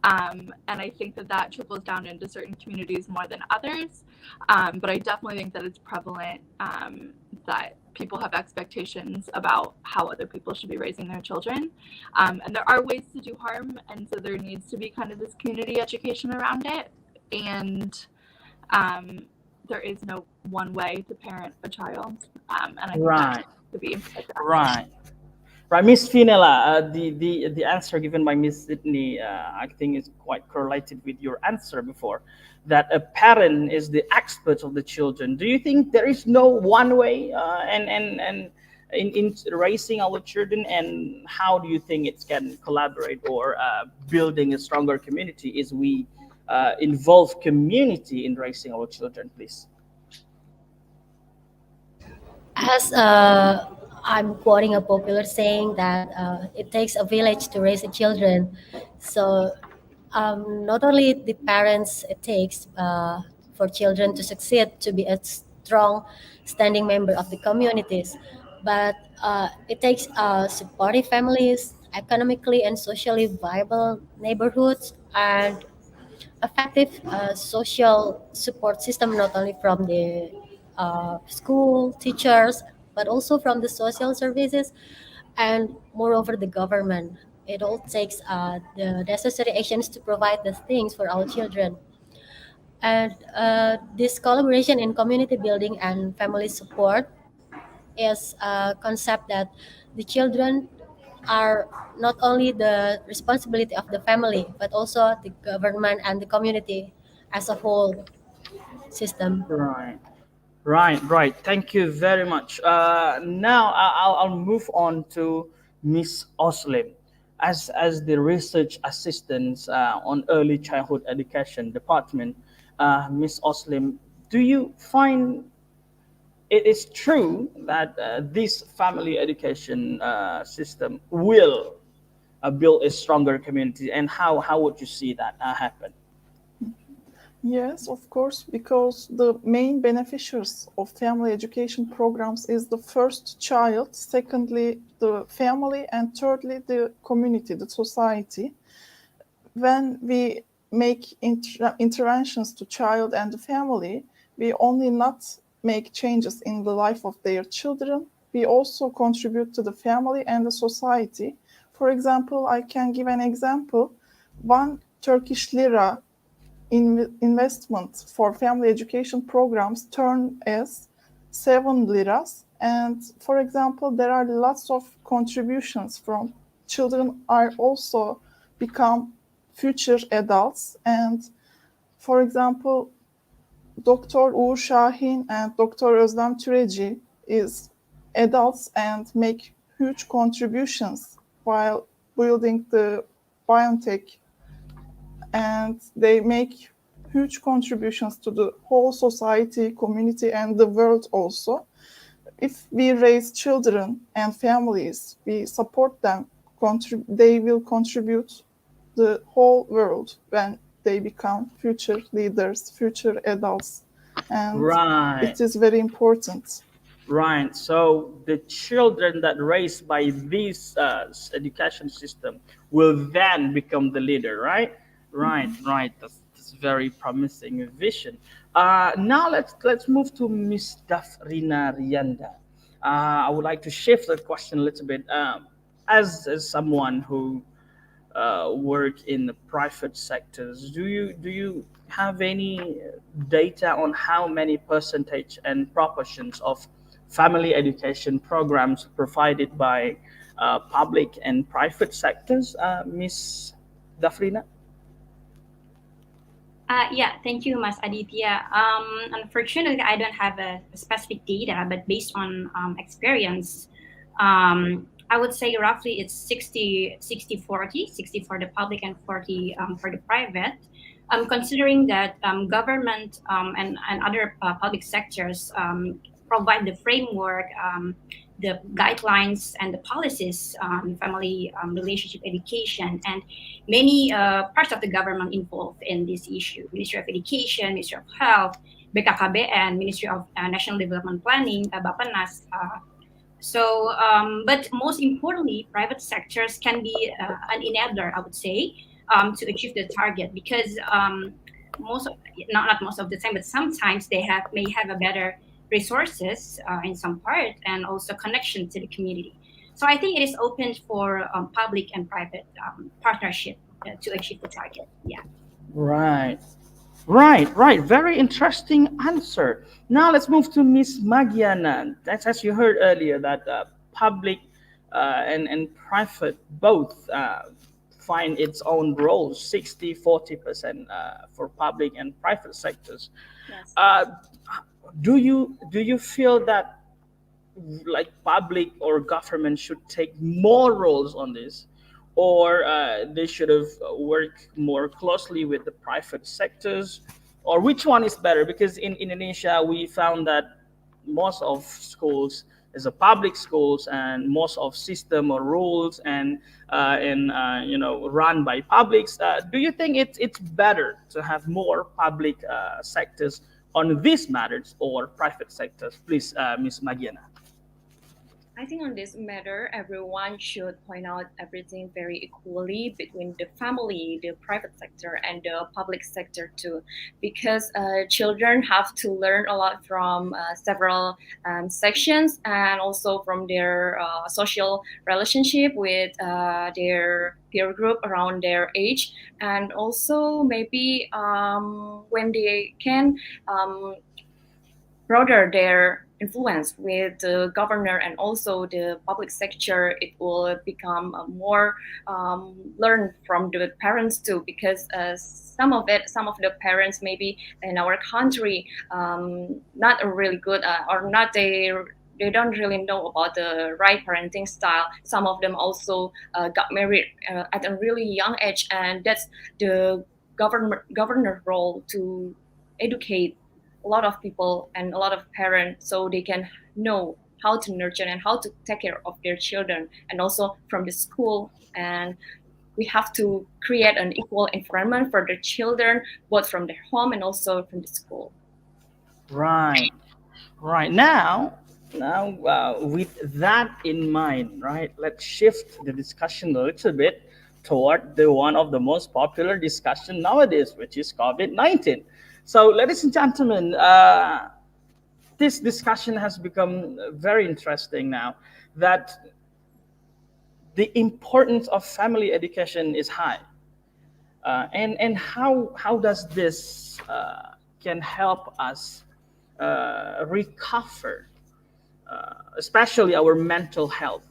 And I think that trickles down into certain communities more than others. But I definitely think that it's prevalent that people have expectations about how other people should be raising their children. And there are ways to do harm. And so there needs to be kind of this community education around it. And there is no one way to parent a child. And I think that needs to be addressed. Right, Ms. 𝗂𝗵, the answer given by Ms. Sydney, I think is quite correlated with your answer before, that a parent is the expert of the children. Do you think there is no one way in raising our children, and how do you think it can collaborate or building a stronger community is we involve community in raising our children, please? As I'm quoting a popular saying that it takes a village to raise a children. So not only the parents it takes for children to succeed, to be a strong standing member of the communities, but it takes supportive families, economically and socially viable neighborhoods, and effective social support system, not only from the school teachers, but also from the social services, and moreover the government. It all takes the necessary actions to provide the things for our children. And this collaboration in community building and family support is a concept that the children are not only the responsibility of the family, but also the government and the community as a whole system. Right. Thank you very much. Now I'll move on to Ms. Oslim. As the research assistant on early childhood education department, Ms. Oslim, do you find it is true that this family education system will build a stronger community, and how would you see that happen? Yes, of course, because the main beneficiaries of family education programs is the first child, secondly the family, and thirdly the community, the society. When we make interventions to child and the family, we only not make changes in the life of their children, we also contribute to the family and the society. For example, I can give an example. 1 Turkish lira investment for family education programs turn as 7 liras. And for example, there are lots of contributions from children are also become future adults. And for example, Dr. 𝗬𝗚𝗄𝗃 and Dr. 𝗚𝗫𝗃𝗀𝗃 is adults and make huge contributions while building the biotech, and they make huge contributions to the whole society, community, and the world also. If we raise children and families, we support them, they will contribute the whole world when they become future leaders, future adults. And it is very important. Right. So the children that raised by this education system will then become the leader, right? Right. That's very promising vision. Now let's move to Ms. Dafrina Rianda. I would like to shift the question a little bit. As someone who work in the private sectors, do you have any data on how many percentage and proportions of family education programs provided by public and private sectors, Ms. Dafrina? Yeah, thank you, Mas Aditya. Unfortunately, I don't have a specific data, but based on experience, I would say roughly it's 60, 40, 60 for the public and 40 for the private. Considering that government and other public sectors provide the framework, the guidelines and the policies on family relationship education, and many parts of the government involved in this issue: Ministry of Education, Ministry of Health, 𝗵𝗵𝗆𝗵, Ministry of National Development Planning, 𝗵𝗵𝗆. So, but most importantly, private sectors can be an enabler, I would say, to achieve the target, because not most of the time, but sometimes they may have a better resources in some part, and also connection to the community. So I think it is open for public and private partnership to achieve the target. Yeah. Right. Very interesting answer. Now let's move to Ms. Magiana. That's, as you heard earlier, that public and private both find its own roles, 60-40% for public and private sectors. Yes. Do you feel that like public or government should take more roles on this, or they should have worked more closely with the private sectors, or which one is better? Because in Indonesia, we found that most of schools is a public schools, and most of system or rules and run by publics. Do you think it's better to have more public sectors on these matters or private sectors? Please, Ms. Magiana. I think on this matter, everyone should point out everything very equally between the family, the private sector, and the public sector too, because children have to learn a lot from several sections, and also from their social relationship with their peer group around their age, and also maybe when they can broaden their influence with the governor and also the public sector, it will become more learned from the parents too, because some of the parents maybe in our country not really good or not they don't really know about the right parenting style. Some of them also got married at a really young age, and that's the governor role to educate a lot of people and a lot of parents, so they can know how to nurture and how to take care of their children, and also from the school. And we have to create an equal environment for the children, both from their home and also from the school. Right. Now, with that in mind, right, let's shift the discussion a little bit toward the one of the most popular discussion nowadays, which is COVID-19. So, ladies and gentlemen, this discussion has become very interesting now, that the importance of family education is high. And how does this can help us recover, especially our mental health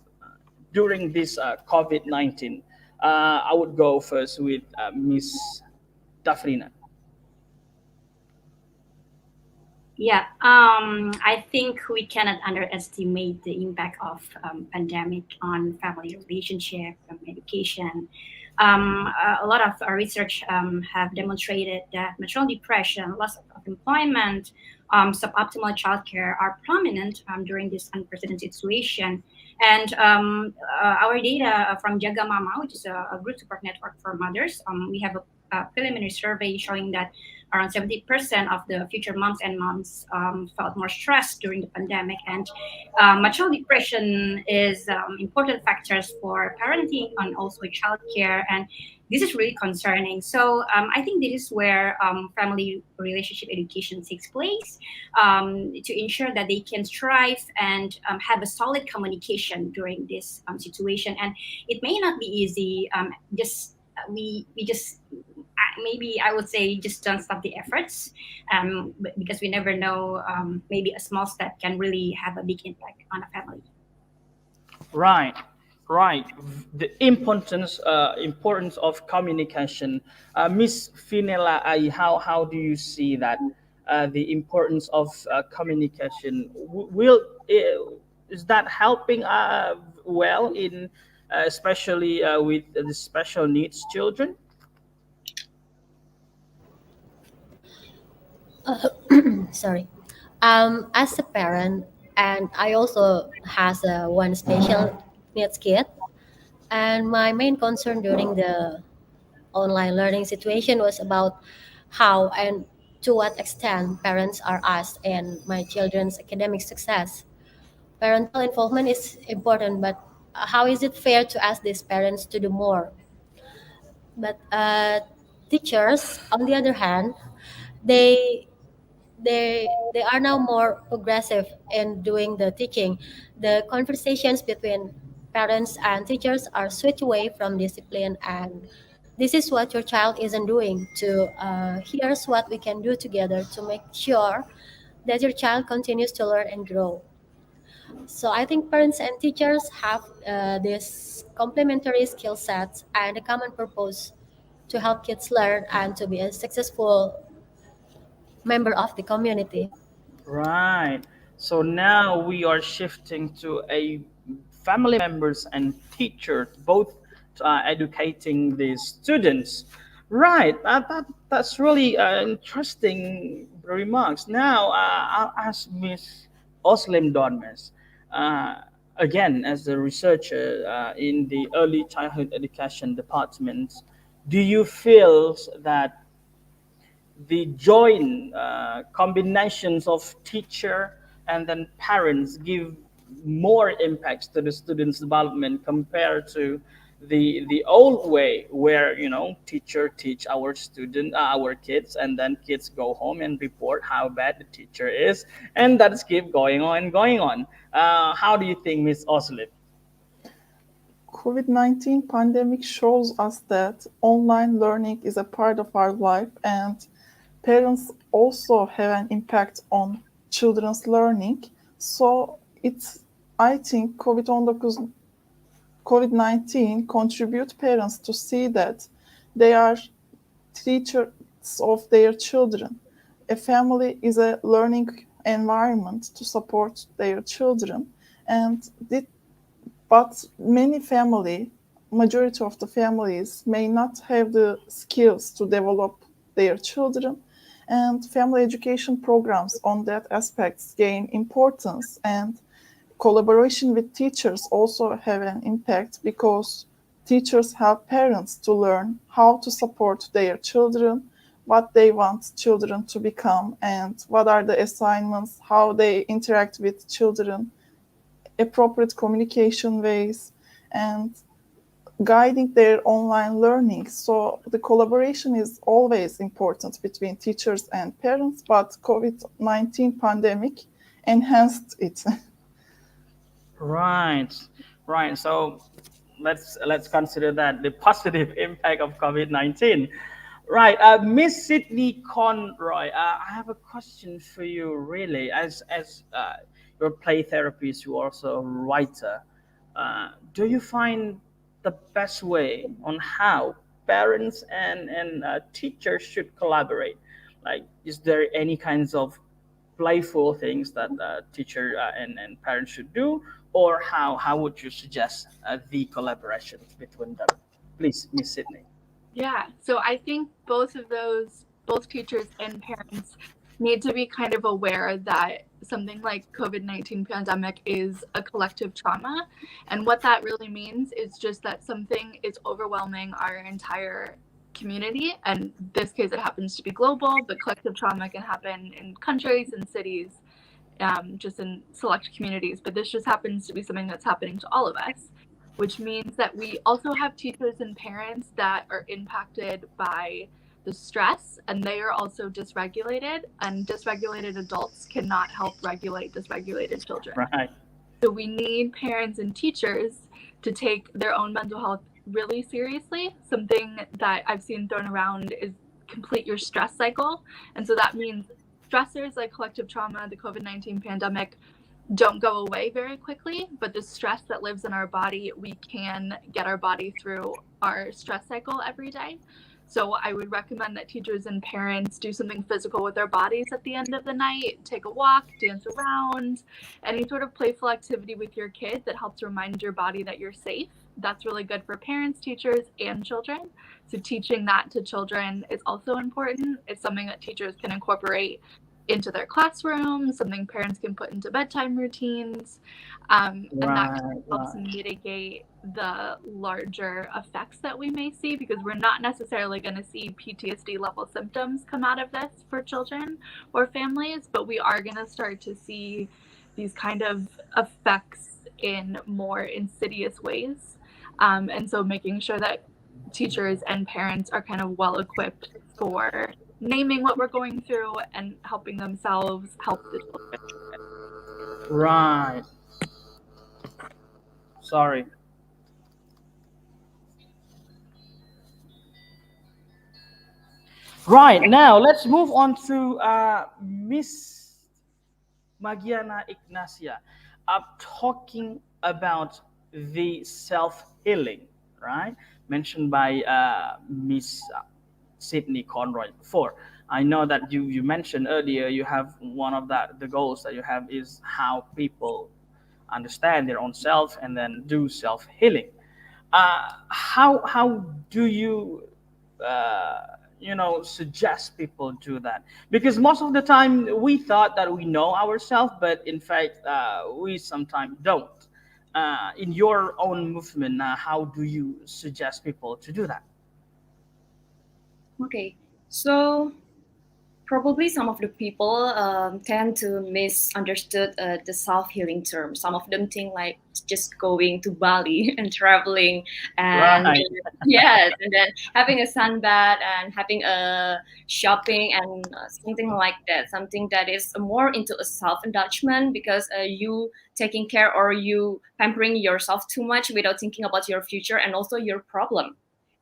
during this COVID-19? I would go first with Ms. Dafrina. Yeah, I think we cannot underestimate the impact of pandemic on family relationship and education. A lot of research have demonstrated that maternal depression, loss of employment, suboptimal childcare are prominent during this unprecedented situation. And our data from Jaga Mama, which is a group support network for mothers, we have a preliminary survey showing that around 70% of the future moms and moms felt more stressed during the pandemic. And maternal depression is important factors for parenting and also childcare. And this is really concerning. So I think this is where family relationship education takes place to ensure that they can strive and have a solid communication during this situation. And it may not be easy. We just maybe I would say just don't stop the efforts, because we never know. Maybe a small step can really have a big impact on a family. Right. The importance of communication. Ms. Finela, how do you see that the importance of communication? is that helping well in especially with the special needs children? Sorry. As a parent, and I also has one special needs kid, and my main concern during the online learning situation was about how and to what extent parents are asked in my children's academic success. Parental involvement is important, but how is it fair to ask these parents to do more? But teachers, on the other hand, they they are now more progressive in doing the teaching. The conversations between parents and teachers are switched away from discipline and this is what your child isn't doing to here's what we can do together to make sure that your child continues to learn and grow. So I think parents and teachers have this complementary skill sets and a common purpose to help kids learn and to be a successful member of the community. Right. So now we are shifting to a family members and teachers, both educating the students. Right. That's really interesting remarks. Now I'll ask Miss 𝗂𝗶𝗵𝗺𝗁. Again, as a researcher in the early childhood education department, do you feel that the joint combinations of teacher and then parents give more impacts to the students' development compared to the old way where teacher teach our kids, and then kids go home and report how bad the teacher is, and that's keep going on. How do you think, Miss 𝗂𝗶𝗵𝗺? COVID-19 pandemic shows us that online learning is a part of our life, and parents also have an impact on children's learning. So I think COVID-19 contribute parents to see that they are teachers of their children. A family is a learning environment to support their children, but majority of the families may not have the skills to develop their children, and family education programs on that aspects gain importance, and collaboration with teachers also have an impact because teachers help parents to learn how to support their children, what they want children to become, and what are the assignments, how they interact with children, appropriate communication ways, and guiding their online learning. So the collaboration is always important between teachers and parents, but COVID-19 pandemic enhanced it. Right. So let's consider that the positive impact of COVID-19. Right, Miss Sydney Conroy, I have a question for you. Really, as you're a play therapist, you're also a writer. Do you find the best way on how parents and teachers should collaborate? Like, is there any kinds of playful things that teacher and parents should do, or how would you suggest the collaboration between them? Please, Miss Sydney. Yeah, so I think both teachers and parents need to be kind of aware that something like COVID-19 pandemic is a collective trauma. And what that really means is just that something is overwhelming our entire community. And in this case, it happens to be global, but collective trauma can happen in countries and cities, just in select communities. But this just happens to be something that's happening to all of us, which means that we also have teachers and parents that are impacted by the stress, and they are also dysregulated, and dysregulated adults cannot help regulate dysregulated children. Right. So we need parents and teachers to take their own mental health really seriously. Something that I've seen thrown around is complete your stress cycle. And so that means stressors like collective trauma, the COVID-19 pandemic, don't go away very quickly, but the stress that lives in our body, we can get our body through our stress cycle every day. So I would recommend that teachers and parents do something physical with their bodies at the end of the night, take a walk, dance around, any sort of playful activity with your kid that helps remind your body that you're safe. That's really good for parents, teachers, and children. So teaching that to children is also important. It's something that teachers can incorporate into their classrooms, something parents can put into bedtime routines, and that helps mitigate the larger effects that we may see, because we're not necessarily going to see PTSD level symptoms come out of this for children or families, but we are going to start to see these kind of effects in more insidious ways. And so making sure that teachers and parents are kind of well equipped for naming what we're going through and helping themselves help the children. Right. Sorry. Right, now let's move on to Miss Magiana Ignacia. Talking about the self-healing, right? Mentioned by Miss Sydney Conroy before. I know that you mentioned earlier you have one of the goals that you have is how people understand their own self and then do self-healing. How do you suggest people do that? Because most of the time we thought that we know ourselves, but in fact we sometimes don't. In your own movement, how do you suggest people to do that? Okay, so probably some of the people tend to misunderstood the self-healing term. Some of them think like just going to Bali and traveling and yes, and then having a sunbath and having a shopping and something like that. Something that is more into a self-indulgence because you taking care or you pampering yourself too much without thinking about your future and also your problem.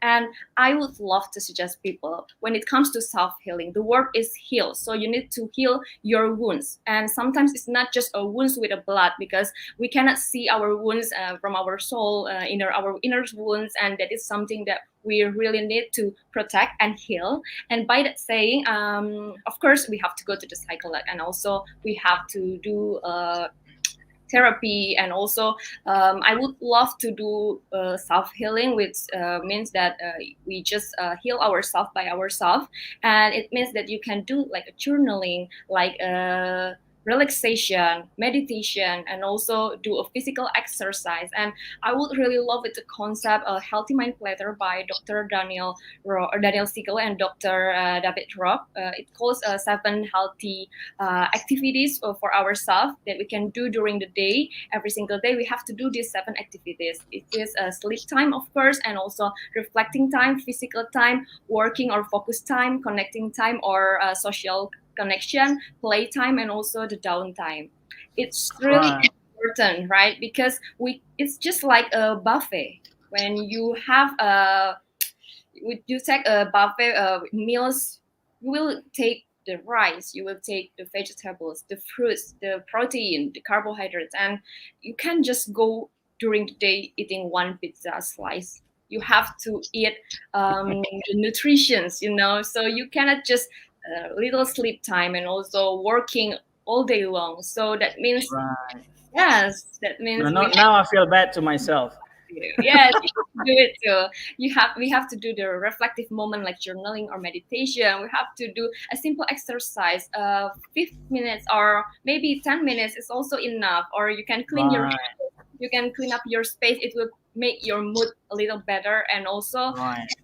And I would love to suggest people, when it comes to self-healing, the word is heal. So you need to heal your wounds. And sometimes it's not just a wounds with a blood, because we cannot see our wounds from our soul, our inner wounds. And that is something that we really need to protect and heal. And by that saying, of course, we have to go to the psychologist, and also we have to do therapy, and also I would love to do self-healing, which means that we just heal ourselves by ourselves, and it means that you can do like a journaling, like relaxation, meditation, and also do a physical exercise. And I would really love it, the concept of Healthy Mind Platter by Dr. 𝗪𝗪𝗪𝗪𝗪 and Dr. 𝗪𝗪𝗪𝗪. It calls 7 healthy activities for ourselves that we can do during the day. Every single day we have to do these 7 activities. It is sleep time, of course, and also reflecting time, physical time, working or focus time, connecting time, or social connection, playtime, and also the downtime. It's really important, right? Because it's just like a buffet. When you have you take a buffet meals, you will take the rice, you will take the vegetables, the fruits, the protein, the carbohydrates, and you can't just go during the day eating 1 pizza slice. You have to eat the nutritions, so you cannot just little sleep time and also working all day long. So that means, yes, that means now I feel bad to myself. Yes, you have to do it too. We have to do the reflective moment like journaling or meditation. We have to do a simple exercise. 5 minutes or maybe 10 minutes is also enough. Or you can clean you can clean up your space. It will make your mood a little better, and also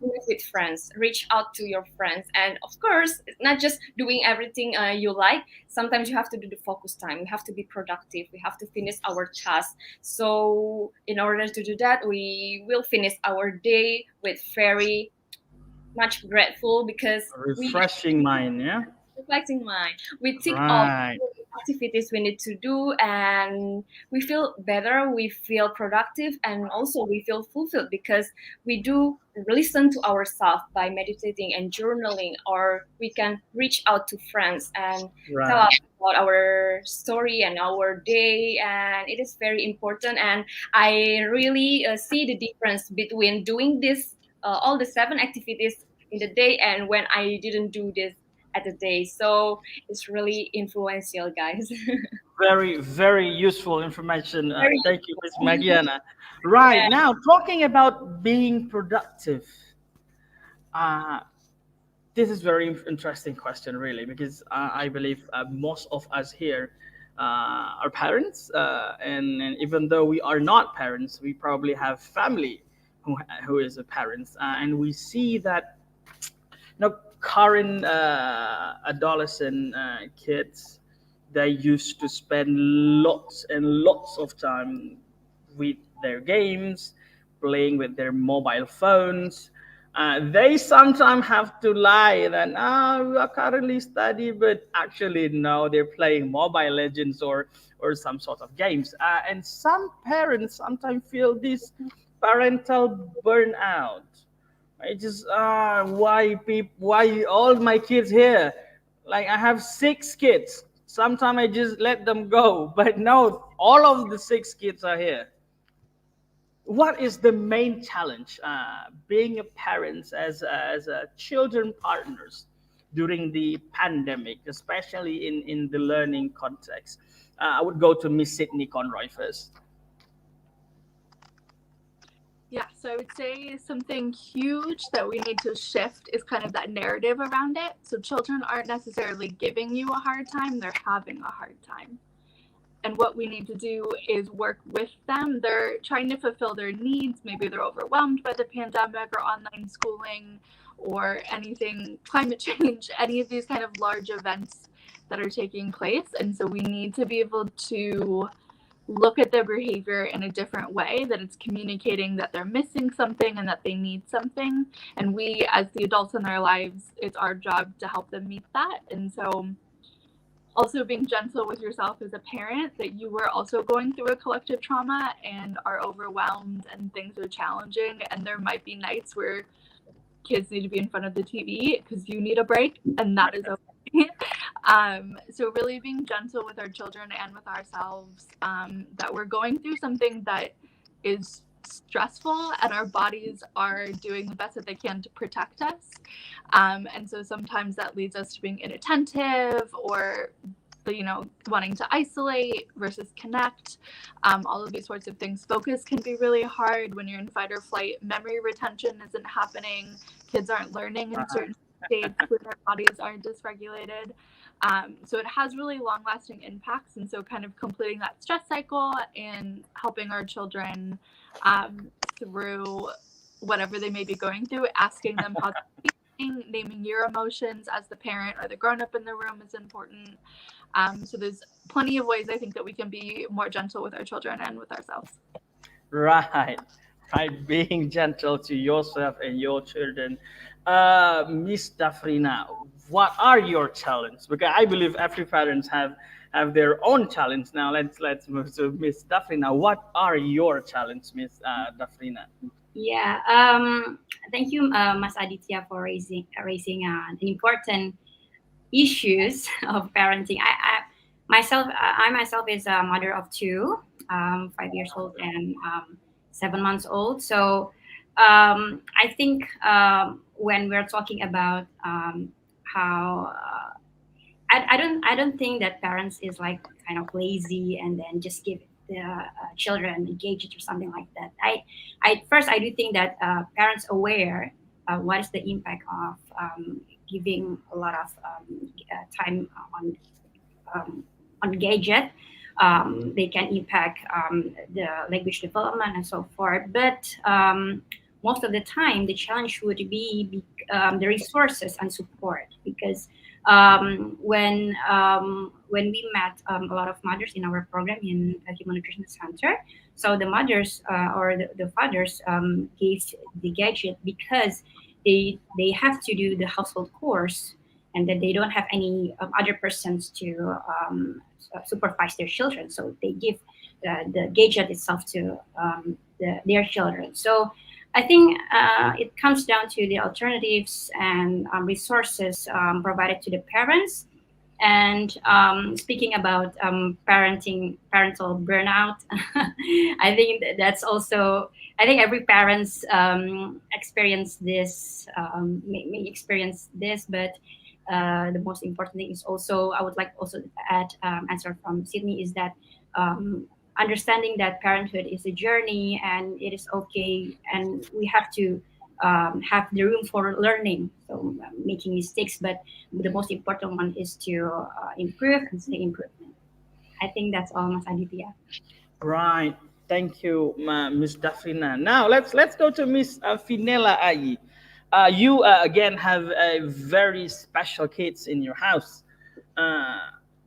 with friends, reach out to your friends. And of course, it's not just doing everything you like. Sometimes you have to do the focus time. We have to be productive. We have to finish our task. So in order to do that, we will finish our day with very much grateful, because refreshing mind, reflecting mind. We think of activities we need to do, and we feel better, we feel productive, and also we feel fulfilled because we do listen to ourselves by meditating and journaling, or we can reach out to friends and tell us about our story and our day. And it is very important, and I really see the difference between doing this all the 7 activities in the day and when I didn't do this at the day. So it's really influential, guys. Very, very useful information. Very Thank you, Ms. Magiana. Right, Yeah. now talking about being productive. This is very interesting question, really, because I believe most of us here are parents, and even though we are not parents, we probably have family who is a parent, and we see that current adolescent kids, they used to spend lots and lots of time with their games, playing with their mobile phones. They sometimes have to lie that we are currently studying, but actually no, they're playing Mobile Legends or some sort of games. And some parents sometimes feel this parental burnout. I just why all my kids here? Like I have 6 kids. Sometimes I just let them go, but no, all of the 6 kids are here. What is the main challenge being a parent as a children partners during the pandemic, especially in the learning context? I would go to Miss Sydney Conroy first. Yeah, so I would say something huge that we need to shift is kind of that narrative around it. So children aren't necessarily giving you a hard time, they're having a hard time. And what we need to do is work with them. They're trying to fulfill their needs. Maybe they're overwhelmed by the pandemic or online schooling or anything, climate change, any of these kind of large events that are taking place. And so we need to be able to look at their behavior in a different way, that it's communicating that they're missing something and that they need something. And we, as the adults in their lives, it's our job to help them meet that. And so also being gentle with yourself as a parent, that you were also going through a collective trauma and are overwhelmed and things are challenging. And there might be nights where kids need to be in front of the TV because you need a break, and that is okay. So really being gentle with our children and with ourselves, that we're going through something that is stressful and our bodies are doing the best that they can to protect us. And so sometimes that leads us to being inattentive or wanting to isolate versus connect. All of these sorts of things. Focus can be really hard when you're in fight or flight. Memory retention isn't happening. Kids aren't learning in certain states when their bodies are dysregulated. So it has really long-lasting impacts. And so kind of completing that stress cycle and helping our children through whatever they may be going through, asking them how they're feeling, naming your emotions as the parent or the grown-up in the room is important. So there's plenty of ways I think that we can be more gentle with our children and with ourselves. Right, being gentle to yourself and your children. Miss Dafrina, what are your challenges? Because I believe every parents have their own challenge. Now let's move to Miss Dafrina. What are your challenges, Miss Dafrina? Yeah, thank you, Mas Aditya, for raising the important issues of parenting. I myself is a mother of 2, 5 years old and 7 months old. So I think when we're talking about how I don't think that parents is like kind of lazy and then just give the children a gadget or something like that. I do think that parents aware what is the impact of giving a lot of time on gadget. They can impact the language development and so forth. But most of the time, the challenge would be the resources and support, because when we met a lot of mothers in our program in Human Nutrition Center, so the mothers or the fathers gave the gadget because they have to do the household chores, and that they don't have any other persons to supervise their children. So they give the gadget itself to their children. So I think it comes down to the alternatives and resources provided to the parents. And speaking about parental burnout, I think that's also, I think every parents experience this, may experience this, but the most important thing is also, I would like also to add answer from Sydney, is that understanding that parenthood is a journey and it is okay, and we have to have the room for learning, so making mistakes, but the most important one is to improve and stay improvement. I think that's all, Mas Aditya. Right. Thank you, Ms. Dafrina. Now let's go to Ms. 𝗂𝗄𝗄. You again have a very special kids in your house.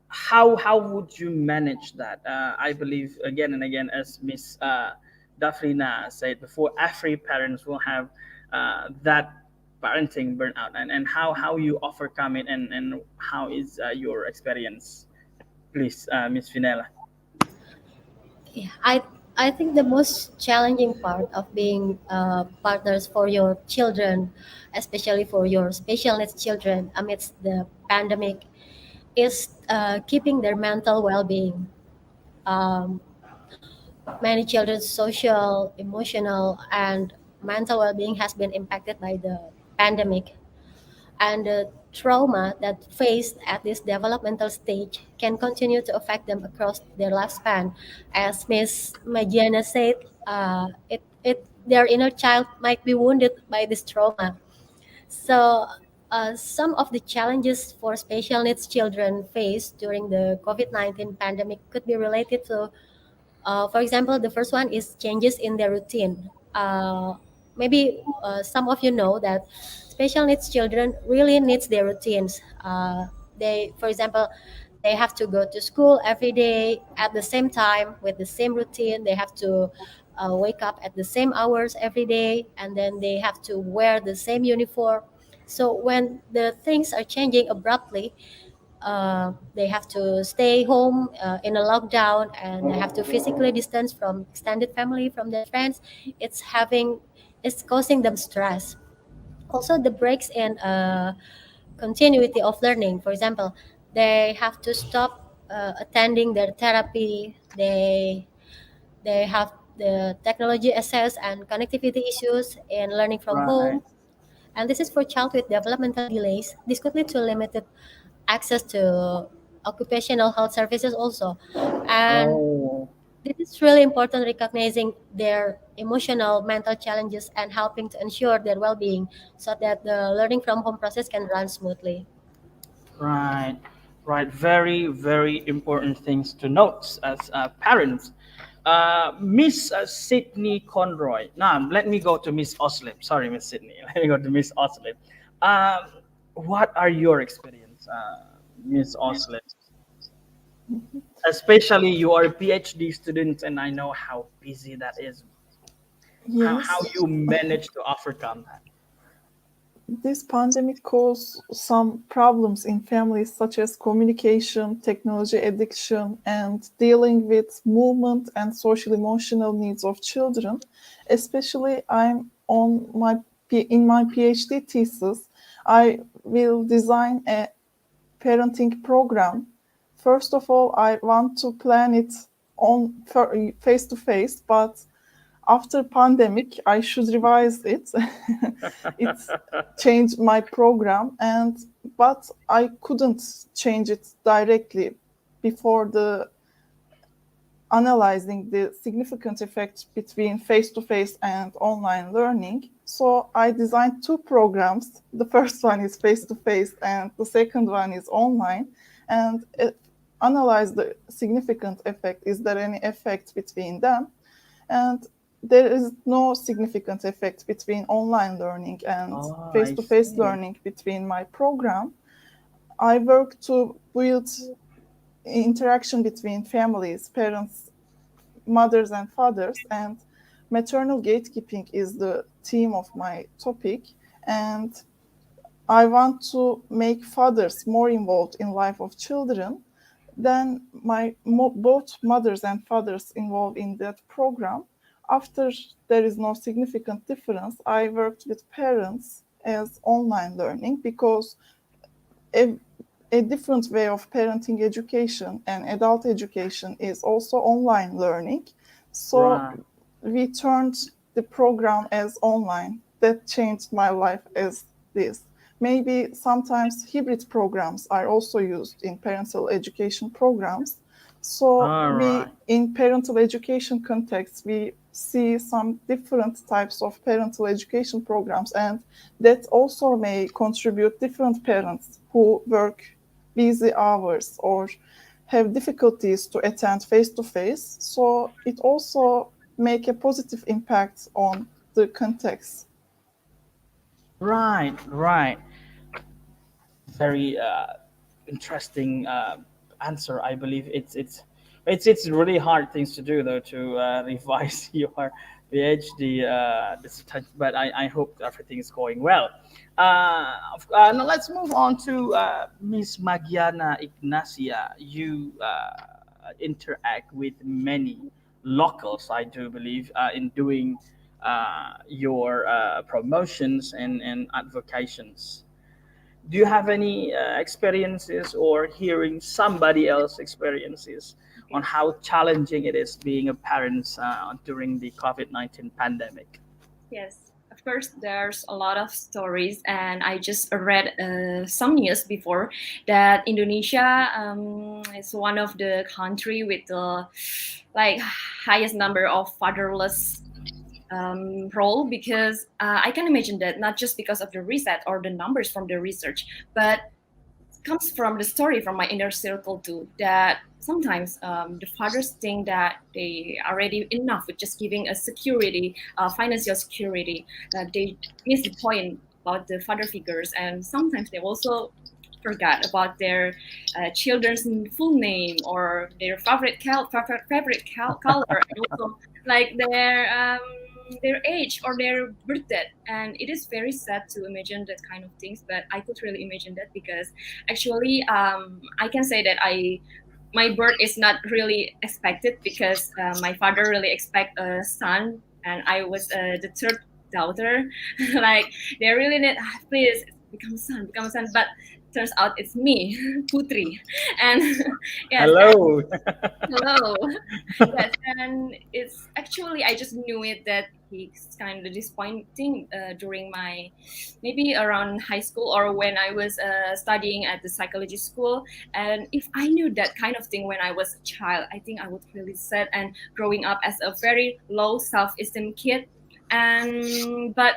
How would you manage that? I believe again and again, as Ms. Dafrina said before, every parents will have that parenting burnout, and how you overcome it, and how is your experience, please, Ms. 𝗂𝗄𝗄. Yeah, I think the most challenging part of being partners for your children, especially for your special needs children amidst the pandemic, is keeping their mental well-being. Many children's social, emotional, and mental well-being has been impacted by the pandemic, and the trauma that faced at this developmental stage can continue to affect them across their lifespan. As Miss Magiana said, their inner child might be wounded by this trauma. So, some of the challenges for special needs children face during the COVID-19 pandemic could be related to, for example, the first one is changes in their routine. Maybe some of you know that special needs children really needs their routines. For example, they have to go to school every day at the same time with the same routine. They have to wake up at the same hours every day, and then they have to wear the same uniform. So when the things are changing abruptly, they have to stay home in a lockdown, and they have to physically distance from extended family, from their friends. It's causing them stress. Also, the breaks in continuity of learning. For example, they have to stop attending their therapy. They have the technology access and connectivity issues in learning from Right. home. And this is for child with developmental delays. This could lead to limited access to occupational health services also. And Oh. this is really important, recognizing their emotional, mental challenges and helping to ensure their well-being so that the learning from home process can run smoothly. Right, right. Very, very important things to note as parents. Miss Sydney Conroy. Now, let me go to Miss 𝗂𝗄𝗄. Sorry, Miss Sydney. Let me go to Miss 𝗂𝗄𝗄. What are your experience, Miss 𝗂𝗄𝗄? Especially you are a PhD student, and I know how busy that is. Yes. How you manage to overcome that? This pandemic caused some problems in families, such as communication, technology addiction, and dealing with movement and social emotional needs of children. Especially, I'm in my PhD thesis, I will design a parenting program. First of all, I want to plan it on face-to-face, but after pandemic, I should revise it. It's changed my program, but I couldn't change it directly before analyzing the significant effect between face-to-face and online learning. So I designed two programs. The first one is face-to-face and the second one is online, and analyze the significant effect. Is there any effect between them? And there is no significant effect between online learning and face-to-face learning between my program. I work to build interaction between families, parents, mothers and fathers, and maternal gatekeeping is the theme of my topic. And I want to make fathers more involved in life of children. Then both mothers and fathers involved in that program. After there is no significant difference, I worked with parents as online learning, because a different way of parenting education and adult education is also online learning. So we turned the program as online. That changed my life as this. Maybe sometimes hybrid programs are also used in parental education programs. So in parental education context, we see some different types of parental education programs, and that also may contribute different parents who work busy hours or have difficulties to attend face-to-face. So it also make a positive impact on the context. Right. Very interesting answer. I believe it's really hard things to do though, to revise your PhD, but I hope everything is going well. Now let's move on to Ms. Magiana Ignacia. You interact with many locals, I do believe, in doing your promotions and advocations. Do you have any experiences or hearing somebody else's experiences on how challenging it is being a parent during the COVID-19 pandemic? Yes, of course, there's a lot of stories, and I just read some news before that Indonesia is one of the country with the highest number of fatherless role, because I can imagine that not just because of the research or the numbers from the research, but it comes from the story from my inner circle too, that sometimes the fathers think that they are already enough with just giving a security, financial security. They miss the point about the father figures, and sometimes they also forgot about their children's full name or their favorite color, and also their age or their birth date. And it is very sad to imagine that kind of things, but I could really imagine that, because actually I can say that my birth is not really expected, because my father really expect a son, and I was the third daughter. They really need, please become a son, but turns out it's me, Putri. And yes, hello. Hello. Yes, and it's actually, I just knew it that it's kind of disappointing during my, maybe around high school or when I was studying at the psychology school. And if I knew that kind of thing when I was a child, I think I would really sad and growing up as a very low self-esteem kid. But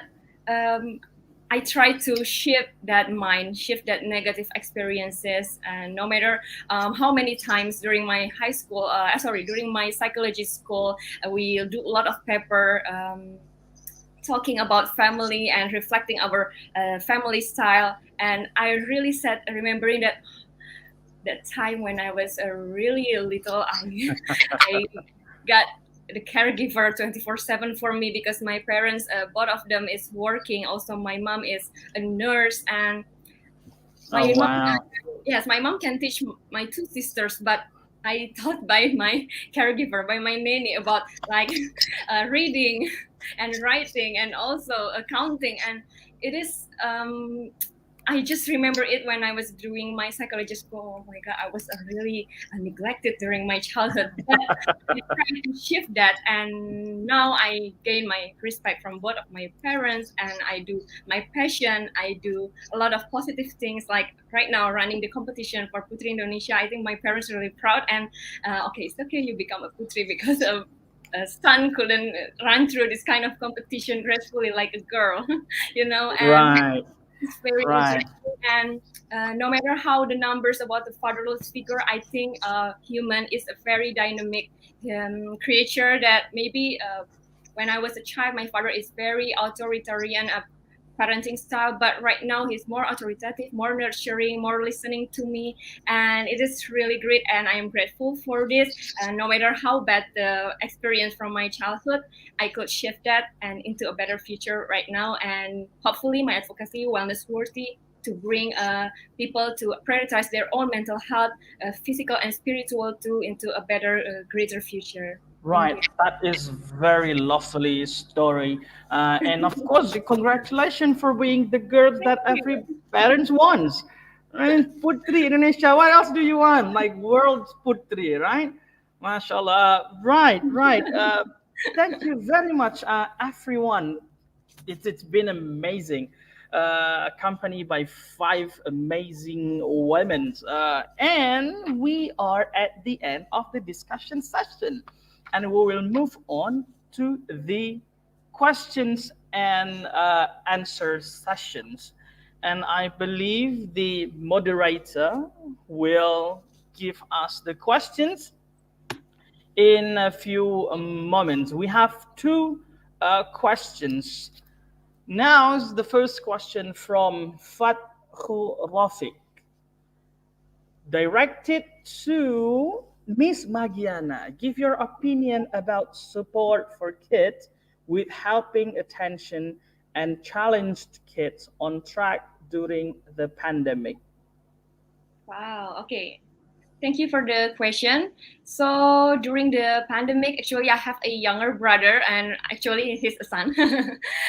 I try to shift that mind, shift that negative experiences, and no matter how many times during my during my psychology school, we do a lot of paper talking about family and reflecting our family style. And I really sad remembering that time when I was really little, I got the caregiver 24/7 for me, because my parents, both of them is working. Also, my mom is a nurse, and my mom can teach my two sisters, but I taught by my caregiver, by my nanny, about reading and writing and also accounting. And it is I just remember it when I was doing my psychology school. Oh my God, I was really neglected during my childhood. But I tried to shift that, and now I gain my respect from both of my parents, and I do my passion. I do a lot of positive things, like right now running the competition for Putri Indonesia. I think my parents are really proud, and it's okay, you become a Putri, because of a son couldn't run through this kind of competition gracefully like a girl, And Right. it's very interesting. And no matter how the numbers about the fatherless figure, I think human is a very dynamic creature. That maybe when I was a child, my father is very authoritarian parenting style, but right now he's more authoritative, more nurturing, more listening to me, and it is really great, and I am grateful for this. And no matter how bad the experience from my childhood, I could shift that and into a better future right now, and hopefully my advocacy wellness worthy to bring people to prioritize their own mental health, physical and spiritual too, into a better, greater future. Right, that is very lovely story, and of course, congratulations for being the girl that every parent wants, Right? Putri Indonesia. What else do you want? Like world Putri, right? MashaAllah. Right. Thank you very much, everyone. It's been amazing. Accompanied by 5 amazing women. And we are at the end of the discussion session. And we will move on to the questions and answer sessions. And I believe the moderator will give us the questions in a few moments. We have 2 questions. Now, the first question from 𝗪𝗪𝗺, directed to Miss Magiana. Give your opinion about support for kids with helping attention and challenged kids on track during the pandemic. Wow, okay. Thank you for the question. So during the pandemic, actually, I have a younger brother, and actually he's a son,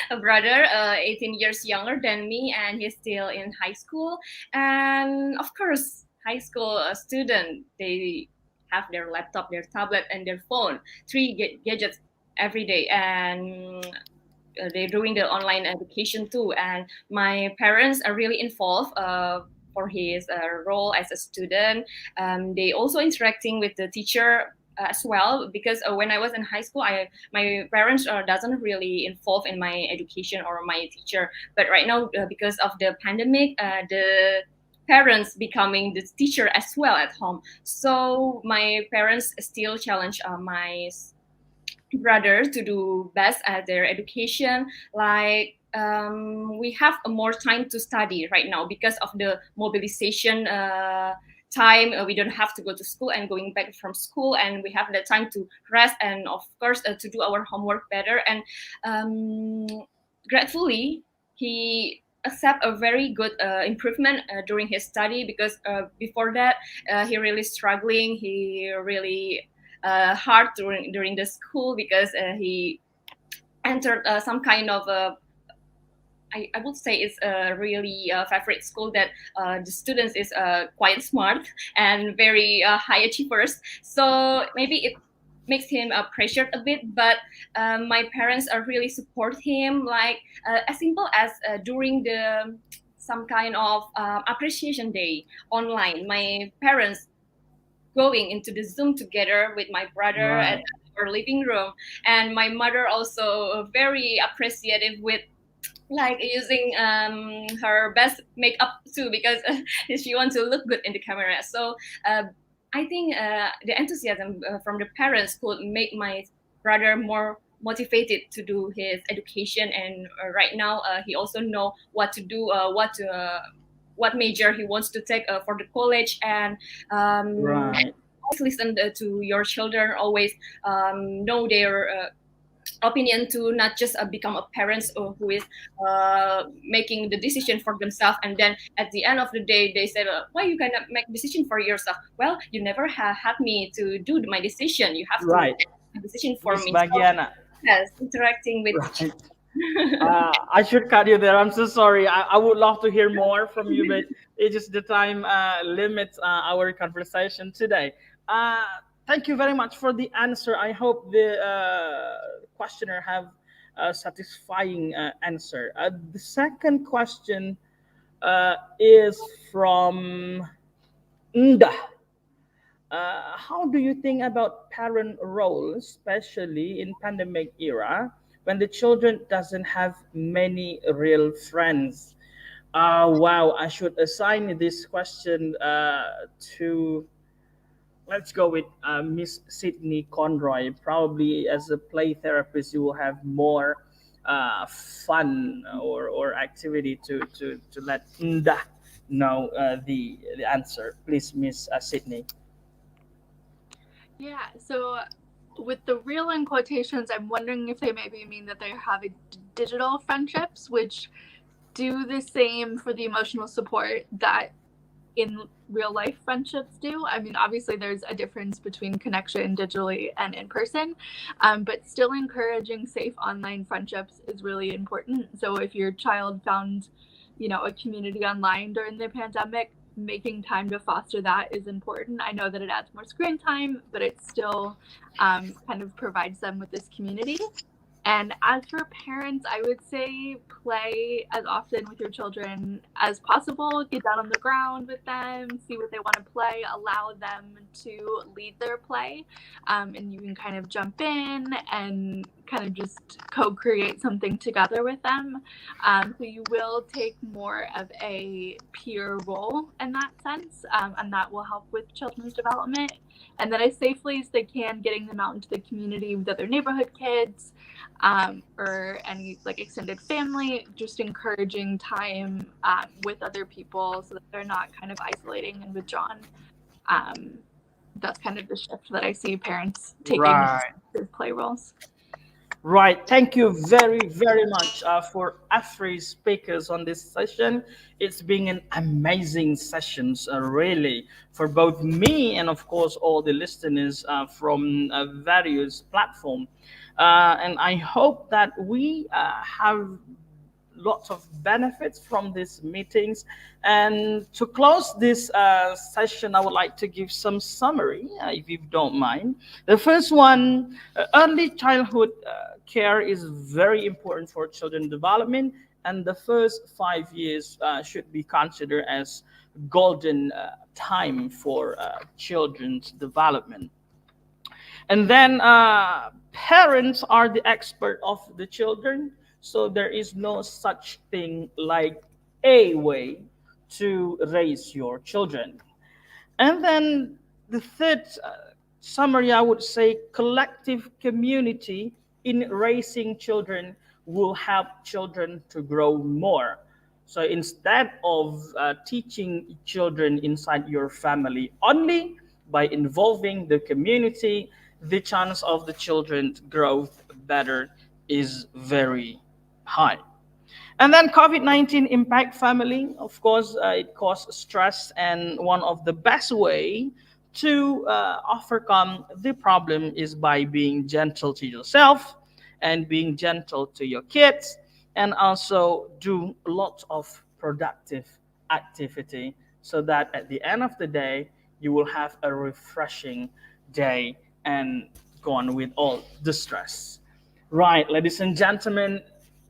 a brother, 18 years younger than me, and he's still in high school. And of course, high school student, they have their laptop, their tablet, and their phone, 3 gadgets every day. And they're doing the online education too. And my parents are really involved for his role as a student. They also interacting with the teacher as well, because when I was in high school, my parents doesn't really involve in my education or my teacher. But right now, because of the pandemic, the parents becoming the teacher as well at home. So my parents still challenge my brother to do best at their education. Like we have more time to study right now because of the mobilization time. We don't have to go to school and going back from school, and we have the time to rest and of course to do our homework better. And gratefully, he accept a very good improvement during his study, because before that he really struggling. He really hard during the school, because he entered some kind of I would say it's a really favorite school that the students is quite smart and very high achievers. So maybe it makes him pressured a bit, but my parents are really support him. Like as simple as during the some kind of appreciation day online, my parents going into the Zoom together with my brother at our living room, and my mother also very appreciative with like using her best makeup too, because she wants to look good in the camera. So I think the enthusiasm from the parents could make my brother more motivated to do his education. And right now he also know what to do, what major he wants to take for the college. And always listen to your children, always know their opinion, to not just become a parent who is making the decision for themselves, and then at the end of the day they say, why you cannot make decision for yourself? Well, you never had me to do my decision, you have to make a decision for me. Magiana. So, yes, interacting with I should cut you there. I'm so sorry. I would love to hear more from you, but it's just the time limits our conversation today. Thank you very much for the answer. I hope the questioner have a satisfying answer. The second question is from Nda. How do you think about parent role, especially in pandemic era, when the children doesn't have many real friends? Wow, I should assign this question to, let's go with Miss Sydney Conroy. Probably as a play therapist, you will have more fun or activity to let Nda know the answer. Please, Miss Sydney. Yeah, so with the real in quotations, I'm wondering if they maybe mean that they're having digital friendships, which do the same for the emotional support that in real life friendships do. I mean, obviously there's a difference between connection digitally and in person, but still encouraging safe online friendships is really important. So if your child found, a community online during the pandemic, making time to foster that is important. I know that it adds more screen time, but it still kind of provides them with this community. And as for parents, I would say play as often with your children as possible. Get down on the ground with them, see what they want to play, allow them to lead their play. And you can kind of jump in and kind of just co-create something together with them. So you will take more of a peer role in that sense, and that will help with children's development. And then as safely as they can, getting them out into the community with other neighborhood kids, or any like extended family, just encouraging time with other people so that they're not kind of isolating and withdrawn. That's kind of the shift that I see parents taking with play roles. Right. Thank you very, very much for every speakers on this session. It's been an amazing session, really, for both me and, of course, all the listeners from various platforms. And I hope that we have lots of benefits from these meetings. And to close this session, I would like to give some summary, if you don't mind. The first one, early childhood care is very important for children's development, and the first 5 years should be considered as golden time for children's development. And then parents are the expert of the children. So there is no such thing like a way to raise your children. And then the third summary, I would say, collective community in raising children will help children to grow more. So instead of teaching children inside your family only, by involving the community, the chance of the children's growth better is very high. And then COVID-19 impact family. Of course, it causes stress, and one of the best way to overcome the problem is by being gentle to yourself and being gentle to your kids, and also do lots of productive activity so that at the end of the day, you will have a refreshing day and gone with all the stress. Right, ladies and gentlemen,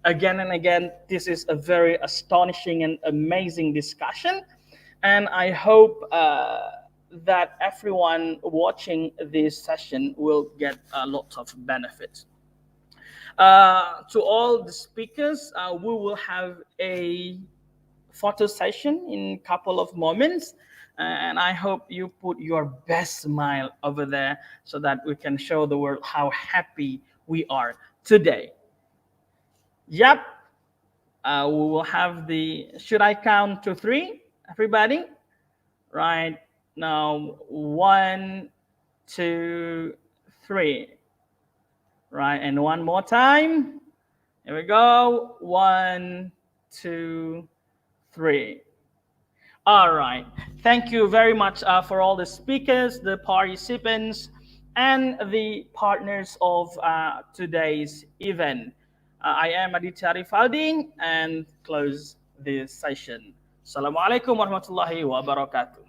again and again, this is a very astonishing and amazing discussion. And I hope that everyone watching this session will get a lot of benefits. To all the speakers, we will have a photo session in a couple of moments. And I hope you put your best smile over there so that we can show the world how happy we are today. Yep. We will have the, should I count to 3, everybody? Right now, 1, 2, 3. Right, and one more time. Here we go. 1, 2, 3. All right. Thank you very much for all the speakers, the participants, and the partners of today's event. I am 𝗪𝗲𝗰𝗶 and close this session. Assalamualaikum warahmatullahi wabarakatuh.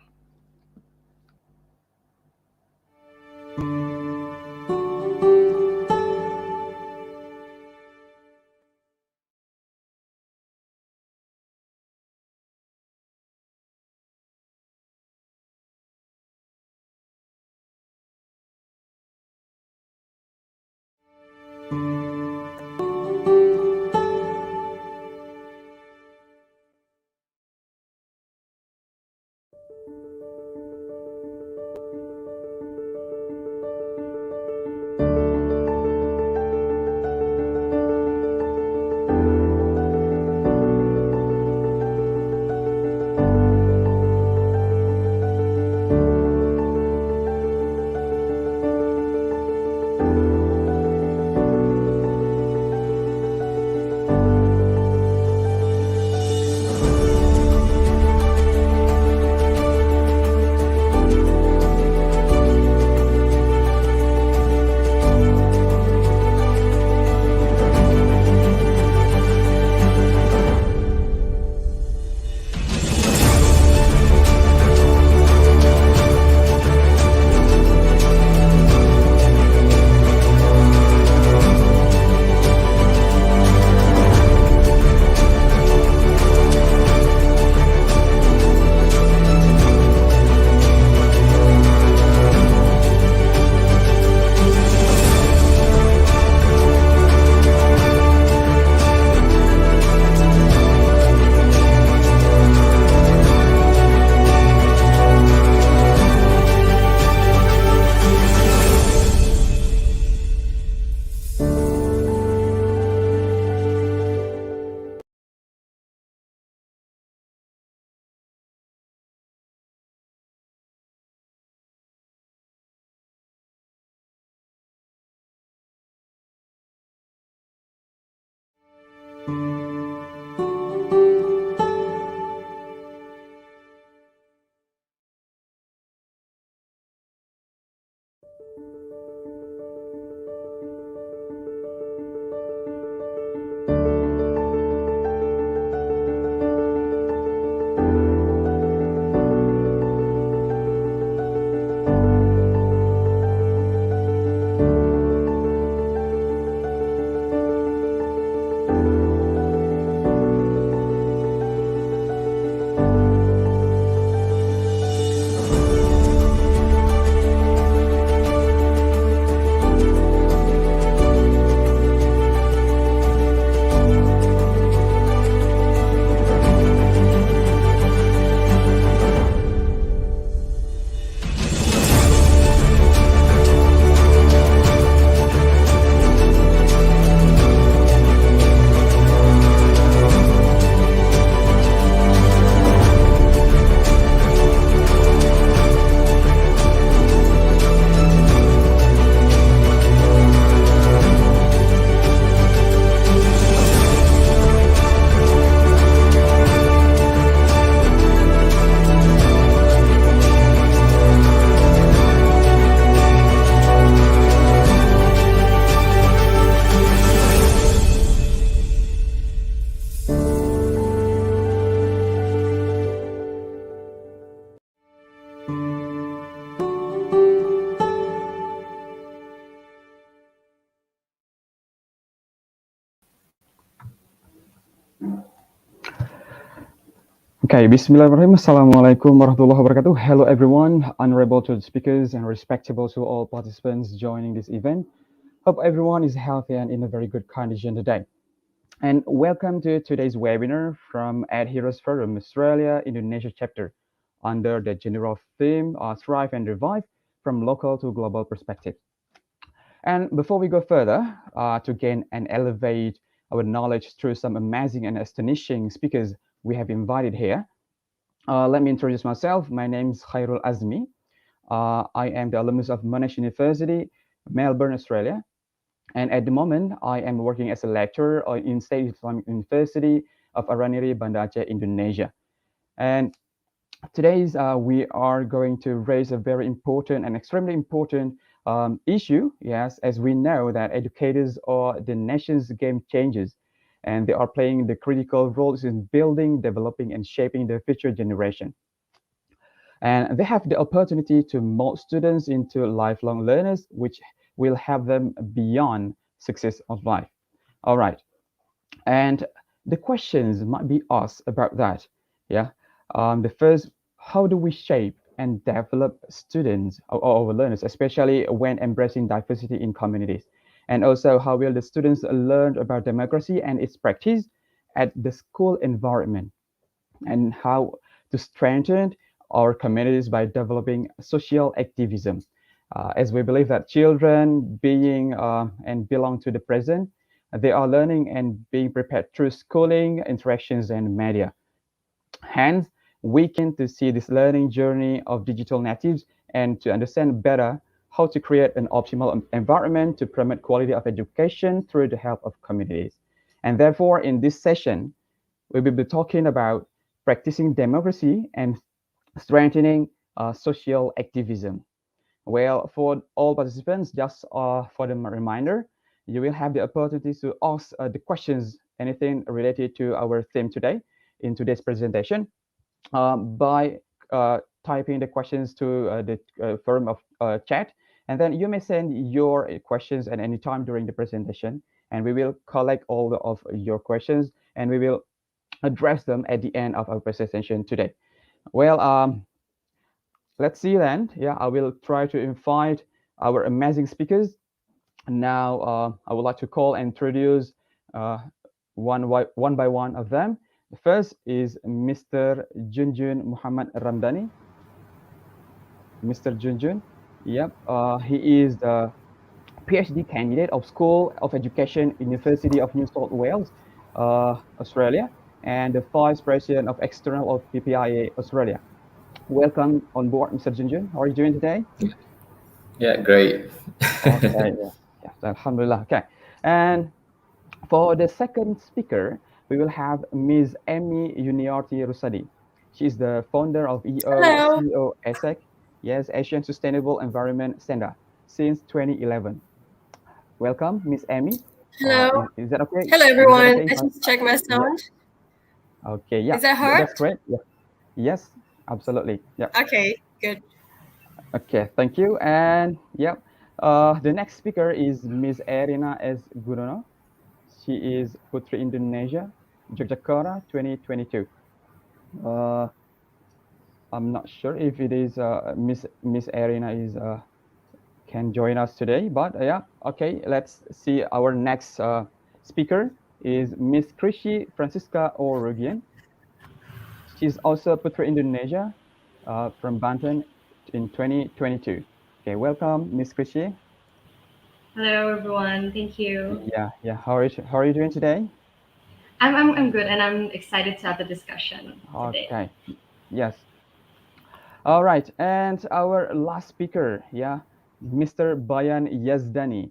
Okay, Bismillahirrahmanirrahim. Assalamualaikum warahmatullahi wabarakatuh. Hello everyone, honorable to the speakers and respectable to all participants joining this event. Hope everyone is healthy and in a very good condition today. And welcome to today's webinar from EdHeroes Forum, Australia, Indonesia Chapter, under the general theme, Thrive and Revive, from local to global perspective. And before we go further, to gain and elevate our knowledge through some amazing and astonishing speakers we have invited here, let me introduce myself. My name is 𝗖𝗹𝗶𝗺. I am the alumnus of Monash University, Melbourne, Australia. And at the moment, I am working as a lecturer in State Islamic University of 𝗬𝗺𝗵, Banda Aceh, Indonesia. And today we are going to raise a very important and extremely important issue. Yes, as we know that educators are the nation's game changers, and they are playing the critical roles in building, developing, and shaping the future generation. And they have the opportunity to mold students into lifelong learners, which will help them beyond success of life. All right. And the questions might be asked about that. Yeah. The first, how do we shape and develop students or our learners, especially when embracing diversity in communities? And also, how will the students learn about democracy and its practice at the school environment? And how to strengthen our communities by developing social activism, as we believe that children being and belong to the present, they are learning and being prepared through schooling, interactions, and media. Hence, we can to see this learning journey of digital natives and to understand better how to create an optimal environment to promote quality of education through the help of communities. And therefore, in this session, we will be talking about practicing democracy and strengthening social activism. Well, for all participants, just for the reminder, you will have the opportunity to ask the questions, anything related to our theme today in today's presentation, by typing the questions to the forum of chat. And then you may send your questions at any time during the presentation, and we will collect all of your questions and we will address them at the end of our presentation today. Well, let's see then. Yeah, I will try to invite our amazing speakers. Now, I would like to call and introduce one by one of them. The first is Mr. Junjun Muhammad Ramdhani. Mr. Junjun, yep, he is the PhD candidate of School of Education, University of New South Wales, Australia, and the Vice President of External of PPIA Australia. Welcome on board, Mr. Junjun. How are you doing today? Yeah, great. Okay, yes, alhamdulillah. Okay, and for the second speaker, we will have Ms. Emy Yuniarti Rusadi. She is the founder of 𝗍𝗶𝗆, yes, Asian Sustainable Environment Center, since 2011. Welcome, Ms. Emy. Hello. Is that okay? Hello, everyone. Okay? I just check my sound. Yeah. Okay, yeah. Is that hard? That's great. Yeah. Yes, absolutely. Yeah. Okay, good. Okay, thank you. And yeah, the next speaker is Ms. Erina S. Gudono. She is Putri Indonesia, Yogyakarta, 2022. I'm not sure if it is Miss Erina is can join us today, but yeah, okay. Let's see. Our next speaker is Miss 𝗪𝗕 Francisca O'Rourke. She's also Putri Indonesia from Banten in 2022. Okay, welcome, Miss 𝗪𝗕. Hello, everyone. Thank you. Yeah. How are you doing today? I'm good, and I'm excited to have the discussion today. Okay. Yes. All right, and our last speaker, yeah, Mr. Bayan Yazdani.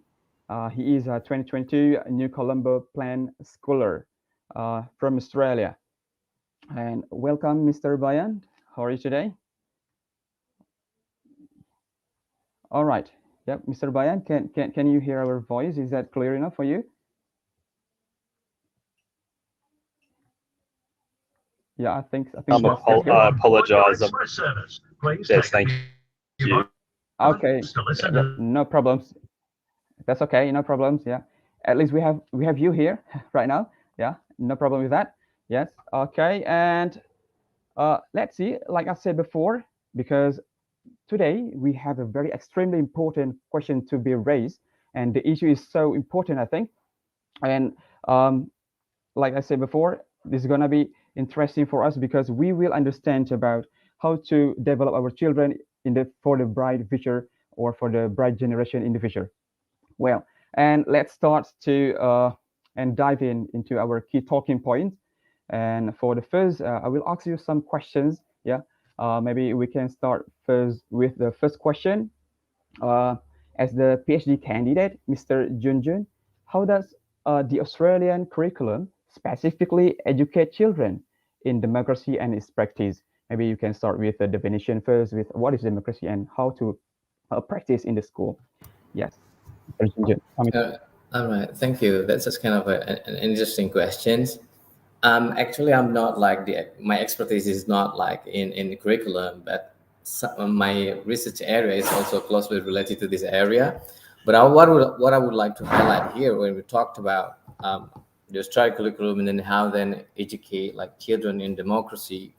He is a 2022 New Colombo Plan Scholar from Australia. And welcome, Mr. Bayan. How are you today? All right. Yep, Mr. Bayan, can you hear our voice? Is that clear enough for you? Yeah, I think that's good. I apologize. Yes, thank you. Okay, yeah, no problems. That's okay, no problems. Yeah, at least we have you here right now. Yeah, no problem with that. Yes, okay. And Let's see, like I said before, because today we have a very extremely important question to be raised, and the issue is so important, I think. And like I said before, this is gonna be interesting for us because we will understand about how to develop our children for the bright future or for the bright generation in the future. Well, and let's start to and dive into our key talking points. And for the first, I will ask you some questions. Yeah, maybe we can start first with the first question. As the PhD candidate, Mr. Junjun, how does the Australian curriculum specifically educate children in democracy and its practice? Maybe you can start with the definition first, with what is democracy and how to practice in the school. Yes, Mr. Junjun. All right, thank you. That's just kind of an interesting question. Actually, I'm not like my expertise is not like in the curriculum, but my research area is also closely related to this area. But what I would like to highlight here when we talked about the Australian curriculum and then how then educate like children in democracy.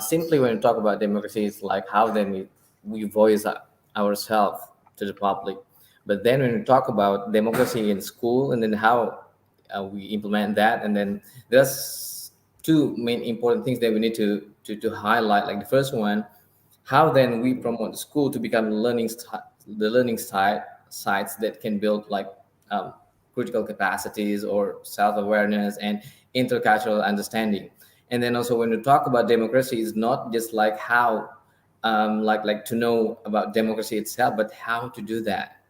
Simply when we talk about democracy, it's like how then we voice ourselves to the public. But then when we talk about democracy in school and then how we implement that, and then there's two main important things that we need to highlight. Like the first one, how then we promote the school to become the learning sites that can build like critical capacities or self-awareness and intercultural understanding. And then also when we talk about democracy, it's not just like how like to know about democracy itself, but how to do that.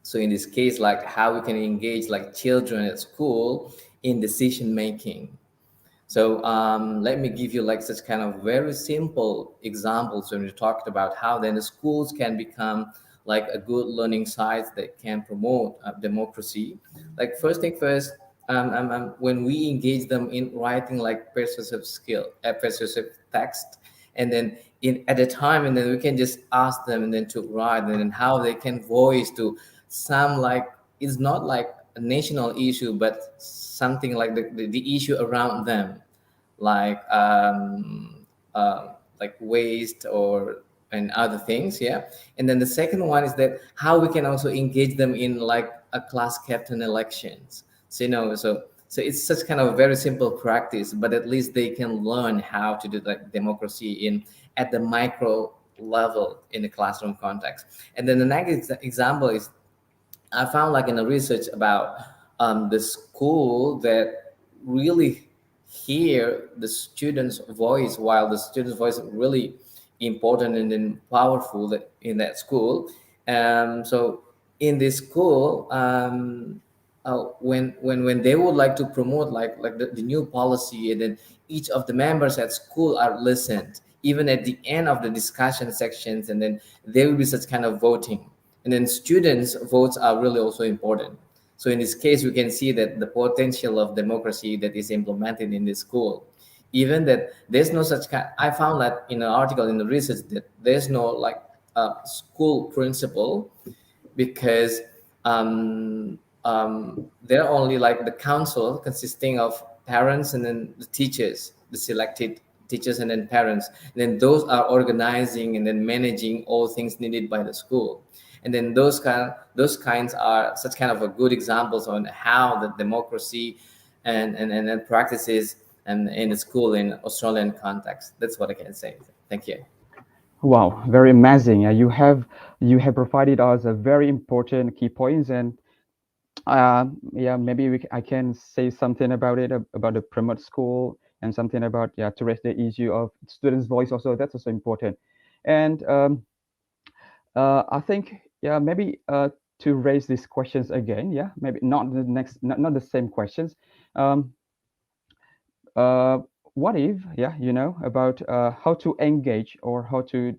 So in this case, like how we can engage like children at school in decision making. So let me give you like such kind of very simple examples when we talked about how then the schools can become like a good learning site that can promote democracy. Like first thing first, when we engage them in writing like persuasive text, and then at the time, and then we can just ask them and then to write, and then how they can voice to some like it's not like a national issue, but something like the issue around them, like waste or and other things. Yeah. And then the second one is that how we can also engage them in like a class captain elections. So so it's such kind of very simple practice, but at least they can learn how to do like democracy at the micro level in the classroom context. And then the next example is I found like in the research about the school that really hear the students' voice, while the students' voice is really important and then powerful in that school. So in this school, when they would like to promote like the new policy, and then each of the members at school are listened, even at the end of the discussion sections, and then there will be such kind of voting. And then students' votes are really also important. So in this case, we can see that the potential of democracy that is implemented in the school, even that there's no such kind. I found that in an article in the research that there's no like school principal, because there are only like the council consisting of parents and then the teachers, the selected teachers and then parents. And then those are organizing and then managing all things needed by the school. And then those kinds are such kind of a good examples on how the democracy and practices and in the school in Australian context. That's what I can say. Thank you. Wow, very amazing. You have provided us a very important key points, and yeah, maybe I can say something about it, about the promote school, and something about to raise the issue of students' voice also. That's also important. And I think maybe to raise these questions again, maybe not the same questions. What if about how to engage or how to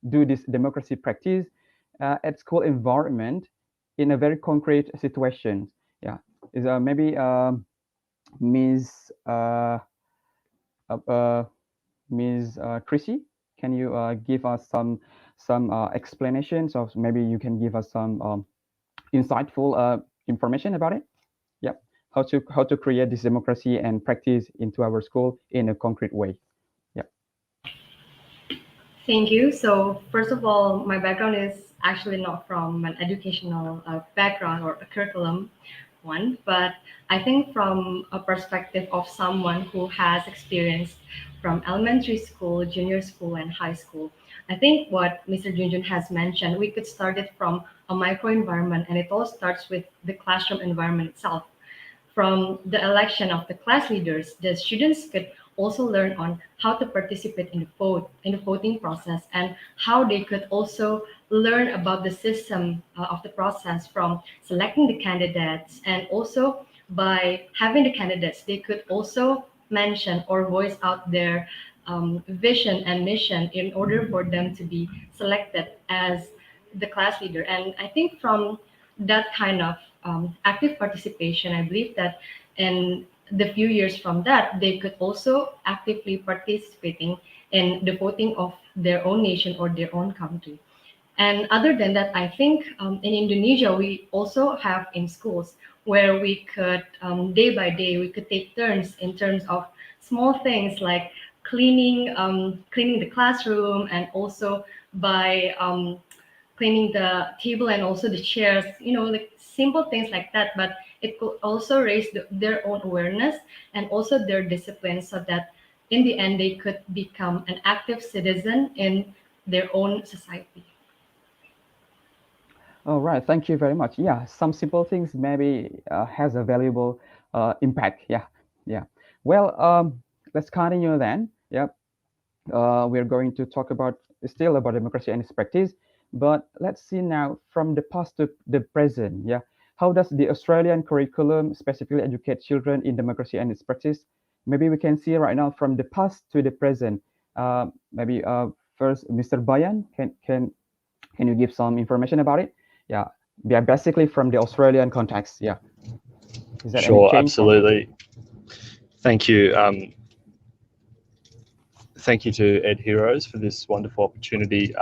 do this democracy practice at school environment in a very concrete situation? Is maybe 𝗂𝗃𝗃𝗃, can you give us some explanations, or maybe you can give us some insightful information about it? How to create this democracy and practice into our school in a concrete way. Thank you. So first of all, my background is actually not from an educational background or a curriculum one, but I think from a perspective of someone who has experienced from elementary school, junior school, and high school. I think what Mr. Junjun has mentioned, we could start it from a micro environment, and it all starts with the classroom environment itself. From the election of the class leaders, the students could also learn on how to participate in the voting process, and how they could also learn about the system of the process from selecting the candidates, and also by having the candidates, they could also mention or voice out their vision and mission in order for them to be selected as the class leader. And I think from that kind of active participation, I believe that in the few years from that, they could also actively participating in the voting of their own nation or their own country. And other than that, I think in Indonesia, we also have in schools where we could, day by day, we could take turns in terms of small things like cleaning the classroom, and also by cleaning the table and also the chairs, like simple things like that. But it could also raise their own awareness and also their discipline, so that in the end, they could become an active citizen in their own society. All right, thank you very much. Yeah, some simple things maybe has a valuable impact. Yeah. Well, let's continue then. Yep. We're going to talk still about democracy and its practice, but let's see now from the past to the present. Yeah. How does the Australian curriculum specifically educate children in democracy and its practice? Maybe we can see right now from the past to the present. Maybe first, Mr. Bayan, can you give some information about it? Yeah, basically from the Australian context. Yeah. Is that sure, absolutely. Thank you. Thank you to EdHeroes for this wonderful opportunity.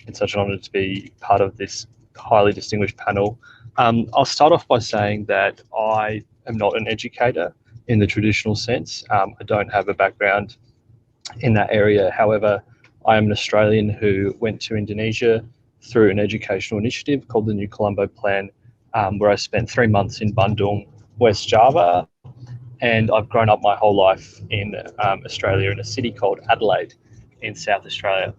It's such an honor to be part of this highly distinguished panel. I'll start off by saying that I am not an educator in the traditional sense. I don't have a background in that area. However, I am an Australian who went to Indonesia through an educational initiative called the New Colombo Plan, where I spent 3 months in Bandung, West Java, and I've grown up my whole life in Australia in a city called Adelaide in South Australia.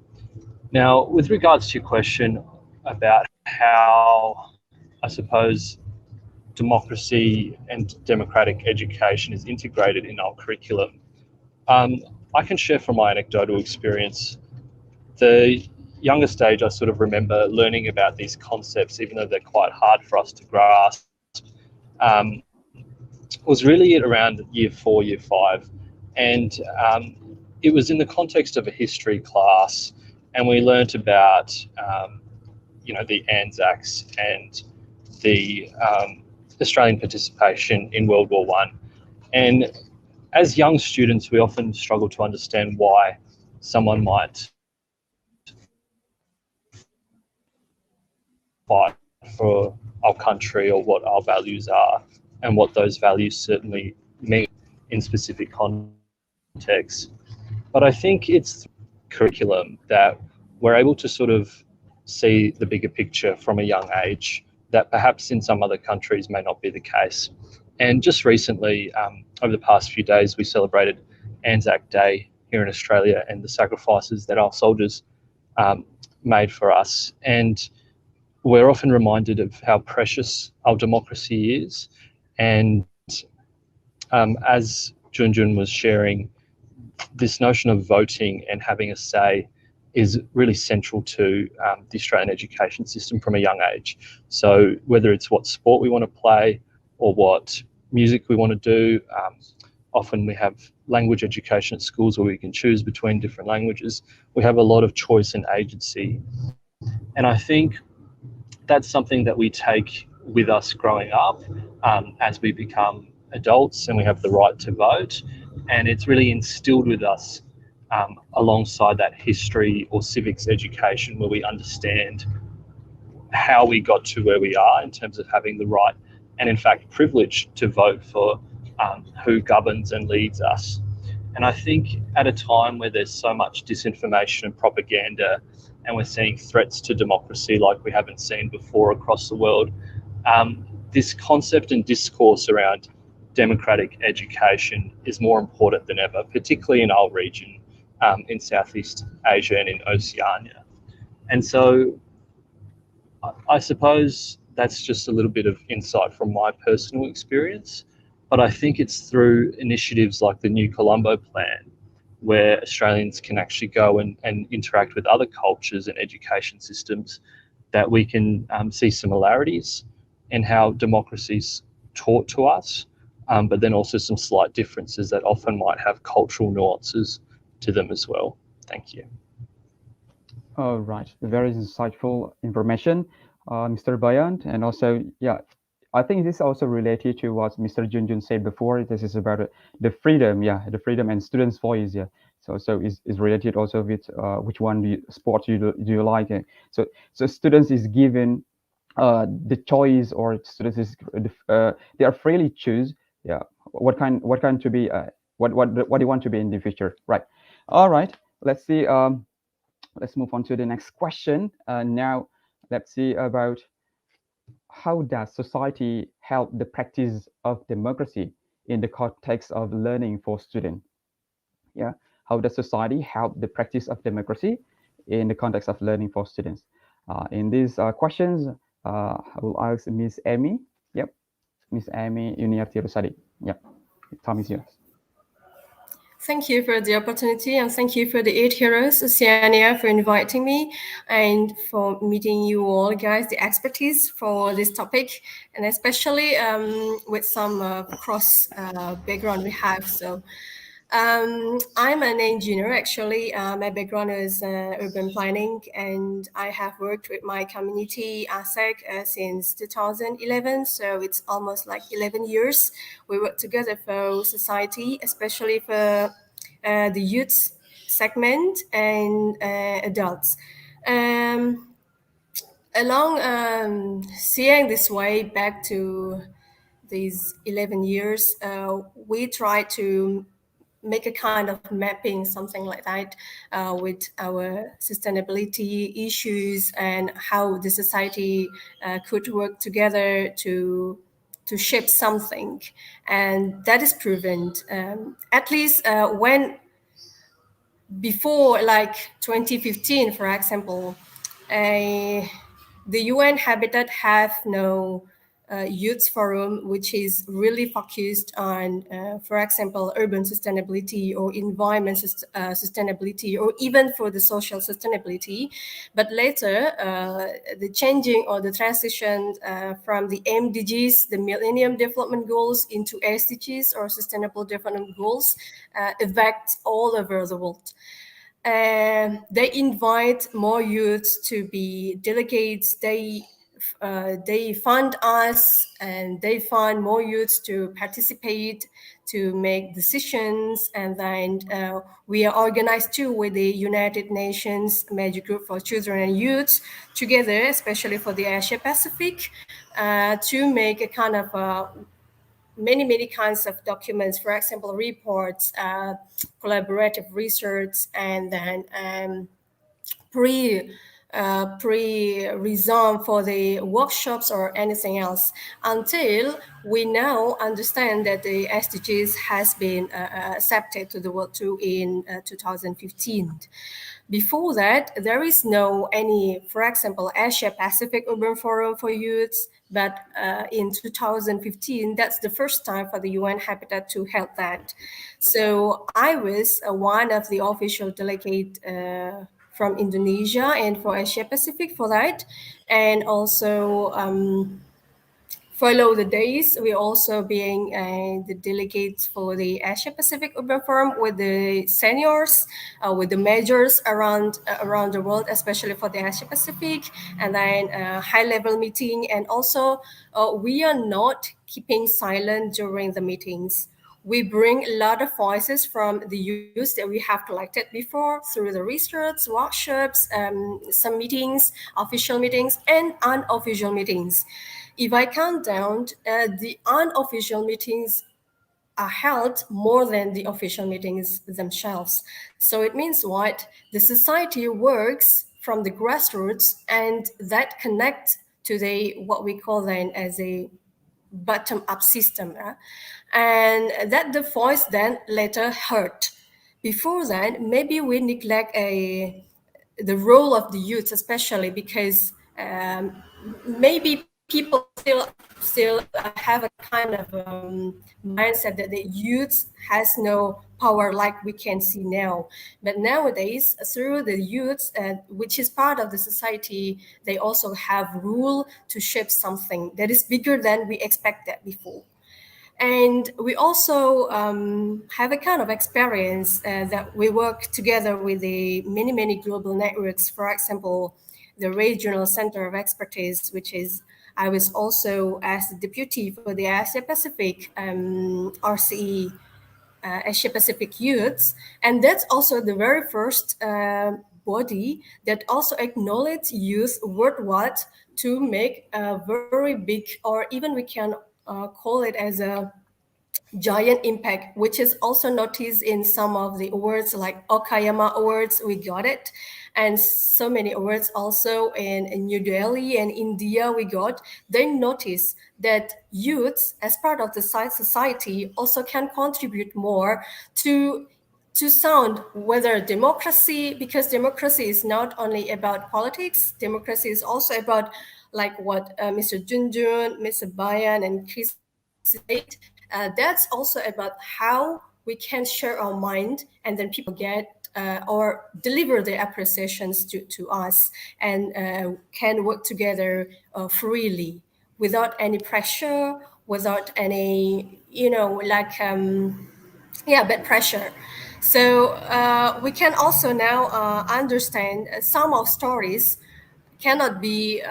Now, with regards to your question about how, I suppose, democracy and democratic education is integrated in our curriculum, I can share from my anecdotal experience. The youngest age I sort of remember learning about these concepts, even though they're quite hard for us to grasp, was really around year 4, year 5. And it was in the context of a history class, and we learnt about, the Anzacs and the Australian participation in World War I. And as young students, we often struggle to understand why someone might fight for our country or what our values are, and what those values certainly mean in specific contexts. But I think it's curriculum that we're able to sort of see the bigger picture from a young age that perhaps in some other countries may not be the case. And just recently, over the past few days, we celebrated Anzac Day here in Australia and the sacrifices that our soldiers made for us. And we're often reminded of how precious our democracy is. And as Junjun was sharing, this notion of voting and having a say is really central to the Australian education system from a young age. So whether it's what sport we want to play or what music we want to do, often we have language education at schools where we can choose between different languages. We have a lot of choice and agency. And I think that's something that we take with us growing up as we become adults and we have the right to vote. And it's really instilled with us alongside that history or civics education, where we understand how we got to where we are in terms of having the right and in fact privilege to vote for who governs and leads us. And I think at a time where there's so much disinformation and propaganda, and we're seeing threats to democracy like we haven't seen before across the world, this concept and discourse around democratic education is more important than ever, particularly in our region, in Southeast Asia and in Oceania. And so I suppose that's just a little bit of insight from my personal experience, but I think it's through initiatives like the New Colombo Plan, where Australians can actually go and interact with other cultures and education systems, that we can see similarities in how democracy's taught to us, but then also some slight differences that often might have cultural nuances to them as well. Thank you. All right, very insightful information, Mr. Bayan. And also, yeah, I think this is also related to what Mr. Junjun said before. This is about the freedom, the freedom and students' voice, So is related also with which one sport do you like. So students is given the choice, or students is they are freely choose, what kind to be, what you want to be in the future, right? All right, let's see. Let's move on to the next question. Now, let's see about how does society help the practice of democracy in the context of learning for students? How does society help the practice of democracy in the context of learning for students? In these questions, I will ask Ms. Amy. Ms. Amy, University Study. Time is yours. Thank you for the opportunity, and thank you for the EdHeroes Oceania for inviting me and for meeting you all guys, the expertise for this topic, and especially with some cross background we have. So I'm an engineer actually. My background is urban planning, and I have worked with my community ASEC since 2011. So it's almost like 11 years. We work together for society, especially for the youth segment and adults. Along seeing this way back to these 11 years, we try to make a kind of mapping, something like that, with our sustainability issues and how the society could work together to shape something. And that is proven, at least when before like 2015, for example, the UN Habitat have no youth forum, which is really focused on, for example, urban sustainability or environment sustainability, or even for the social sustainability. But later, the changing or the transition from the MDGs, the Millennium Development Goals, into SDGs or Sustainable Development Goals affects all over the world. They invite more youths to be delegates. They fund us, and they find more youths to participate, to make decisions. And then we are organized too with the United Nations Major Group for Children and Youth together, especially for the Asia Pacific, to make a kind of many kinds of documents, for example, reports, collaborative research, and then pre-resume for the workshops or anything else, until we now understand that the SDGs has been accepted to the world too in 2015. Before that, there is no any, for example, Asia Pacific Urban Forum for Youths, but in 2015, that's the first time for the UN Habitat to help that. So I was one of the official delegates from Indonesia and for Asia Pacific for that, and also follow the days. We're also being the delegates for the Asia Pacific Urban Forum with the seniors, with the majors around the world, especially for the Asia Pacific, and then high-level meeting. And also, we are not keeping silent during the meetings. We bring a lot of voices from the youth that we have collected before through the research, workshops, some meetings, official meetings, and unofficial meetings. If I count down, the unofficial meetings are held more than the official meetings themselves. So it means what? The society works from the grassroots, and that connects to the what we call then as a bottom-up system, and that the voice then later heard. Before that, maybe we neglect the role of the youth, especially because maybe people still have a kind of mindset that the youth has no power like we can see now. But nowadays, through the youth, which is part of the society, they also have rule to shape something that is bigger than we expected before. And we also have a kind of experience that we work together with the many global networks. For example, the Regional Center of Expertise, which is, I was also as the deputy for the Asia-Pacific RCE, Asia-Pacific Youths. And that's also the very first body that also acknowledges youth worldwide to make a very big, or even we can call it as a giant impact, which is also noticed in some of the awards like Okayama Awards, we got it. And so many awards also in New Delhi and India we got. They notice that youths as part of the society also can contribute more to sound whether democracy, because democracy is not only about politics, democracy is also about like what Mr. Junjun, Mr. Bayan and Chris said, that's also about how we can share our mind and then people get or deliver their appreciations to us and can work together freely without any pressure, without any, bad pressure. So we can also now understand some of stories cannot be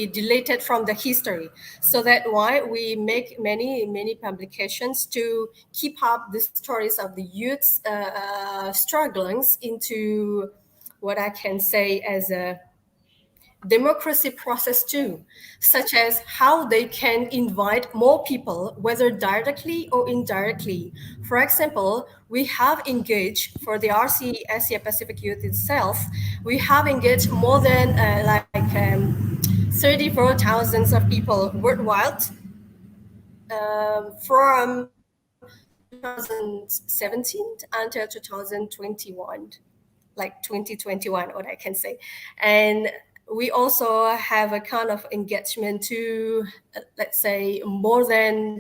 deleted from the history. So that's why we make many publications to keep up the stories of the youth's strugglings into what I can say as a democracy process too, such as how they can invite more people, whether directly or indirectly. For example, we have engaged for the RCE Asia Pacific Youth itself, we have engaged more than 34,000 of people worldwide from 2017 until 2021, like 2021, what I can say. And we also have a kind of engagement to, let's say, more than,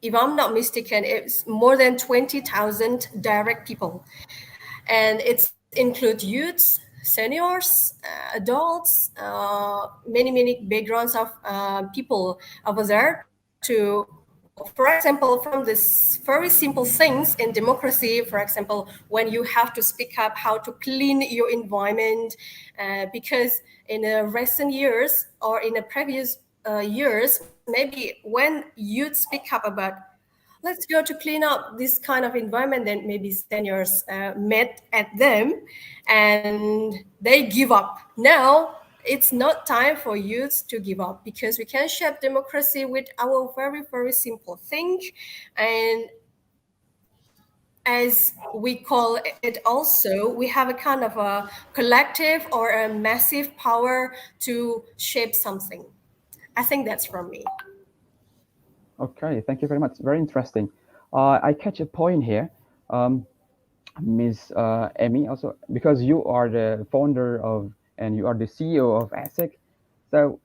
if I'm not mistaken, it's more than 20,000 direct people. And it includes youths, seniors, adults, many backgrounds of people over there to, for example, from this very simple things in democracy, for example, when you have to speak up how to clean your environment, because in the recent years or in the previous years, maybe when youth speak up about let's go to clean up this kind of environment, then maybe seniors met at them and they give up. Now, it's not time for youth to give up because we can shape democracy with our very simple thing. And as we call it also, we have a kind of a collective or a massive power to shape something. I think that's from me. Okay, thank you very much. Very interesting. I catch a point here, Ms. Amy, also because you are the founder of and you are the CEO of ASEC. So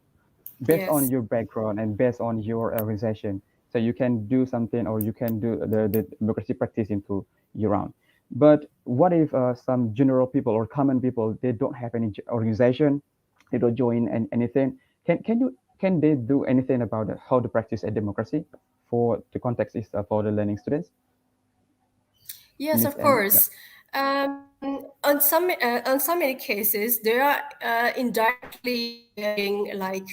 based on your background and based on your organization, so you can do something or you can do the democracy practice into year round. But what if some general people or common people, they don't have any organization, they don't join anything? Can they do anything about how to practice a democracy? For the context is for the learning students. Yes, of course. On some many cases, they are indirectly being like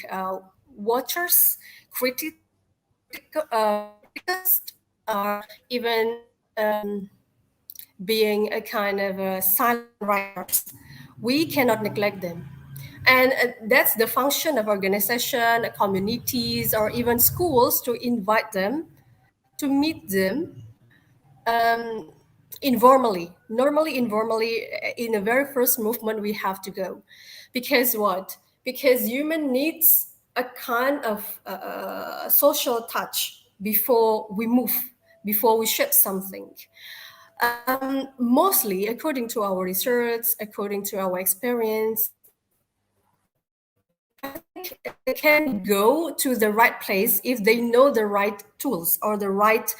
watchers, critics, or even being a kind of silent writers. We cannot neglect them. And that's the function of organization, communities, or even schools, to invite them, to meet them informally. Normally, informally, in the very first movement, we have to go. Because what? Because human needs a kind of social touch before we move, before we shape something. Mostly, according to our research, according to our experience, they can go to the right place if they know the right tools or the right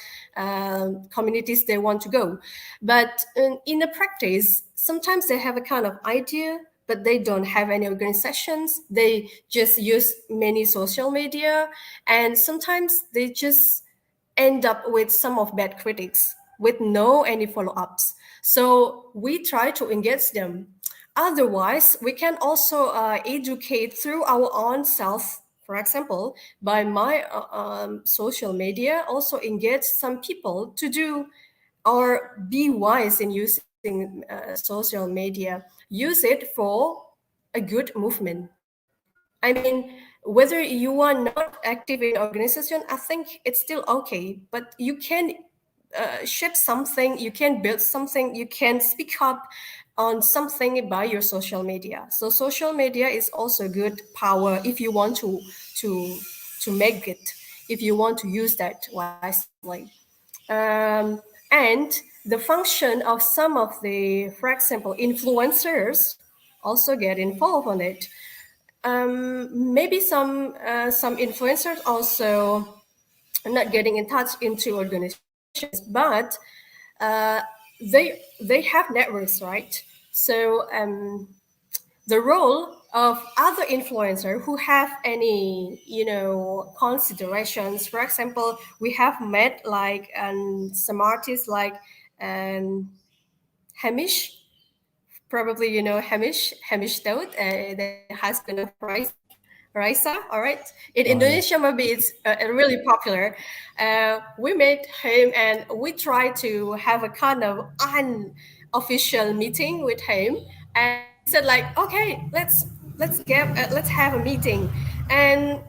communities they want to go. But in the practice, sometimes they have a kind of idea, but they don't have any organizations. They just use many social media, and sometimes they just end up with some of bad critics with no any follow-ups. So we try to engage them. Otherwise, we can also educate through our own self. For example, by my social media, also engage some people to do or be wise in using social media. Use it for a good movement. I mean, whether you are not active in organization, I think it's still okay, but you can shape something, you can build something, you can speak up on something by your social media. So social media is also good power if you want to make it, if you want to use that wisely. And the function of some of the, for example, influencers also get involved on it. Maybe some influencers also not getting in touch into organizations, but they have networks, right? So the role of other influencers who have any, considerations. For example, we have met like some artists like 𝗵𝗵𝗵𝗺. Probably you know 𝗕𝗵𝗵𝗵𝗺, the husband of 𝗧𝗲. All right. In Indonesia, maybe it's really popular. We met him and we tried to have a kind of unofficial meeting with him. And he said like, okay, let's have a meeting. And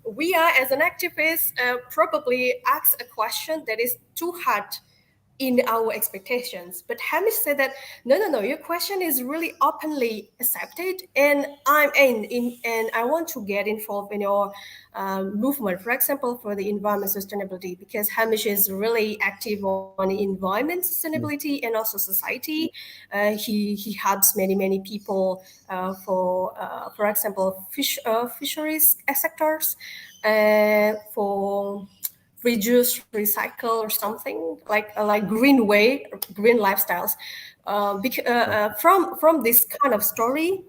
we are, as an activist, probably ask a question that is too hard in our expectations. But 𝗕𝗵𝗵𝗵𝗺 said that, no, your question is really openly accepted, and I'm in and I want to get involved in your movement, for example, for the environment sustainability, because 𝗕𝗵𝗵𝗵𝗺 is really active on environment sustainability and also society. He helps many people for example, fisheries sectors, for reduce, recycle, or something like green lifestyles. From this kind of story,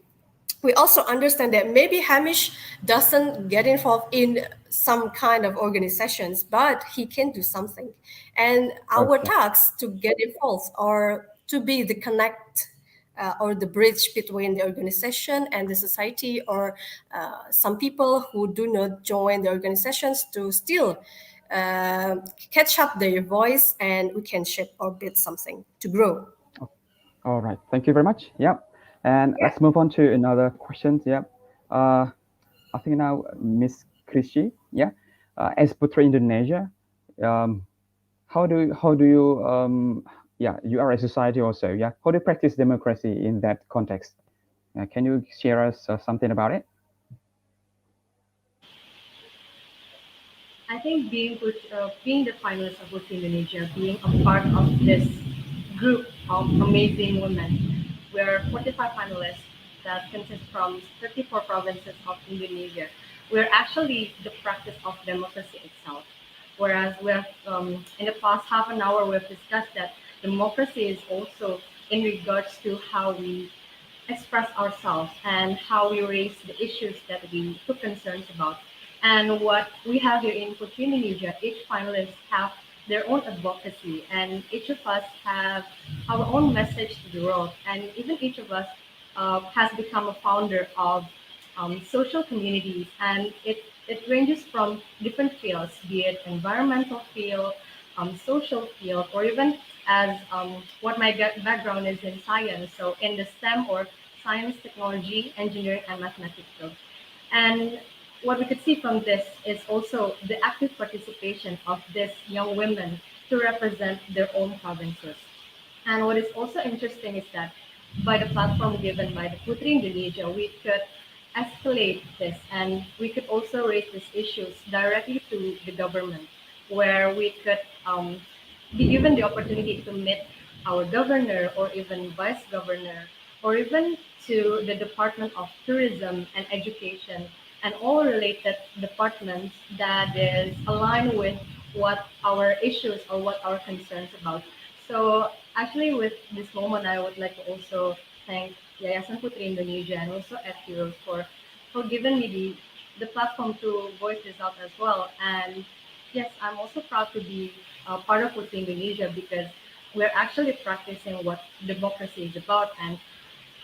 we also understand that maybe 𝗕𝗵𝗵𝗵𝗺 doesn't get involved in some kind of organizations, but he can do something. And our tasks to get involved or to be the connect or the bridge between the organization and the society, or some people who do not join the organizations to still catch up their voice, and we can shape or build something to grow. All right, thank you very much. Yep. And let's move on to another question. Yep. I think now Miss 𝗬𝗁𝗂𝗰𝗄. Yeah. As Putri Indonesia, how do you you are a society also. Yeah. How do you practice democracy in that context? Can you share us something about it? I think being the finalist of Putri Indonesia, being a part of this group of amazing women, we're 45 finalists that consist from 34 provinces of Indonesia. We're actually the practice of democracy itself. Whereas we have, in the past half an hour, we've discussed that democracy is also in regards to how we express ourselves and how we raise the issues that we took concerns about. And what we have here in Putri Indonesia, each finalist have their own advocacy, and each of us have our own message to the world. And even each of us has become a founder of social communities, and it ranges from different fields, be it environmental field, social field, or even as what my background is in science. So in the STEM or science, technology, engineering, and mathematics fields. And what we could see from this is also the active participation of these young women to represent their own provinces. And what is also interesting is that by the platform given by the Putri Indonesia, we could escalate this and we could also raise these issues directly to the government, where we could be given the opportunity to meet our governor or even vice governor, or even to the Department of Tourism and Education, and all related departments that is aligned with what our issues or what our concerns about. So actually with this moment, I would like to also thank Yayasan Putri Indonesia and also EdHeroes for giving me the platform to voice this out as well. And yes, I'm also proud to be part of Putri Indonesia because we're actually practicing what democracy is about and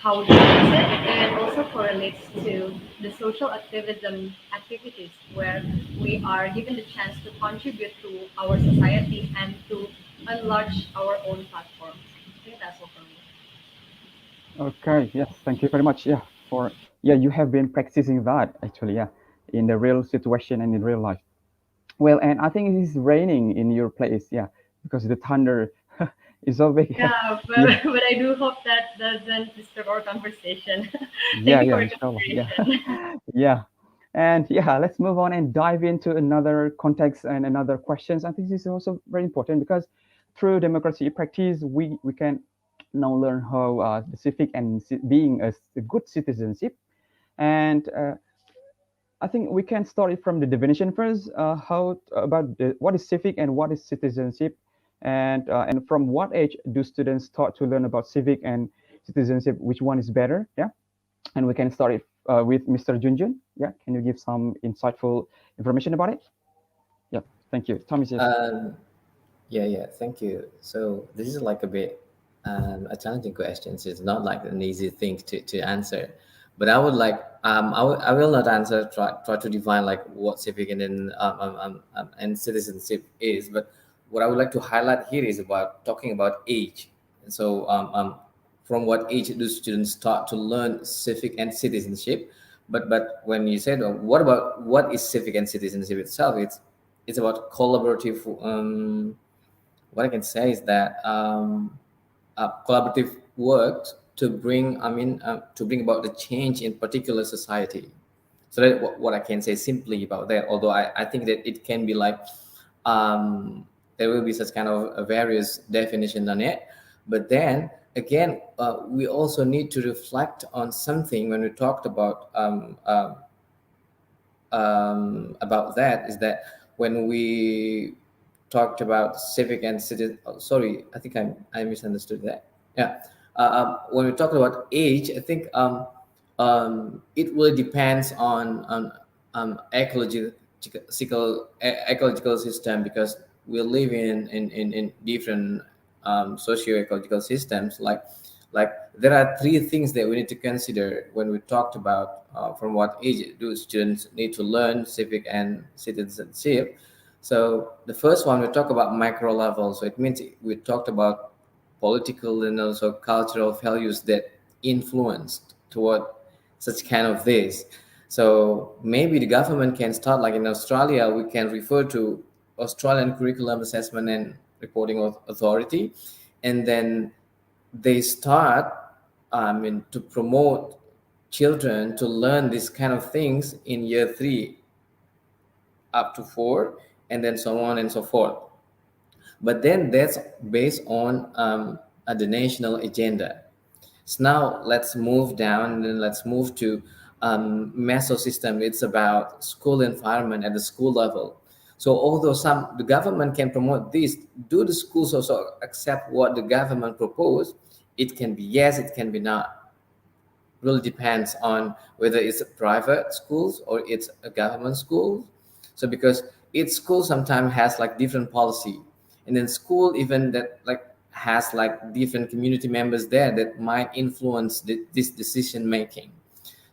how we practice it, and also correlates to the social activism activities where we are given the chance to contribute to our society and to enlarge our own platforms. I think that's all for me. Okay, yes, thank you very much. Yeah, you have been practicing that actually, yeah, in the real situation and in real life. Well, and I think it is raining in your place, yeah, because the thunder is so big. Yeah, but, but I do hope that doesn't disturb our conversation. Thank Yeah, you yeah, for your inshallah. Yeah, consideration. yeah. And yeah, let's move on and dive into another context and another questions. I think this is also very important because through democracy practice, we can now learn how the civic and being a good citizenship. And I think we can start it from the definition first. How about what is civic and what is citizenship, and from what age do students start to learn about civic and citizenship? Which one is better? Yeah, and we can start it with Mr. Junjun. Yeah, can you give some insightful information about it? Yeah, thank you. Thomas. Yeah, thank you. So this is like a bit a challenging question. It's not like an easy thing to answer. But I would like I will not answer try to define like what civic and citizenship is. But what I would like to highlight here is about talking about age. And so from what age do students start to learn civic and citizenship? But when you said what about what is civic and citizenship itself, it's about collaborative. What I can say is that collaborative work to bring to bring about the change in particular society. So that what I can say simply about that, although I think that it can be like there will be such kind of a various definition on it. But then again, we also need to reflect on something when we talked about that, is that when we talked about civic and citizen, sorry, I think I misunderstood that. Yeah. When we talk about age, I think it really depends on ecological system, because we live in different socio-ecological systems. Like there are three things that we need to consider when we talked about from what age do students need to learn civic and citizenship. So the first one, we talk about micro level. So it means we talked about political and also cultural values that influenced toward such kind of this. So maybe the government can start, like in Australia, we can refer to Australian Curriculum Assessment and Reporting Authority, and then they start to promote children to learn this kind of things in year 3 up to 4, and then so on and so forth. But then that's based on the national agenda. So now let's move down, and then let's move to meso system. It's about school environment at the school level. So although the government can promote this, do the schools also accept what the government proposed? It can be yes, it can be not. Really depends on whether it's a private schools or it's a government school. So because each school sometimes has like different policy, and then school even that like has like different community members there that might influence this decision making.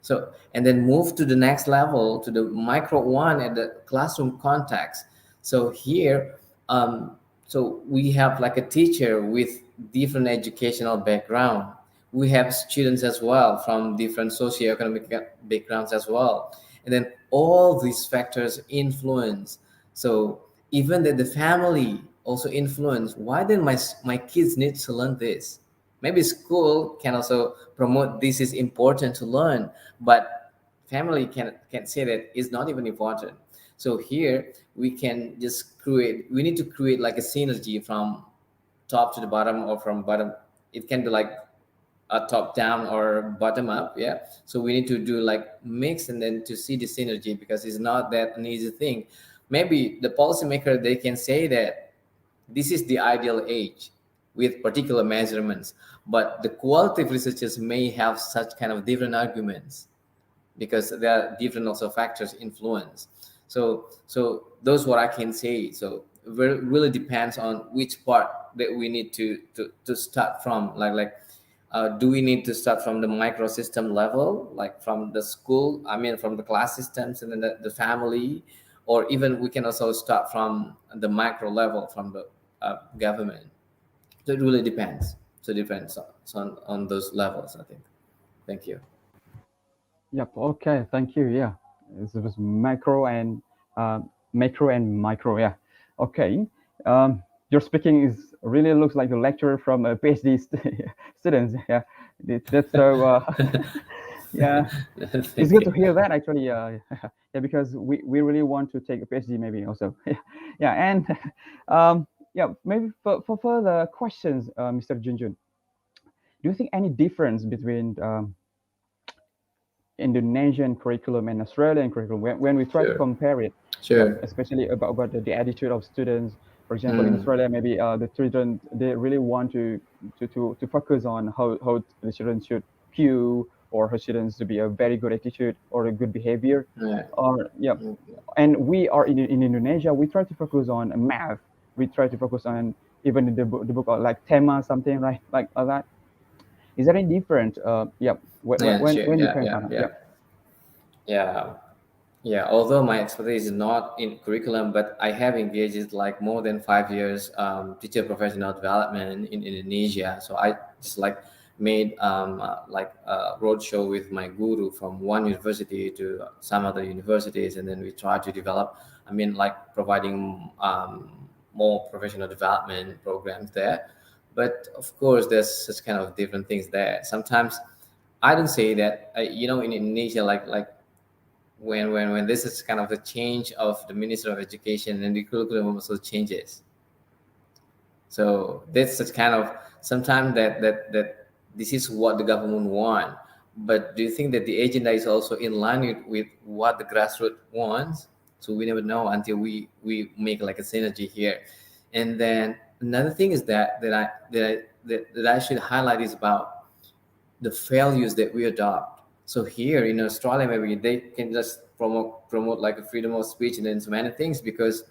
So, and then move to the next level, to the micro one at the classroom context. So here, so we have like a teacher with different educational background, we have students as well from different socioeconomic backgrounds as well. And then all these factors influence. So even that the family also influence, why then my kids need to learn this? Maybe school can also promote this is important to learn, but family can say that it's not even important. So here we can just we need to create like a synergy from top to the bottom, or from bottom. It can be like a top down or bottom up. Yeah. So we need to do like mix, and then to see the synergy, because it's not that an easy thing. Maybe the policymaker, they can say that this is the ideal age with particular measurements, but the qualitative researchers may have such kind of different arguments, because there are different also factors influence. So those what I can say. So it really depends on which part that we need to start from. Do we need to start from the microsystem level, like from the school, from the class systems, and then the family, or even we can also start from the micro level, from the government. So it really depends. So it depends on those levels, I think. Thank you. Yep. Okay. Thank you. Yeah. It was macro and micro. Yeah. Okay. Your speaking really looks like a lecturer from a PhD students. Yeah. That's so. Yeah. It's good to hear that, actually. Yeah, because we really want to take a PhD maybe also. Yeah. And yeah, maybe for further questions, Mr. Junjun, do you think any difference between Indonesian curriculum and Australian curriculum when we try to compare it? Sure. Especially about the attitude of students. For example, in Australia, maybe the children, they really want to focus on how the children should cue, or how students to be a very good attitude or a good behavior. Yeah. Or and we are in Indonesia, we try to focus on math. We try to focus on even in the book like 𝗬𝗪 something, right? Like that. Is there any different? When you compare? Yeah. Although my expertise is not in curriculum, but I have engaged like more than 5 years teacher professional development in Indonesia. So I just like made like a roadshow with my guru from one university to some other universities, and then we try to develop. Like providing more professional development programs there. But of course, there's such kind of different things there. Sometimes I don't say that in Indonesia, like when this is kind of the change of the Minister of Education, and the curriculum also changes. So that's such kind of sometimes that this is what the government want. But do you think that the agenda is also in line with what the grassroots wants? So we never know until we make like a synergy here. And then another thing is that I should highlight is about the values that we adopt. So here in Australia, maybe they can just promote like a freedom of speech and then so many things, because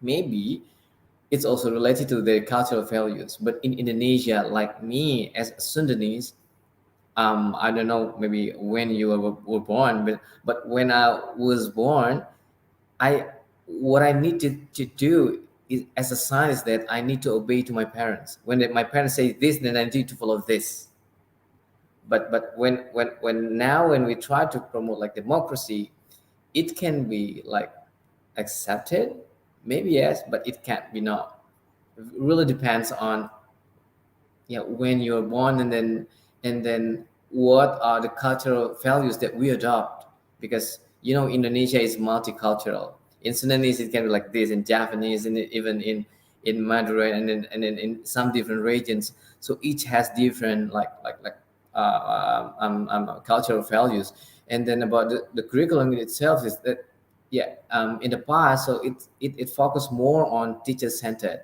maybe it's also related to their cultural values. But in Indonesia, like me as a Sundanese, I don't know maybe when you were born, but when I was born, what I need to do is, as a sign, is that I need to obey to my parents. When my parents say this, then I need to follow this. But when we try to promote like democracy, it can be like accepted, maybe yes, but it can't be not. It really depends on when you're born, and then what are the cultural values that we adopt, because Indonesia is multicultural. In Sudanese it can be like this, in Japanese, and even in Madura, and then in some different regions. So each has different cultural values. And then about the curriculum in itself is that in the past, so it focused more on teacher centered,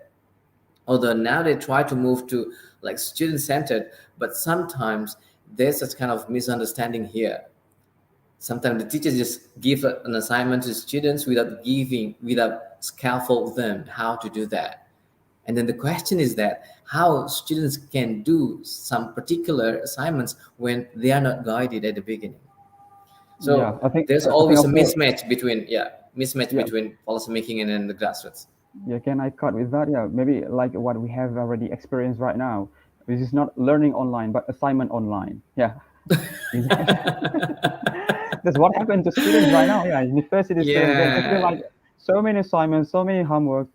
although now they try to move to like student centered. But sometimes there's such kind of misunderstanding here. Sometimes the teachers just give an assignment to students without scaffold them how to do that. And then the question is that how students can do some particular assignments when they are not guided at the beginning. So I think there's always a mismatch between between policymaking and then the grassroots. Yeah, can I cut with that? Yeah, maybe like what we have already experienced right now. This is not learning online, but assignment online. Yeah. That's what happened to students right now. Yeah, university students, they feel like so many assignments, so many homework.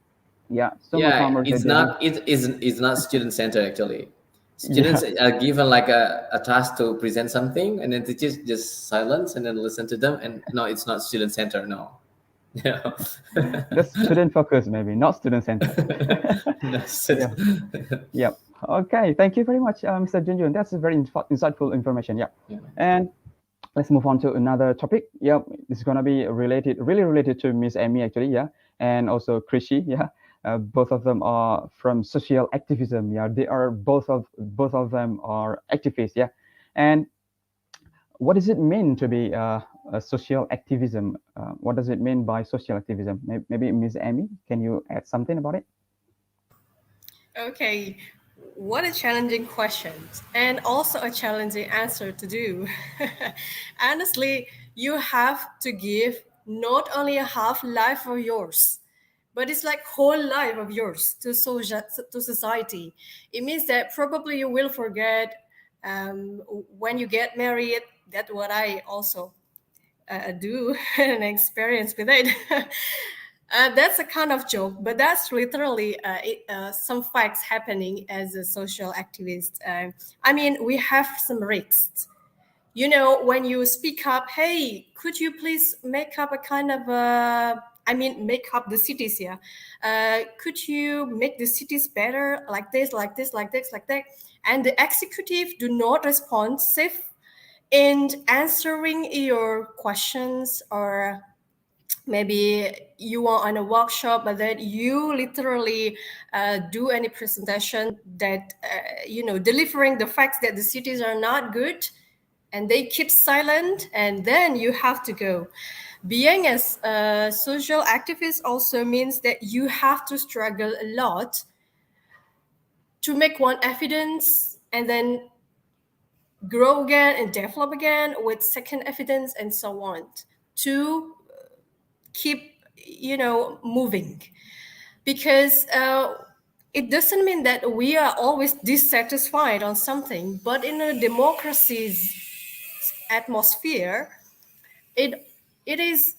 Yeah, so much homework. It's not student centered actually. Students are given like a task to present something, and then teachers just silence and then listen to them. And no, it's not student centered. No. Yeah. That's student focused, maybe not student centered. Yeah. Okay. Thank you very much, Mr. Junjun. That's a very insightful information. Yeah. And let's move on to another topic. Yeah, this is gonna be really related to Miss Amy actually. Yeah, and also 𝗂𝗧. Yeah. Both of them are from social activism. Yeah, they are both of them are activists. Yeah, and what does it mean to be a social activism? What does it mean by social activism? Maybe Ms. Amy, can you add something about it? Okay, what a challenging question, and also a challenging answer to do. Honestly, you have to give not only a half life of yours, but it's like whole life of yours to society. It means that probably you will forget when you get married. That's what I also do and experience with it. That's a kind of joke, but that's literally some facts happening as a social activist. I mean, we have some risks. You know, when you speak up, hey, could you please make up a kind of make up the cities here. Could you make the cities better like this, like this, like this, like that? And the executive do not responsive in answering your questions, or maybe you are on a workshop, but then you literally do any presentation that, delivering the facts that the cities are not good, and they keep silent, and then you have to go. Being a social activist also means that you have to struggle a lot to make one evidence and then grow again and develop again with second evidence and so on to keep, moving. Because it doesn't mean that we are always dissatisfied on something, but in a democracy's atmosphere, it is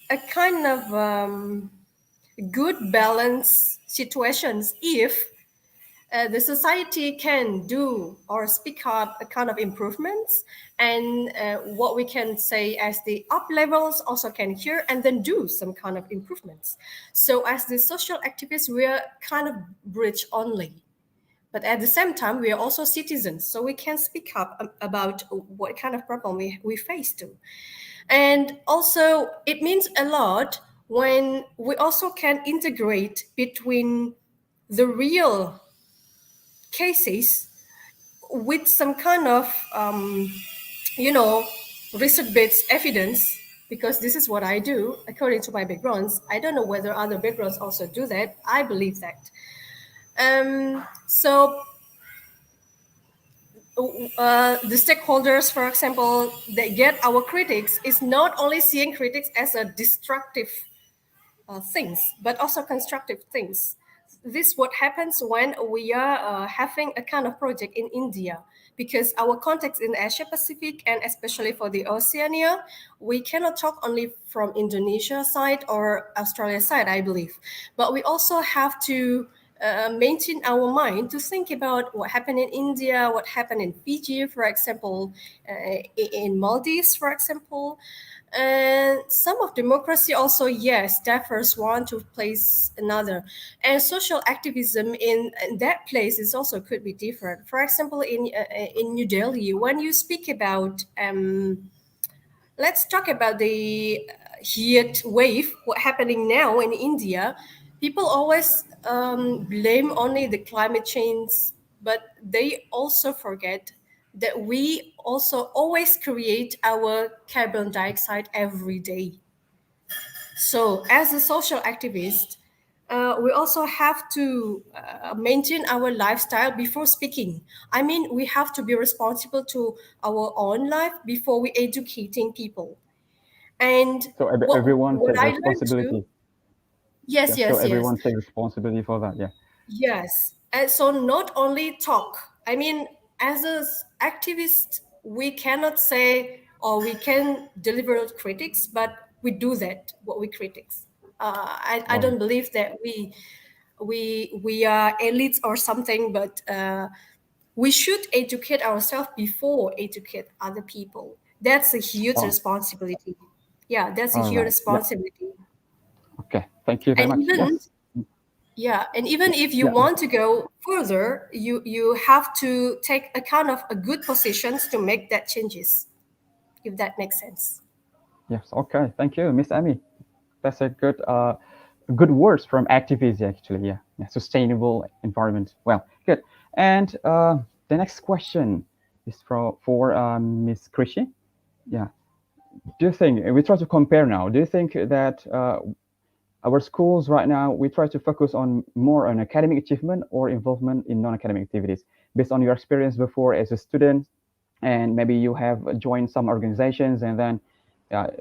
a kind of good balance situations if the society can do or speak up a kind of improvements, and what we can say as the up levels also can hear and then do some kind of improvements. So as the social activists, we are kind of bridge only. But at the same time, we are also citizens, so we can speak up about what kind of problem we face too. And also, it means a lot when we also can integrate between the real cases with some kind of, research-based evidence, because this is what I do according to my backgrounds. I don't know whether other backgrounds also do that. I believe that. So the stakeholders, for example, they get our critics is not only seeing critics as a destructive things, but also constructive things. This is what happens when we are having a kind of project in India, because our context in Asia Pacific and especially for the Oceania, we cannot talk only from Indonesia side or Australia side, I believe, but we also have to maintain our mind to think about what happened in India, what happened in Fiji, for example, in Maldives, for example. And some of democracy also, yes, differs one to place another. And social activism in that place is also could be different. For example, in New Delhi, when you speak about, let's talk about the heat wave, what happening now in India, people always blame only the climate change, but they also forget that we also always create our carbon dioxide every day. So as a social activist, we also have to maintain our lifestyle before speaking. I mean, we have to be responsible to our own life before we educating people. And so everyone takes responsibility. Yes. Everyone takes responsibility for that. Yeah. Yes, and so not only talk I mean, as an activist, we cannot say or we can deliver critics, but we do that, what we critics. I don't believe that we are elites or something, but we should educate ourselves before educate other people. That's a huge responsibility. Yeah, that's a huge responsibility. Okay, thank you very much. Yeah, and even if you want to go further, you have to take account of a good positions to make that changes, if that makes sense. Yes, okay, thank you, Miss Amy. That's a good words from activists, actually. Yeah, sustainable environment. Well, good. And the next question is for Miss 𝗂𝗃. Yeah, do you think, we try to compare now, do you think that our schools right now, we try to focus more on academic achievement or involvement in non-academic activities? Based on your experience before as a student, and maybe you have joined some organizations, and then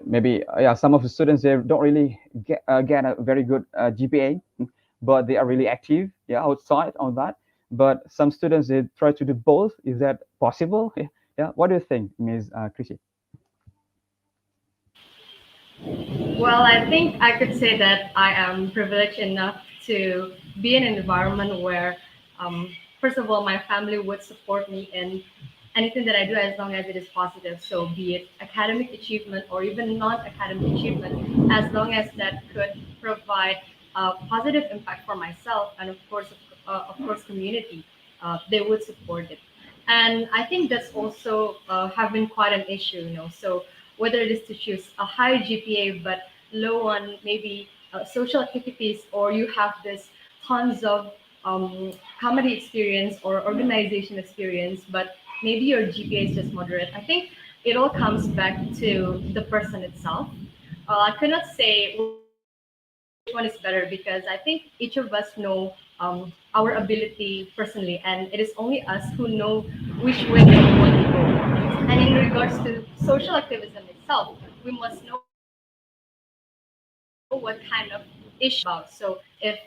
maybe some of the students, they don't really get a very good GPA, but they are really active outside on that. But some students, they try to do both. Is that possible? Yeah. What do you think, Ms. 𝗂𝗃? Well, I think I could say that I am privileged enough to be in an environment where, first of all, my family would support me in anything that I do as long as it is positive. So be it academic achievement or even non-academic achievement, as long as that could provide a positive impact for myself and of course, community, they would support it. And I think that's also have been quite an issue, So whether it is to choose a high GPA but low on maybe social activities, or you have this tons of comedy experience or organization experience, but maybe your GPA is just moderate. I think it all comes back to the person itself. I cannot say which one is better, because I think each of us know our ability personally, and it is only us who know which way we want to go. And in regards to social activism itself, we must know what kind of issue about. So if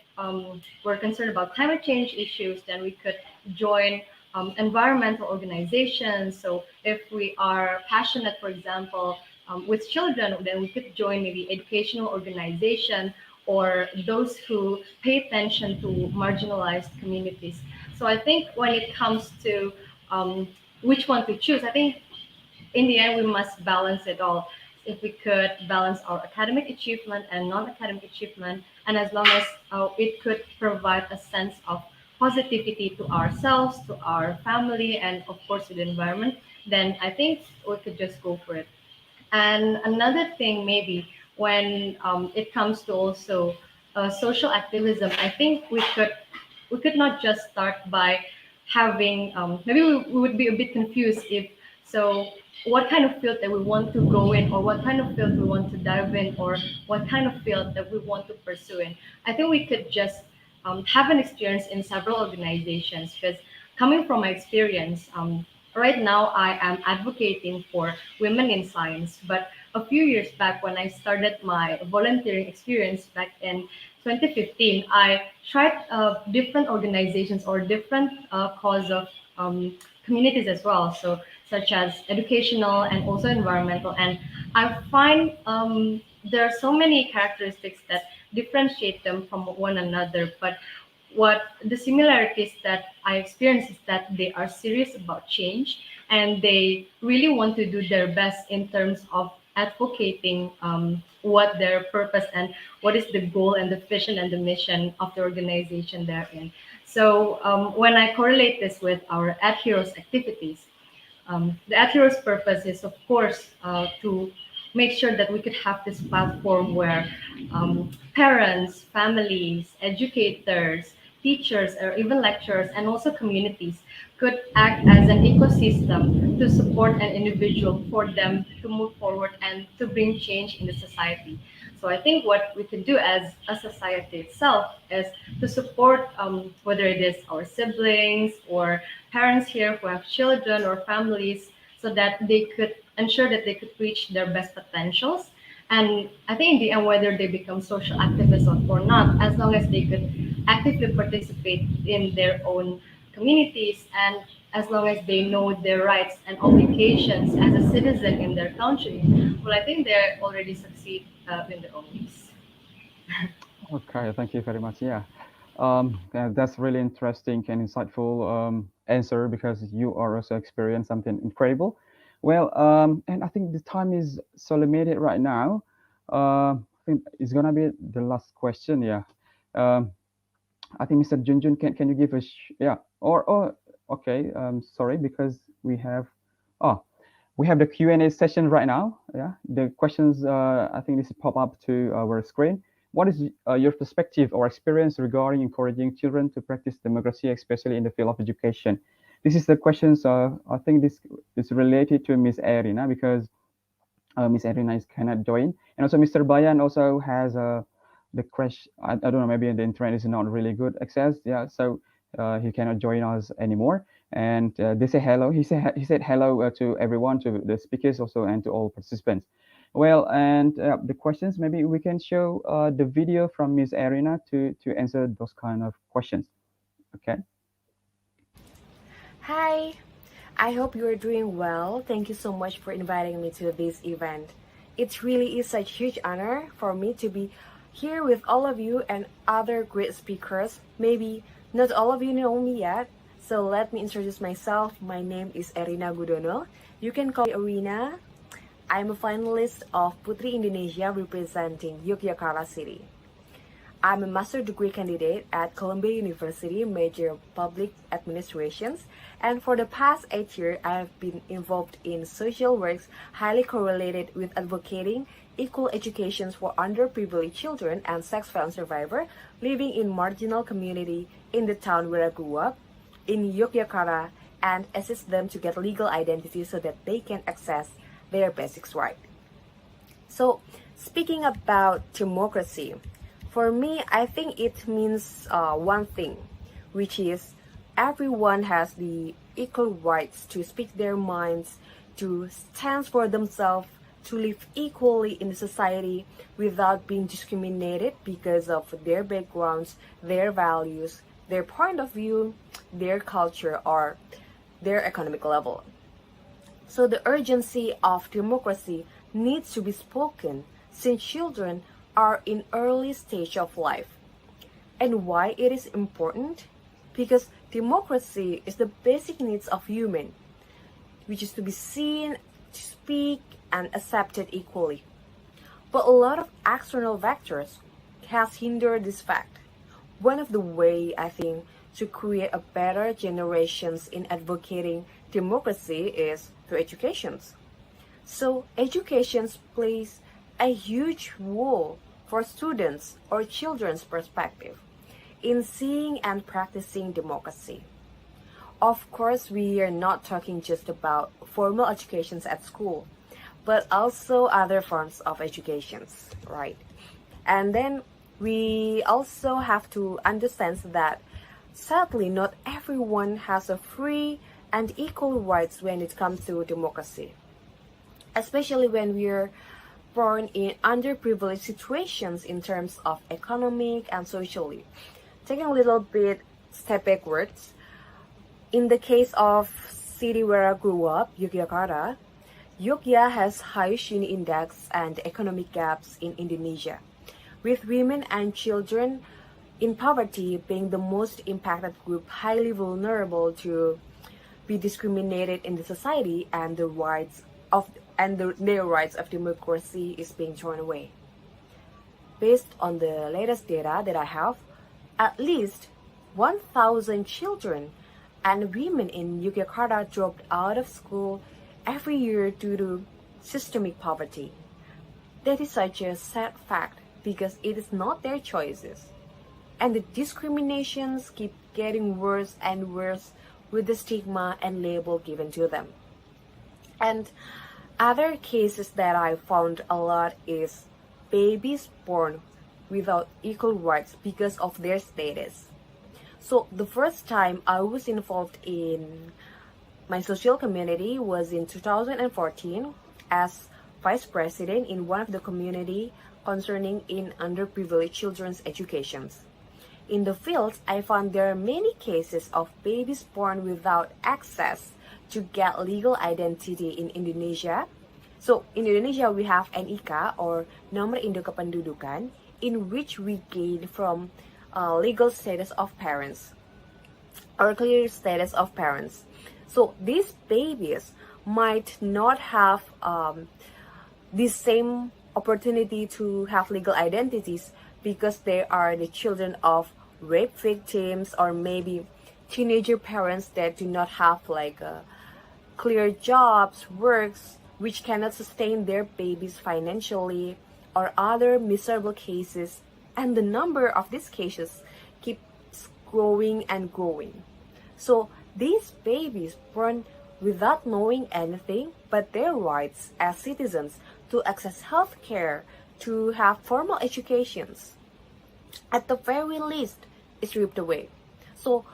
we're concerned about climate change issues, then we could join environmental organizations. So if we are passionate, for example, with children, then we could join maybe educational organization or those who pay attention to marginalized communities. So I think when it comes to which one to choose, I think in the end we must balance it all. If we could balance our academic achievement and non-academic achievement, and as long as it could provide a sense of positivity to ourselves, to our family, and of course to the environment, then I think we could just go for it. And another thing, maybe when it comes to also social activism, I think we could not just start by having maybe we would be a bit confused if so what kind of field that we want to go in, or what kind of field we want to dive in, or what kind of field that we want to pursue in. I think we could just have an experience in several organizations, because coming from my experience, right now I am advocating for women in science, but a few years back when I started my volunteering experience back in 2015, I tried different organizations or different cause of communities as well, so such as educational and also environmental. And I find there are so many characteristics that differentiate them from one another, but what the similarities that I experience is that they are serious about change, and they really want to do their best in terms of advocating what their purpose and what is the goal and the vision and the mission of the organization they're in. So when I correlate this with our EdHeroes activities, the EdHeroes purpose is, of course, to make sure that we could have this platform where parents, families, educators, teachers, or even lecturers, and also communities could act as an ecosystem to support an individual for them to move forward and to bring change in the society. So I think what we can do as a society itself is to support whether it is our siblings or parents here who have children or families, so that they could ensure that they could reach their best potentials. And I think in the end, whether they become social activists or not, as long as they could actively participate in their own communities and as long as they know their rights and obligations as a citizen in their country, well, I think they already succeed in their own ways. Okay, thank you very much. Yeah, that's really interesting and insightful answer, because you are also experiencing something incredible. Well, and I think the time is so limited right now. I think it's gonna be the last question. Yeah. I think Mr. Junjun, can you give a yeah, or okay, sorry, because we have the Q&A session right now. Yeah, the questions I think this pop up to our screen. What is your perspective or experience regarding encouraging children to practice democracy, especially in the field of education? This is the questions. I think this is related to Ms. Erina, because Ms. Erina cannot join, and also Mr. Bayan also has the crash. I don't know, maybe the internet is not really good access. Yeah, so he cannot join us anymore. And they say hello. He said hello to everyone, to the speakers also, and to all participants. Well, and the questions, maybe we can show the video from Ms. Erina to answer those kind of questions. Okay. Hi, I hope you are doing well. Thank you so much for inviting me to this event. It really is such a huge honor for me to be here with all of you and other great speakers. Maybe not all of you know me yet, so let me introduce myself. My name is Erina Gudono. You can call me Erina. I'm a finalist of Putri Indonesia representing Yogyakarta City. I'm a master's degree candidate at Columbia University, major public administrations, and for the past 8 years, I have been involved in social works highly correlated with advocating equal education for underprivileged children and sex violence survivors living in marginal community in the town where I grew up, in Yogyakarta, and assist them to get legal identity so that they can access their basic rights. So, speaking about democracy, for me, I think it means one thing, which is everyone has the equal rights to speak their minds, to stand for themselves, to live equally in the society without being discriminated because of their backgrounds, their values, their point of view, their culture, or their economic level. So the urgency of democracy needs to be spoken since children are in early stage of life. And why it is important? Because democracy is the basic needs of human, which is to be seen, to speak, and accepted equally. But a lot of external factors has hindered this fact. One of the way, I think, to create a better generations in advocating democracy is through education. So education plays a huge role for students or children's perspective in seeing and practicing democracy. Of course, we are not talking just about formal educations at school, but also other forms of educations, right? And then we also have to understand that sadly not everyone has a free and equal rights when it comes to democracy, especially when we're born in underprivileged situations in terms of economic and socially. Taking a little bit step backwards, in the case of city where I grew up, Yogyakarta, Yogyakarta has highest Gini index and economic gaps in Indonesia, with women and children in poverty being the most impacted group, highly vulnerable to be discriminated in the society, and their rights of democracy is being torn away. Based on the latest data that I have, at least 1,000 children and women in Yogyakarta dropped out of school every year due to systemic poverty. That is such a sad fact because it is not their choices. And the discriminations keep getting worse and worse with the stigma and label given to them. And other cases that I found a lot is babies born without equal rights because of their status. So the first time I was involved in my social community was in 2014 as vice president in one of the community concerning in underprivileged children's educations. In the fields, I found there are many cases of babies born without access to get legal identity in Indonesia. So in Indonesia, we have NIK or Nomor Induk Kependudukan, in which we gain from legal status of parents or clear status of parents. So these babies might not have the same opportunity to have legal identities because they are the children of rape victims or maybe teenager parents that do not have like clear jobs, works, which cannot sustain their babies financially, or other miserable cases, and the number of these cases keeps growing and growing. So these babies born without knowing anything but their rights as citizens to access health care, to have formal educations, at the very least, is ripped away. So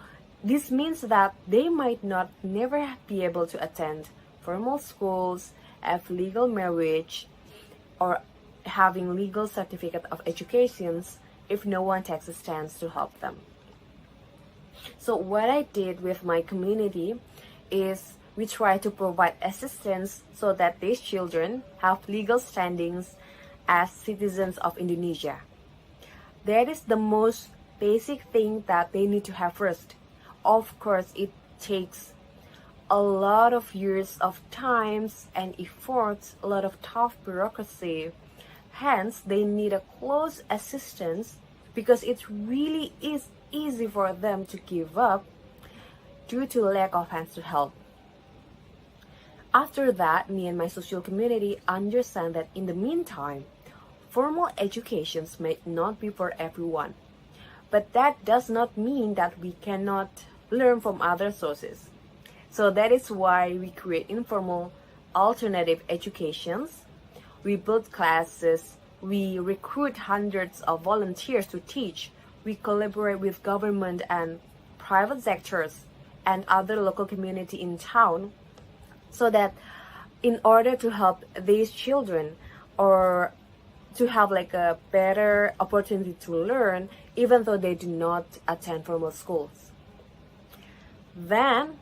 this means that they might not never be able to attend formal schools, have legal marriage, or having legal certificate of educations if no one takes a stance to help them. So what I did with my community is we try to provide assistance so that these children have legal standings as citizens of Indonesia. That is the most basic thing that they need to have first. Of course, it takes a lot of years of times and efforts, a lot of tough bureaucracy. Hence, they need a close assistance because it really is easy for them to give up due to lack of hands to help. After that, me and my social community understand that in the meantime, formal educations may not be for everyone. But that does not mean that we cannot learn from other sources. So that is why we create informal alternative educations. We build classes, we recruit hundreds of volunteers to teach, we collaborate with government and private sectors and other local community in town, so that in order to help these children or to have like a better opportunity to learn even though they do not attend formal schools. Then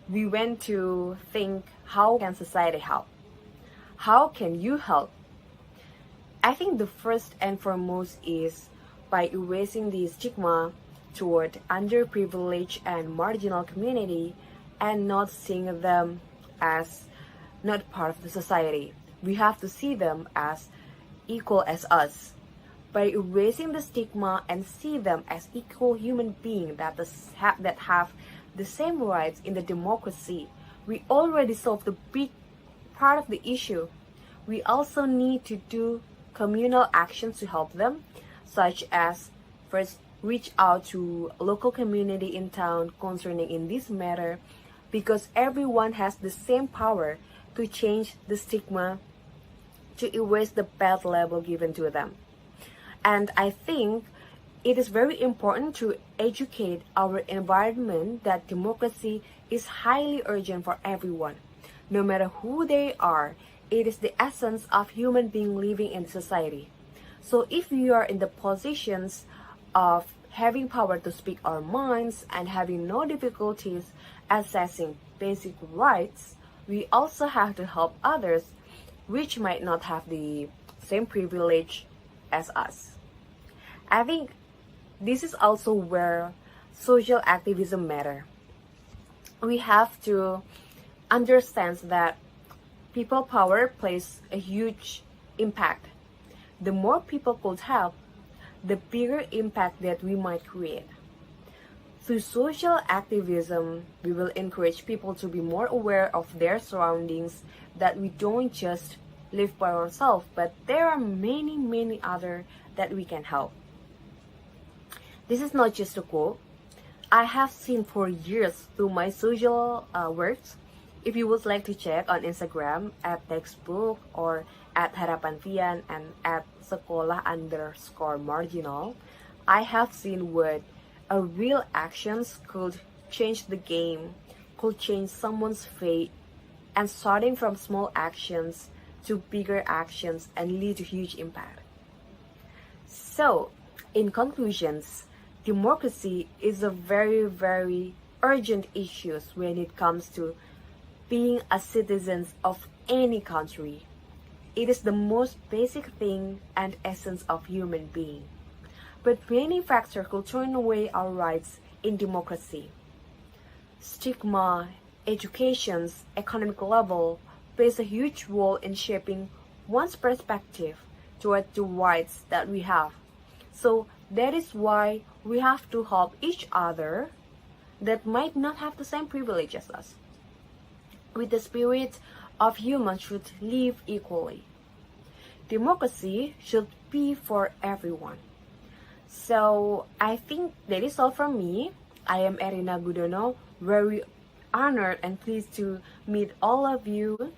we went to think, how can society help? How can you help? I think the first and foremost is by erasing the stigma toward underprivileged and marginal community and not seeing them as not part of the society. We have to see them as equal as us. By erasing the stigma and see them as equal human beings that have the same rights in the democracy, we already solved the big part of the issue. We also need to do communal actions to help them, such as first reach out to local community in town concerning in this matter, because everyone has the same power to change the stigma, to erase the bad label given to them. And I think it is very important to educate our environment that democracy is highly urgent for everyone. No matter who they are, it is the essence of human being living in society. So if we are in the positions of having power to speak our minds and having no difficulties accessing basic rights, we also have to help others which might not have the same privilege as us. I think this is also where social activism matters. We have to understand that people power plays a huge impact. The more people could help, the bigger impact that we might create. Through social activism, we will encourage people to be more aware of their surroundings, that we don't just live by ourselves, but there are many, many other that we can help. This is not just a quote. I have seen for years through my social works. If you would like to check on Instagram at textbook or at 𝗪𝗵𝗵𝗺 and at _marginal, I have seen what a real actions could change the game, could change someone's fate, and starting from small actions to bigger actions and lead to huge impact. So, in conclusions, democracy is a very, very urgent issue when it comes to being a citizen of any country. It is the most basic thing and essence of human being. But many factors could turn away our rights in democracy. Stigma, education, economic level plays a huge role in shaping one's perspective toward the rights that we have. So that is why we have to help each other that might not have the same privilege as us, with the spirit of humans should live equally. Democracy should be for everyone. So I think that is all from me. I am Erina Gudono, very honored and pleased to meet all of you.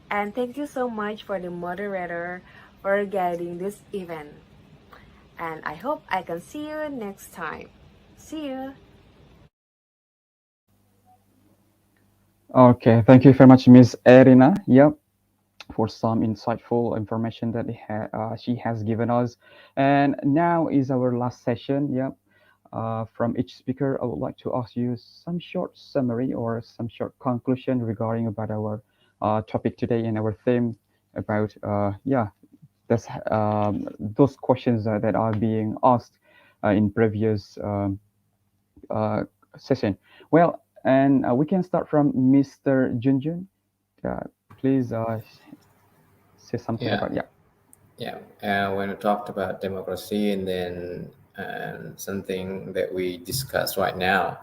And thank you so much for the moderator for guiding this event. And I hope I can see you next time. See you. Okay, thank you very much, Ms. Erina. Yep, for some insightful information that she has given us. And now is our last session. Yep. From each speaker, I would like to ask you some short summary or some short conclusion regarding about our topic today and our theme about those questions that are being asked in previous session. Well, and we can start from Mr. Junjun. Please say something about when we talked about democracy and then something that we discussed right now,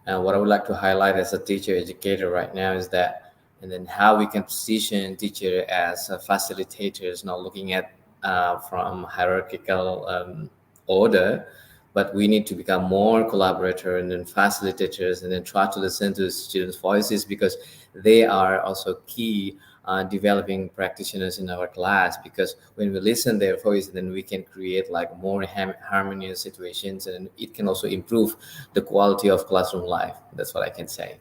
and what I would like to highlight as a teacher educator right now is that, and then how we can position teacher as facilitators, not looking at from hierarchical order, but we need to become more collaborator and then facilitators, and then try to listen to students' voices, because they are also key developing practitioners in our class. Because when we listen their voice, then we can create like more harmonious situations, and it can also improve the quality of classroom life. That's what I can say.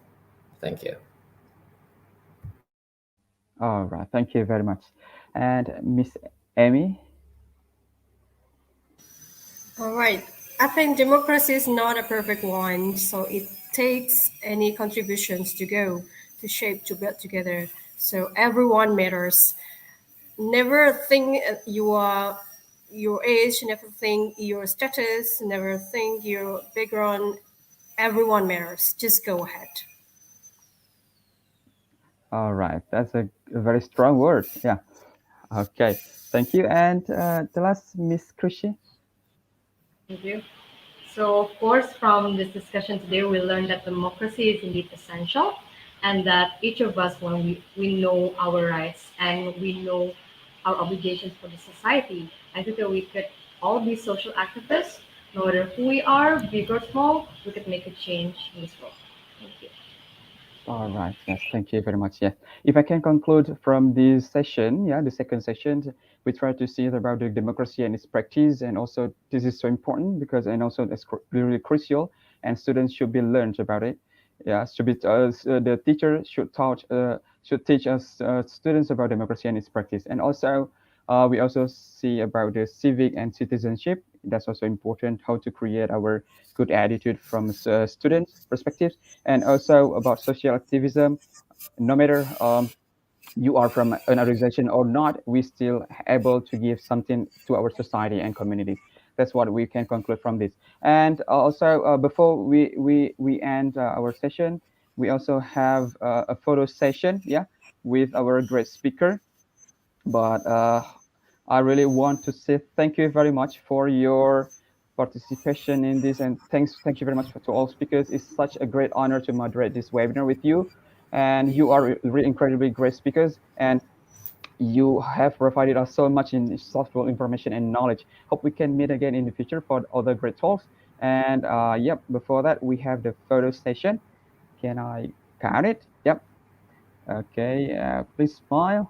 Thank you. All right, thank you very much. And Miss Amy. All right. I think democracy is not a perfect one, so it takes any contributions to go to shape, to build together. So everyone matters. Never think your age, never think your status, never think your background. Everyone matters. Just go ahead. All right, that's a very strong word. Yeah. Okay, thank you. And the last, Miss 𝗂𝗂𝗃. Thank you. So, of course, from this discussion today, we learned that democracy is indeed essential, and that each of us, when we know our rights and we know our obligations for the society, I think that we could all be social activists. No matter who we are, big or small, we could make a change in this world. Thank you. All right. Yes, thank you very much. Yeah. If I can conclude from this session, the second session, we try to see about the democracy and its practice, and also this is so important because, and also it's really crucial, and students should be learned about it. Yeah, should be the teacher should teach us students about democracy and its practice, and also we also see about the civic and citizenship. That's also important, how to create our good attitude from students' perspectives, and also about social activism. No matter you are from an organization or not, we still able to give something to our society and communities. That's what we can conclude from this. And also before we end our session, we also have a photo session, with our great speaker. But I really want to say thank you very much for your participation in this, and thank you very much to all speakers. It's such a great honor to moderate this webinar with you, and you are really incredibly great speakers, and you have provided us so much in software information and knowledge. Hope we can meet again in the future for other great talks. And before that, we have the photo session. Can I count it? Yep. Okay, please smile.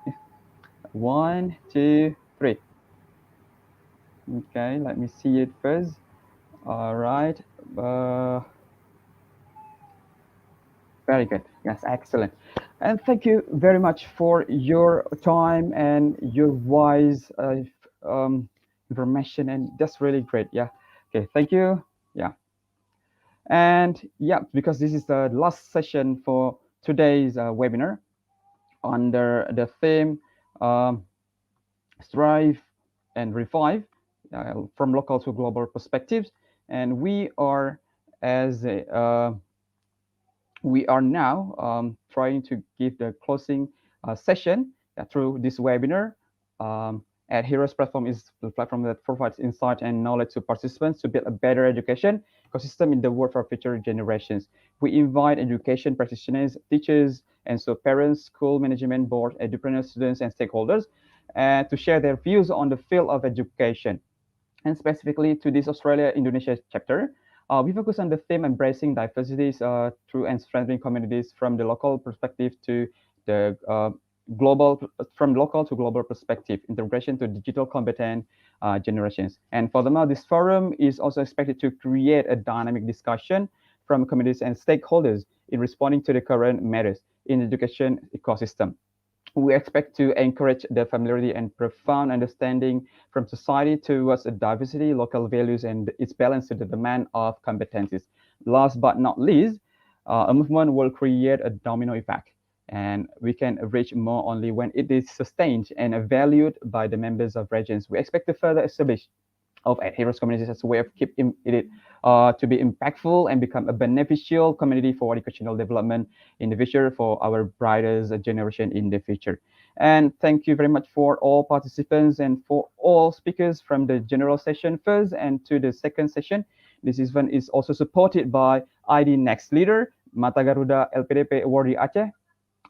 1, 2, 3. Okay, let me see it first. All right. Very good. Yes, excellent. And thank you very much for your time and your wise information, and that's really great. Yeah. Okay, thank you. Yeah. And yeah, because this is the last session for today's webinar under the theme Strive and Revive from local to global perspectives. And we are now trying to give the closing session through this webinar. EdHeroes platform is the platform that provides insight and knowledge to participants to build a better education ecosystem in the world for future generations. We invite education practitioners, teachers, and so parents, school management board, entrepreneurs, students, and stakeholders to share their views on the field of education. And specifically to this Australia-Indonesia chapter, we focus on the theme embracing diversities through and strengthening communities from the local perspective to the from local to global perspective, integration to digital competent generations. And furthermore, this forum is also expected to create a dynamic discussion from communities and stakeholders in responding to the current matters in the education ecosystem. We expect to encourage the familiarity and profound understanding from society towards diversity, local values, and its balance to the demand of competencies. Last but not least, a movement will create a domino effect, and we can reach more only when it is sustained and valued by the members of regions. We expect to further establish of EdHeroes communities as a way of keeping it to be impactful and become a beneficial community for educational development in the future for our brightest generation in the future. And thank you very much for all participants and for all speakers from the general session first and to the second session. This event is also supported by ID Next Leader, Mata Garuda LPDP Award di Aceh,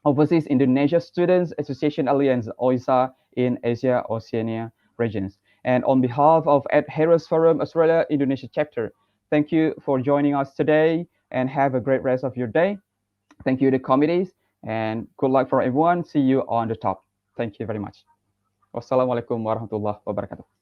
Overseas Indonesia Students Association Alliance OISA in Asia Oceania regions. And on behalf of EdHeroes Forum Australia Indonesia Chapter, thank you for joining us today and have a great rest of your day. Thank you to the committees and good luck for everyone. See you on the top. Thank you very much. Wassalamualaikum warahmatullahi wabarakatuh.